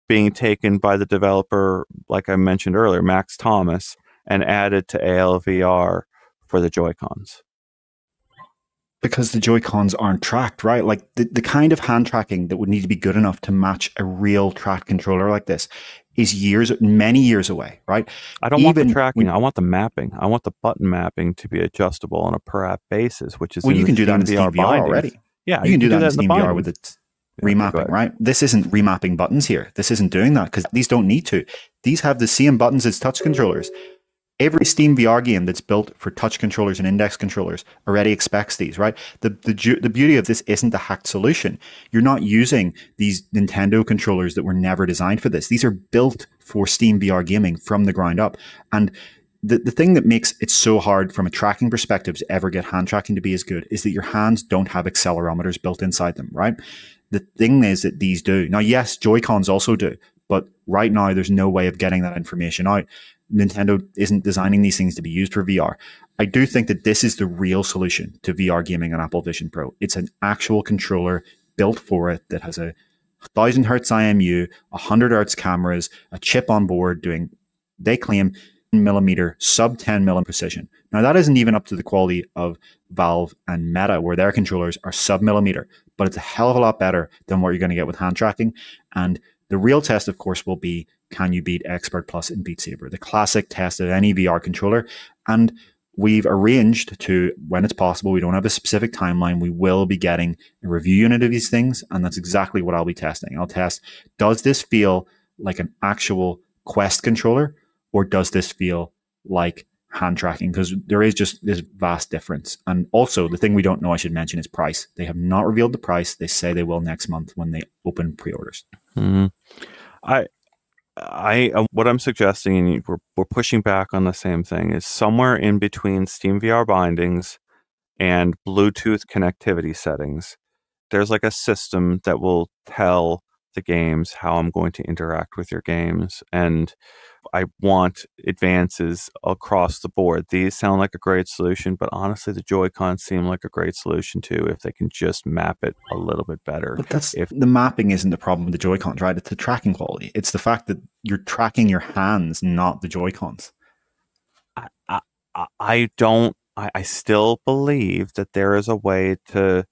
being taken by the developer, like I mentioned earlier, Max Thomas, and added to ALVR for the Joy-Cons? Because the Joy-Cons aren't tracked, right? Like the kind of hand tracking that would need to be good enough to match a real tracked controller like this is many years away, right? I don't want the tracking. I want the mapping. I want the button mapping to be adjustable on a per app basis, which is you can do that in SteamVR already. Yeah, you can do that in SteamVR with its remapping, right? This isn't remapping buttons here. This isn't doing that because these don't need to. These have the same buttons as touch controllers. Every SteamVR game that's built for touch controllers and index controllers already expects these, right? The beauty of this isn't the hacked solution. You're not using these Nintendo controllers that were never designed for this. These are built for SteamVR gaming from the ground up. And the thing that makes it so hard from a tracking perspective to ever get hand tracking to be as good is that your hands don't have accelerometers built inside them, right? The thing is that these do. Now, yes, Joy-Cons also do, but right now there's no way of getting that information out. Nintendo isn't designing these things to be used for VR. I do think that this is the real solution to VR gaming on Apple Vision Pro. It's an actual controller built for it that has a 1000 hertz IMU, 100 hertz cameras, a chip on board doing, they claim, millimeter, sub 10 mm precision. Now that isn't even up to the quality of Valve and Meta, where their controllers are sub millimeter, but it's a hell of a lot better than what you're going to get with hand tracking. And the real test, of course, will be, can you beat Expert Plus in Beat Saber, the classic test of any VR controller. And we've arranged to, when it's possible, we don't have a specific timeline, we will be getting a review unit of these things. And that's exactly what I'll be testing. I'll test, does this feel like an actual Quest controller, or does this feel like hand tracking? Because there is just this vast difference. And also, the thing we don't know, I should mention, is price. They have not revealed the price. They say they will next month when they open pre-orders. Mm-hmm. What I'm suggesting, and we're pushing back on the same thing, is somewhere in between SteamVR bindings and Bluetooth connectivity settings, there's like a system that will tell the games how I'm going to interact with your games. And I want advances across the board. These sound like a great solution, but honestly, the Joy-Cons seem like a great solution too, if they can just map it a little bit better. But the mapping isn't the problem with the Joy-Cons, right? It's the tracking quality. It's the fact that you're tracking your hands, not the Joy-Cons. I still believe that there is a way to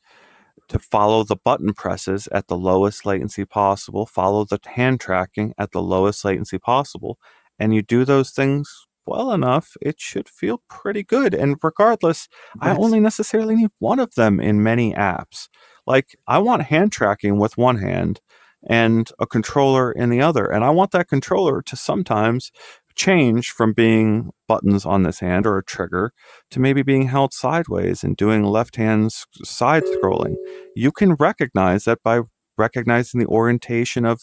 follow the button presses at the lowest latency possible, follow the hand tracking at the lowest latency possible, and you do those things well enough, it should feel pretty good. And regardless, I only necessarily need one of them in many apps. Like, I want hand tracking with one hand and a controller in the other, and I want that controller to sometimes change from being buttons on this hand or a trigger to maybe being held sideways and doing left hand side scrolling. You can recognize that by recognizing the orientation of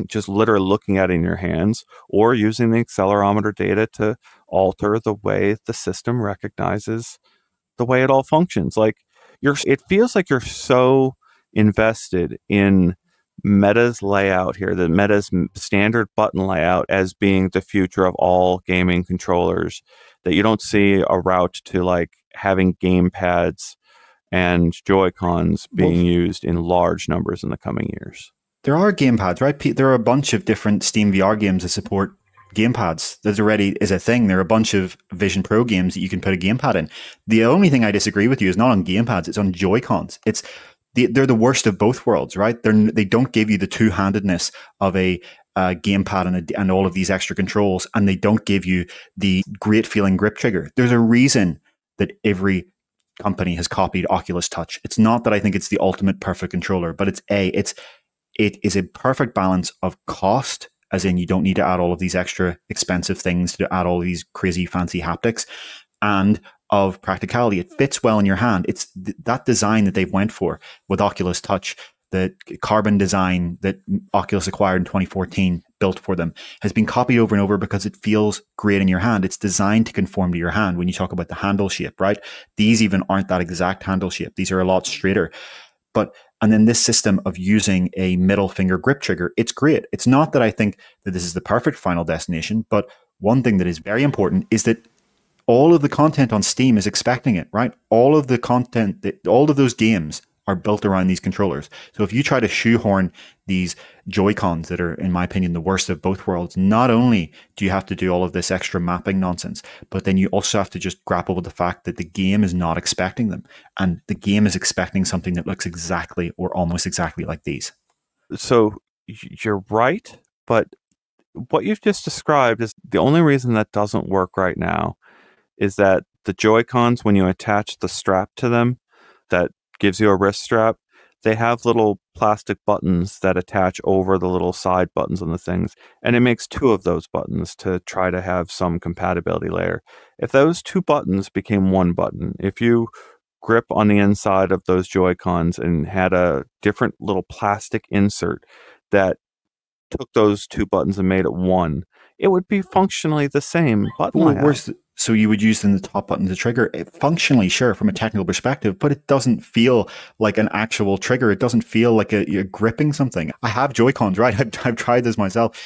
just literally looking at it in your hands, or using the accelerometer data to alter the way the system recognizes the way it all functions. Like, it feels like you're so invested in Meta's layout here, the Meta's standard button layout, as being the future of all gaming controllers, that you don't see a route to like having game pads and Joy-Cons being used in large numbers in the coming years. There are gamepads, right? There are a bunch of different SteamVR games that support gamepads. That already is a thing. There are a bunch of Vision Pro games that you can put a gamepad in. The only thing I disagree with you is not on gamepads, it's on Joy-Cons. They're the worst of both worlds, right? They don't give you the two-handedness of a gamepad and all of these extra controls, and they don't give you the great feeling grip trigger. There's a reason that every company has copied Oculus Touch. It's not that I think it's the ultimate perfect controller, but it is a perfect balance of cost, as in you don't need to add all of these extra expensive things to add all of these crazy fancy haptics, and of practicality. It fits well in your hand. It's that design that they've went for with Oculus Touch, the carbon design that Oculus acquired in 2014, built for them, has been copied over and over because it feels great in your hand. It's designed to conform to your hand. When you talk about the handle shape, right? These even aren't that exact handle shape. These are a lot straighter. But And then this system of using a middle finger grip trigger, it's great. It's not that I think that this is the perfect Final Destination, but one thing that is very important is that all of the content on Steam is expecting it, right? All of the content, all of those games are built around these controllers. So if you try to shoehorn these Joy-Cons that are, in my opinion, the worst of both worlds, not only do you have to do all of this extra mapping nonsense, but then you also have to just grapple with the fact that the game is not expecting them. And the game is expecting something that looks exactly or almost exactly like these. So you're right, but what you've just described is the only reason that doesn't work right now is that the Joy-Cons, when you attach the strap to them, that gives you a wrist strap, they have little plastic buttons that attach over the little side buttons on the things. And it makes two of those buttons to try to have some compatibility layer. If those two buttons became one button, if you grip on the inside of those Joy-Cons and had a different little plastic insert that took those two buttons and made it one, it would be functionally the same button. So you would use the top button to trigger it. Functionally, sure, from a technical perspective, but it doesn't feel like an actual trigger. It doesn't feel like you're gripping something. I have Joy-Cons, right? I've tried this myself.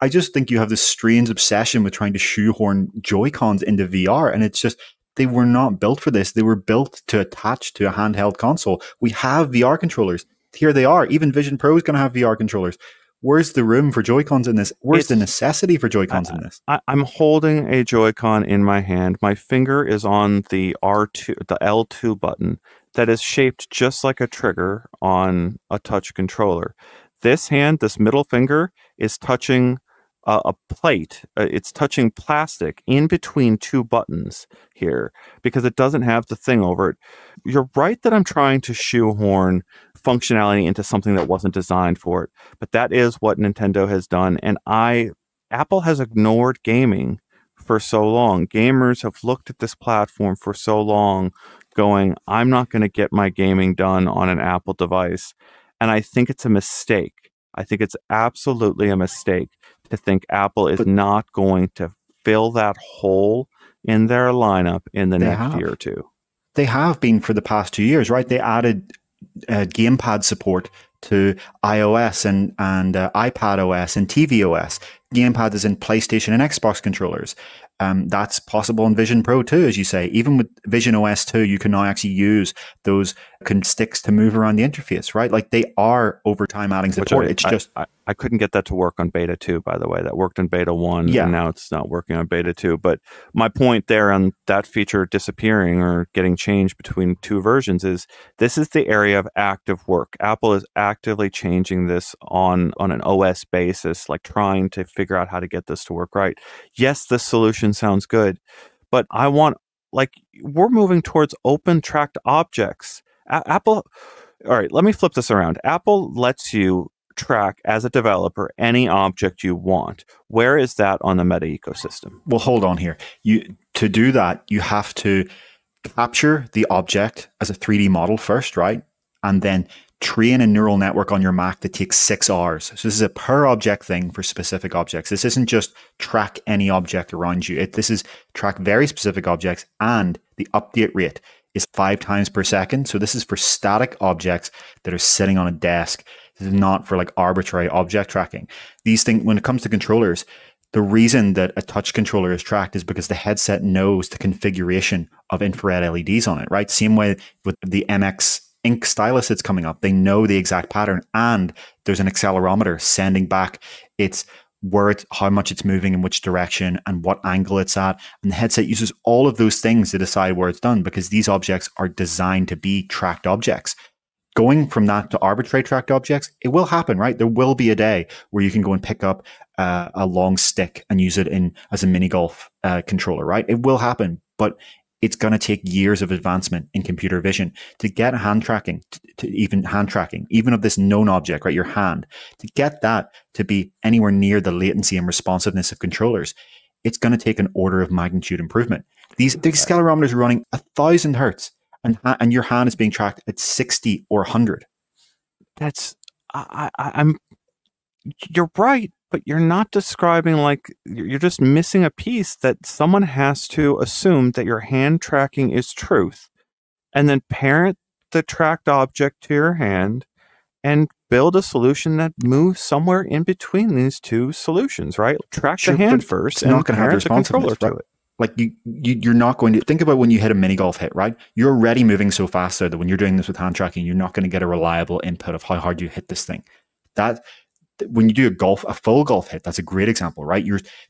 I just think you have this strange obsession with trying to shoehorn Joy-Cons into VR, and it's just, they were not built for this. They were built to attach to a handheld console. We have VR controllers. Here they are. Even Vision Pro is going to have VR controllers. Where's the room for Joy-Cons in this? Where's the necessity for Joy-Cons in this? I'm holding a Joy-Con in my hand. My finger is on the the L2 button that is shaped just like a trigger on a touch controller. This hand, this middle finger, is touching a plate. It's touching plastic in between two buttons here because it doesn't have the thing over it. You're right that I'm trying to shoehorn functionality into something that wasn't designed for it, but that is what Nintendo has done. And Apple has ignored gaming for so long. Gamers have looked at this platform for so long going, I'm not going to get my gaming done on an Apple device. And I think it's a mistake. I think it's absolutely a mistake to think Apple is not going to fill that hole in their lineup in the next year or two. They have been for the past 2 years, right? They added gamepad support to iOS and iPad OS and tvOS. Gamepad is in PlayStation and Xbox controllers. That's possible in Vision Pro too, as you say. Even with Vision OS 2, you can now actually use those sticks to move around the interface, right? Like they are over time adding support. I couldn't get that to work on Beta 2, by the way. That worked in Beta 1, and now it's not working on Beta 2. But my point there on that feature disappearing or getting changed between two versions is this is the area of active work. Apple is actively changing this on an OS basis, like trying to figure out how to get this to work right. Yes, this solution sounds good, but we're moving towards open tracked objects. Apple, all right, let me flip this around. Apple lets you track as a developer any object you want. Where is that on the Meta ecosystem? Well, hold on here. To do that, you have to capture the object as a 3D model first, right? And then train a neural network on your Mac that takes 6 hours. So this is a per object thing for specific objects. This isn't just track any object around you. This is track very specific objects, and the update rate is 5 times per second. So this is for static objects that are sitting on a desk. This is not for like arbitrary object tracking. These things, when it comes to controllers, the reason that a touch controller is tracked is because the headset knows the configuration of infrared LEDs on it, right? Same way with the MX Ink stylus that's coming up. They know the exact pattern, and there's an accelerometer sending back how much it's moving in which direction and what angle it's at. And the headset uses all of those things to decide where it's done because these objects are designed to be tracked objects. Going from that to arbitrary tracked objects, it will happen, right? There will be a day where you can go and pick up a long stick and use it as a mini golf controller, right? It will happen, but it's going to take years of advancement in computer vision to get hand tracking, even of this known object, right? Your hand, to get that to be anywhere near the latency and responsiveness of controllers. It's going to take an order of magnitude improvement. The accelerometers are running 1,000 hertz. And your hand is being tracked at 60 or 100. You're right, but you're not describing you're just missing a piece that someone has to assume that your hand tracking is truth and then parent the tracked object to your hand and build a solution that moves somewhere in between these two solutions, right? Track the hand first and not going to have the controller to it. Like you're not going to think about when you hit a mini golf hit, right? You're already moving so fast that when you're doing this with hand tracking, you're not going to get a reliable input of how hard you hit this thing. That when you do a full golf hit, that's a great example, right?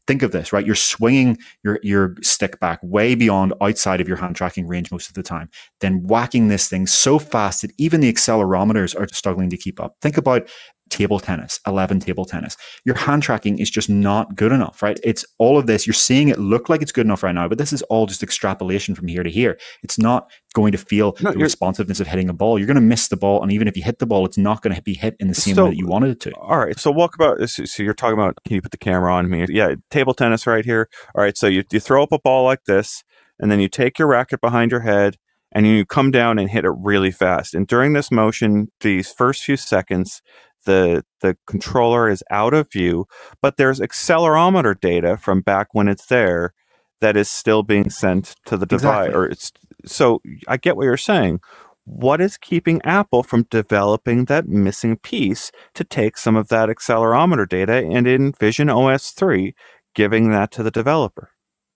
Think of this, right? You're swinging your stick back way beyond outside of your hand tracking range most of the time, then whacking this thing so fast that even the accelerometers are struggling to keep up. Think about table tennis, 11 table tennis. Your hand tracking is just not good enough, right? It's all of this. You're seeing it look like it's good enough right now, but this is all just extrapolation from here to here. It's not going to feel the responsiveness of hitting a ball. You're going to miss the ball, and even if you hit the ball, it's not going to be hit in the same way that you wanted it to. All right, so walk about this. So you're talking about, can you put the camera on me? Yeah, table tennis right here. All right, so you throw up a ball like this, and then you take your racket behind your head, and you come down and hit it really fast. And during this motion, these first few seconds, the controller is out of view, but there's accelerometer data from back when it's there that is still being sent to the device. So I get what you're saying. What is keeping Apple from developing that missing piece to take some of that accelerometer data and in Vision OS 3, giving that to the developer?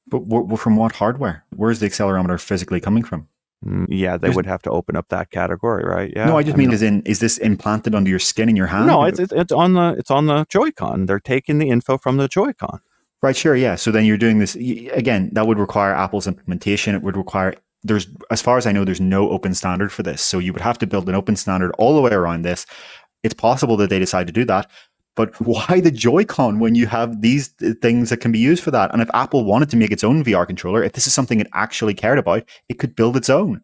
But from what hardware? Where's the accelerometer physically coming from? Yeah, they would have to open up that category, right? Yeah. No, I mean, is this implanted under your skin in your hand? No, it's on the Joy-Con. They're taking the info from the Joy-Con. Right, sure, yeah. So then you're doing this again. That would require Apple's implementation. It would require as far as I know, there's no open standard for this. So you would have to build an open standard all the way around this. It's possible that they decide to do that. But why the Joy-Con when you have these things that can be used for that? And if Apple wanted to make its own VR controller, if this is something it actually cared about, it could build its own.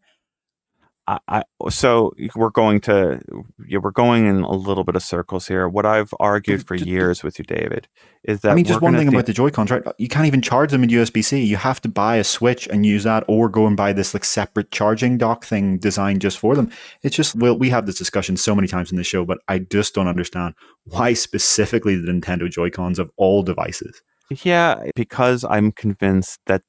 So we're going in a little bit of circles here. What I've argued for years with you, David, is that just one thing about the Joy-Cons, right? You can't even charge them in USB-C. You have to buy a switch and use that, or go and buy this like separate charging dock thing designed just for them. It's just, we have this discussion so many times in the show, but I just don't understand why specifically the Nintendo Joy-Cons of all devices. Yeah, because I'm convinced that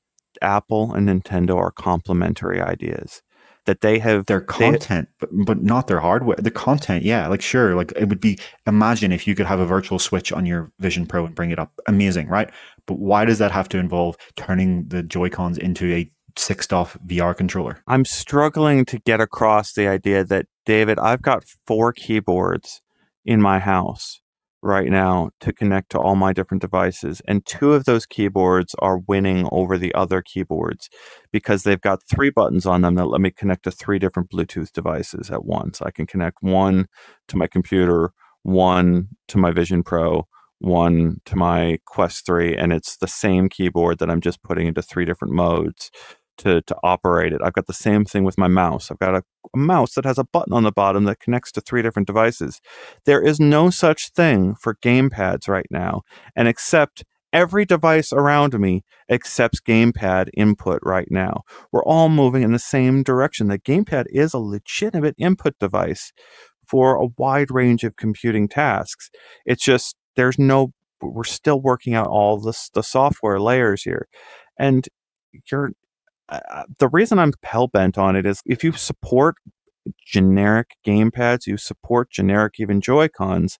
Apple and Nintendo are complementary ideas. That they have their content, but not their hardware. The content, yeah, like sure, like it would be. Imagine if you could have a virtual switch on your Vision Pro and bring it up, amazing, right? But why does that have to involve turning the Joy-Cons into a 6-DoF VR controller? I'm struggling to get across the idea that, David, I've got 4 keyboards in my house right now to connect to all my different devices, and 2 of those keyboards are winning over the other keyboards because they've got 3 buttons on them that let me connect to 3 different Bluetooth devices at once. I can connect 1 to my computer, 1 to my Vision Pro, 1 to my Quest 3, and it's the same keyboard that I'm just putting into 3 different modes to operate it. I've got the same thing with my mouse. I've got a mouse that has a button on the bottom that connects to 3 different devices. There is no such thing for gamepads right now, and except every device around me accepts gamepad input right now. We're all moving in the same direction. The gamepad is a legitimate input device for a wide range of computing tasks. It's just we're still working out all the software layers here, and the reason I'm hell-bent on it is if you support generic gamepads, you support generic even Joy-Cons,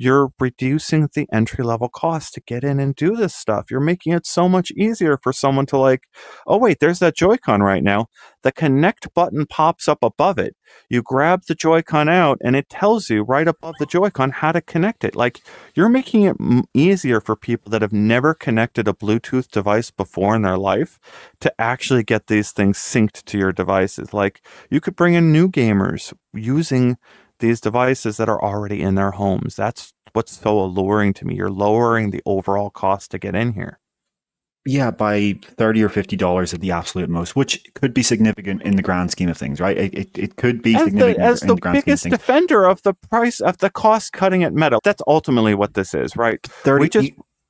you're reducing the entry-level cost to get in and do this stuff. You're making it so much easier for someone to like, oh wait, there's that Joy-Con right now. The connect button pops up above it. You grab the Joy-Con out and it tells you right above the Joy-Con how to connect it. Like, you're making it easier for people that have never connected a Bluetooth device before in their life to actually get these things synced to your devices. Like, you could bring in new gamers using these devices that are already in their homes. That's what's so alluring to me. You're lowering the overall cost to get in here. Yeah, by $30 or $50 at the absolute most, which could be significant in the grand scheme of things, right? It could be significant as the biggest defender of the price of the cost cutting at Meta. That's ultimately what this is, right?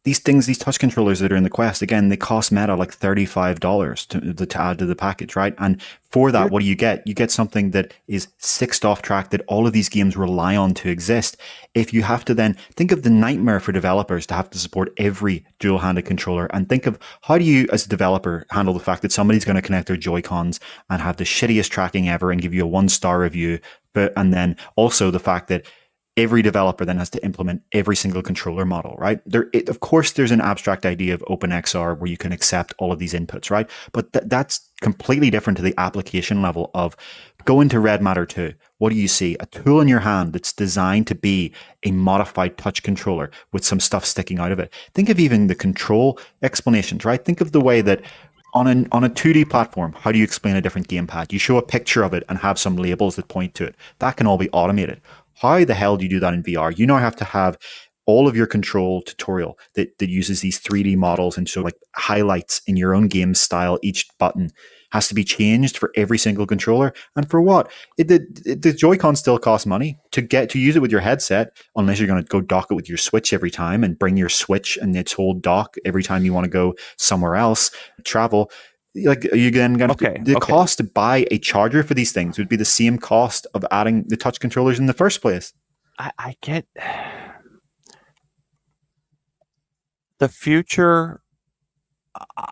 these touch controllers that are in the Quest, again, they cost Meta like $35 to add to the package, right? And for that, what do you get? You get something that is sixed off track that all of these games rely on to exist. If you have to then think of the nightmare for developers to have to support every dual-handed controller, and think of how do you, as a developer, handle the fact that somebody's going to connect their Joy-Cons and have the shittiest tracking ever and give you a 1-star review, and then also the fact that every developer then has to implement every single controller model, right? Of course, there's an abstract idea of OpenXR where you can accept all of these inputs, right? But that's completely different to the application level of go into Red Matter 2. What do you see? A tool in your hand that's designed to be a modified touch controller with some stuff sticking out of it. Think of even the control explanations, right? Think of the way that on a 2D platform, how do you explain a different gamepad? You show a picture of it and have some labels that point to it. That can all be automated. How the hell do you do that in VR? You now have to have all of your control tutorial that uses these 3D models and so like highlights in your own game style. Each button has to be changed for every single controller. And for what? The Joy-Con still costs money to use it with your headset, unless you're going to go dock it with your Switch every time and bring your Switch and its whole dock every time you want to go somewhere else, travel. Like, are you then going to cost to buy a charger for these things would be the same cost of adding the touch controllers in the first place. I get the future.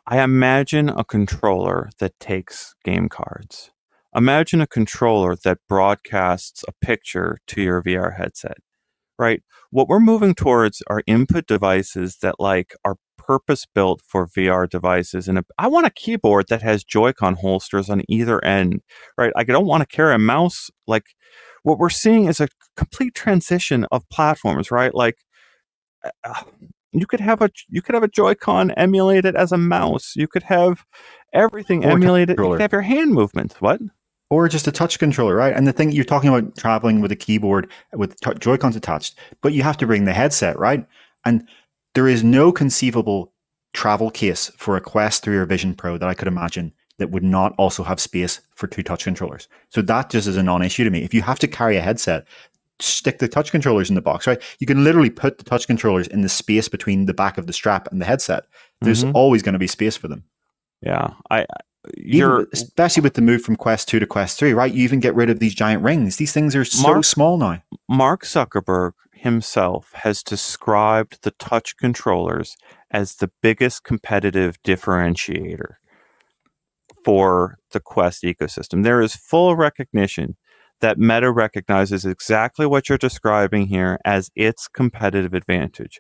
I imagine a controller that takes game cards. Imagine a controller that broadcasts a picture to your VR headset, right? What we're moving towards are input devices that like are purpose-built for VR devices. And I want a keyboard that has Joy-Con holsters on either end, right? I don't want to carry a mouse. Like, what we're seeing is a complete transition of platforms, right? Like, you could have a Joy-Con emulated as a mouse. You could have everything emulated. You could have your hand movements. What? Or just a touch controller, right? And the thing you're talking about traveling with a keyboard with Joy-Cons attached, but you have to bring the headset, right? And there is no conceivable travel case for a Quest 3 or Vision Pro that I could imagine that would not also have space for 2 touch controllers. So that just is a non-issue to me. If you have to carry a headset, stick the touch controllers in the box, right? You can literally put the touch controllers in the space between the back of the strap and the headset. There's always going to be space for them. Yeah. Especially with the move from Quest 2 to Quest 3, right? You even get rid of these giant rings. These things are so small now. Mark Zuckerberg himself has described the touch controllers as the biggest competitive differentiator for the Quest ecosystem. There is full recognition that Meta recognizes exactly what you're describing here as its competitive advantage.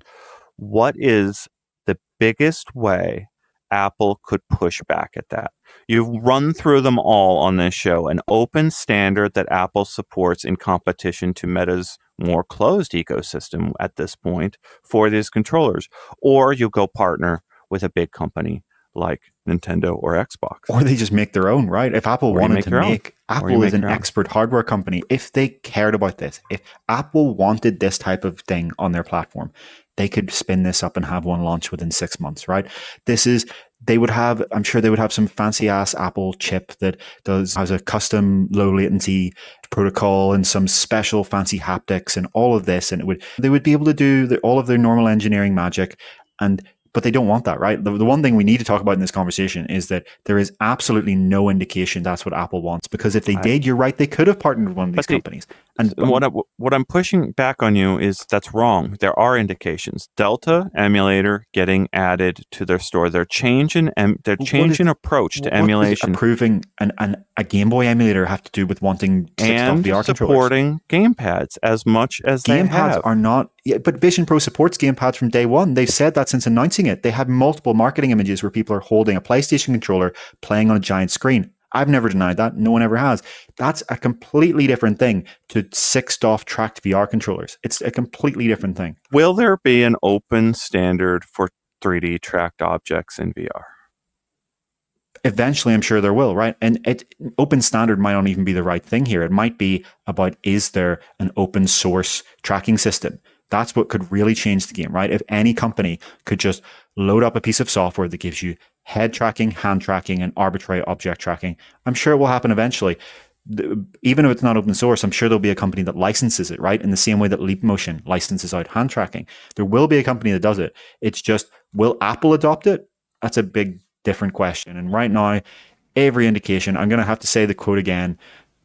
What is the biggest way Apple could push back at that? You've run through them all on this show. An open standard that Apple supports in competition to Meta's more closed ecosystem at this point for these controllers. Or you go partner with a big company like Nintendo or Xbox. Or they just make their own, right? If Apple wanted to make, Apple is an expert hardware company. If they cared about this, if Apple wanted this type of thing on their platform, they could spin this up and have one launch within 6 months, right? I'm sure they would have some fancy ass Apple chip that has a custom low latency protocol and some special fancy haptics and all of this. And they would be able to do all of their normal engineering magic. But they don't want that, right? The one thing we need to talk about in this conversation is that there is absolutely no indication that's what Apple wants. Because if they did, you're right, they could have partnered with one of these companies. And what I'm pushing back on you is that's wrong. There are indications. Delta emulator getting added to their store. They're changing approach to emulation. Approving a Game Boy emulator have to do with wanting and VR supporting gamepads as much as they have. Gamepads are not. Yeah, but Vision Pro supports gamepads from day one. They've said that since announcing it. They have multiple marketing images where people are holding a PlayStation controller playing on a giant screen. I've never denied that. No one ever has. That's a completely different thing to sixed off tracked VR controllers. It's a completely different thing. Will there be an open standard for 3D tracked objects in VR? Eventually, I'm sure there will, right? And open standard might not even be the right thing here. It might be about, is there an open source tracking system? That's what could really change the game, right? If any company could just load up a piece of software that gives you head tracking, hand tracking, and arbitrary object tracking, I'm sure it will happen eventually. even if it's not open source, I'm sure there'll be a company that licenses it, right? In the same way that Leap Motion licenses out hand tracking. There will be a company that does it. It's just, will Apple adopt it? That's a big different question. And right now, every indication, I'm going to have to say the quote again,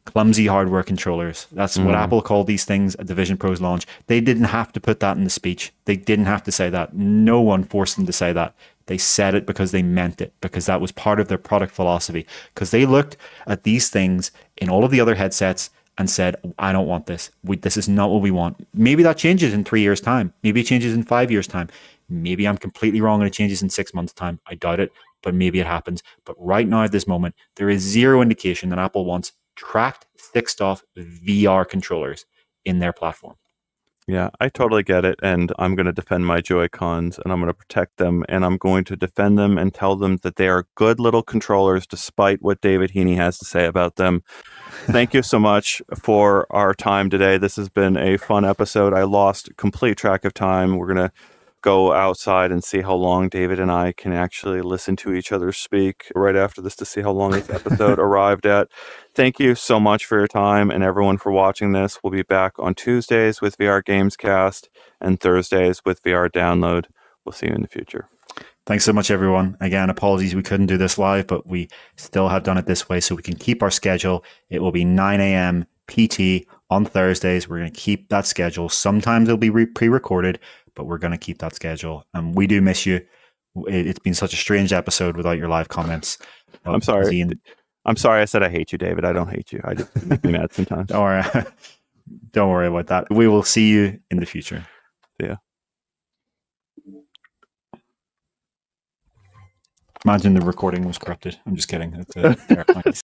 clumsy hardware controllers. That's what Apple called these things at the Vision Pro's launch. They didn't have to put that in the speech. They didn't have to say that. No one forced them to say that. They said it because they meant it, because that was part of their product philosophy. Because they looked at these things in all of the other headsets and said, I don't want this. This is not what we want. Maybe that changes in 3 years' time. Maybe it changes in 5 years' time. Maybe I'm completely wrong and it changes in 6 months' time. I doubt it, but maybe it happens. But right now, at this moment, there is zero indication that Apple wants tracked, fixed off VR controllers in their platform. Yeah, I totally get it. And I'm going to defend my Joy-Cons and I'm going to protect them and I'm going to defend them and tell them that they are good little controllers despite what David Heaney has to say about them. Thank you so much for our time today. This has been a fun episode. I lost complete track of time. We're going to go outside and see how long David and I can actually listen to each other speak right after this to see how long this episode arrived at. Thank you so much for your time and everyone for watching this. We'll be back on Tuesdays with VR Gamescast and Thursdays with VR Download. We'll see you in the future. Thanks so much, everyone. Again, apologies we couldn't do this live, but we still have done it this way so we can keep our schedule. It will be 9 a.m. PT on Thursdays. We're going to keep that schedule. Sometimes it'll be pre-recorded, but we're going to keep that schedule. And we do miss you. It's been such a strange episode without your live comments. I'm sorry. I'm sorry I said I hate you, David. I don't hate you. I just make me mad sometimes. Don't worry. Don't worry about that. We will see you in the future. Yeah. Imagine the recording was corrupted. I'm just kidding. It's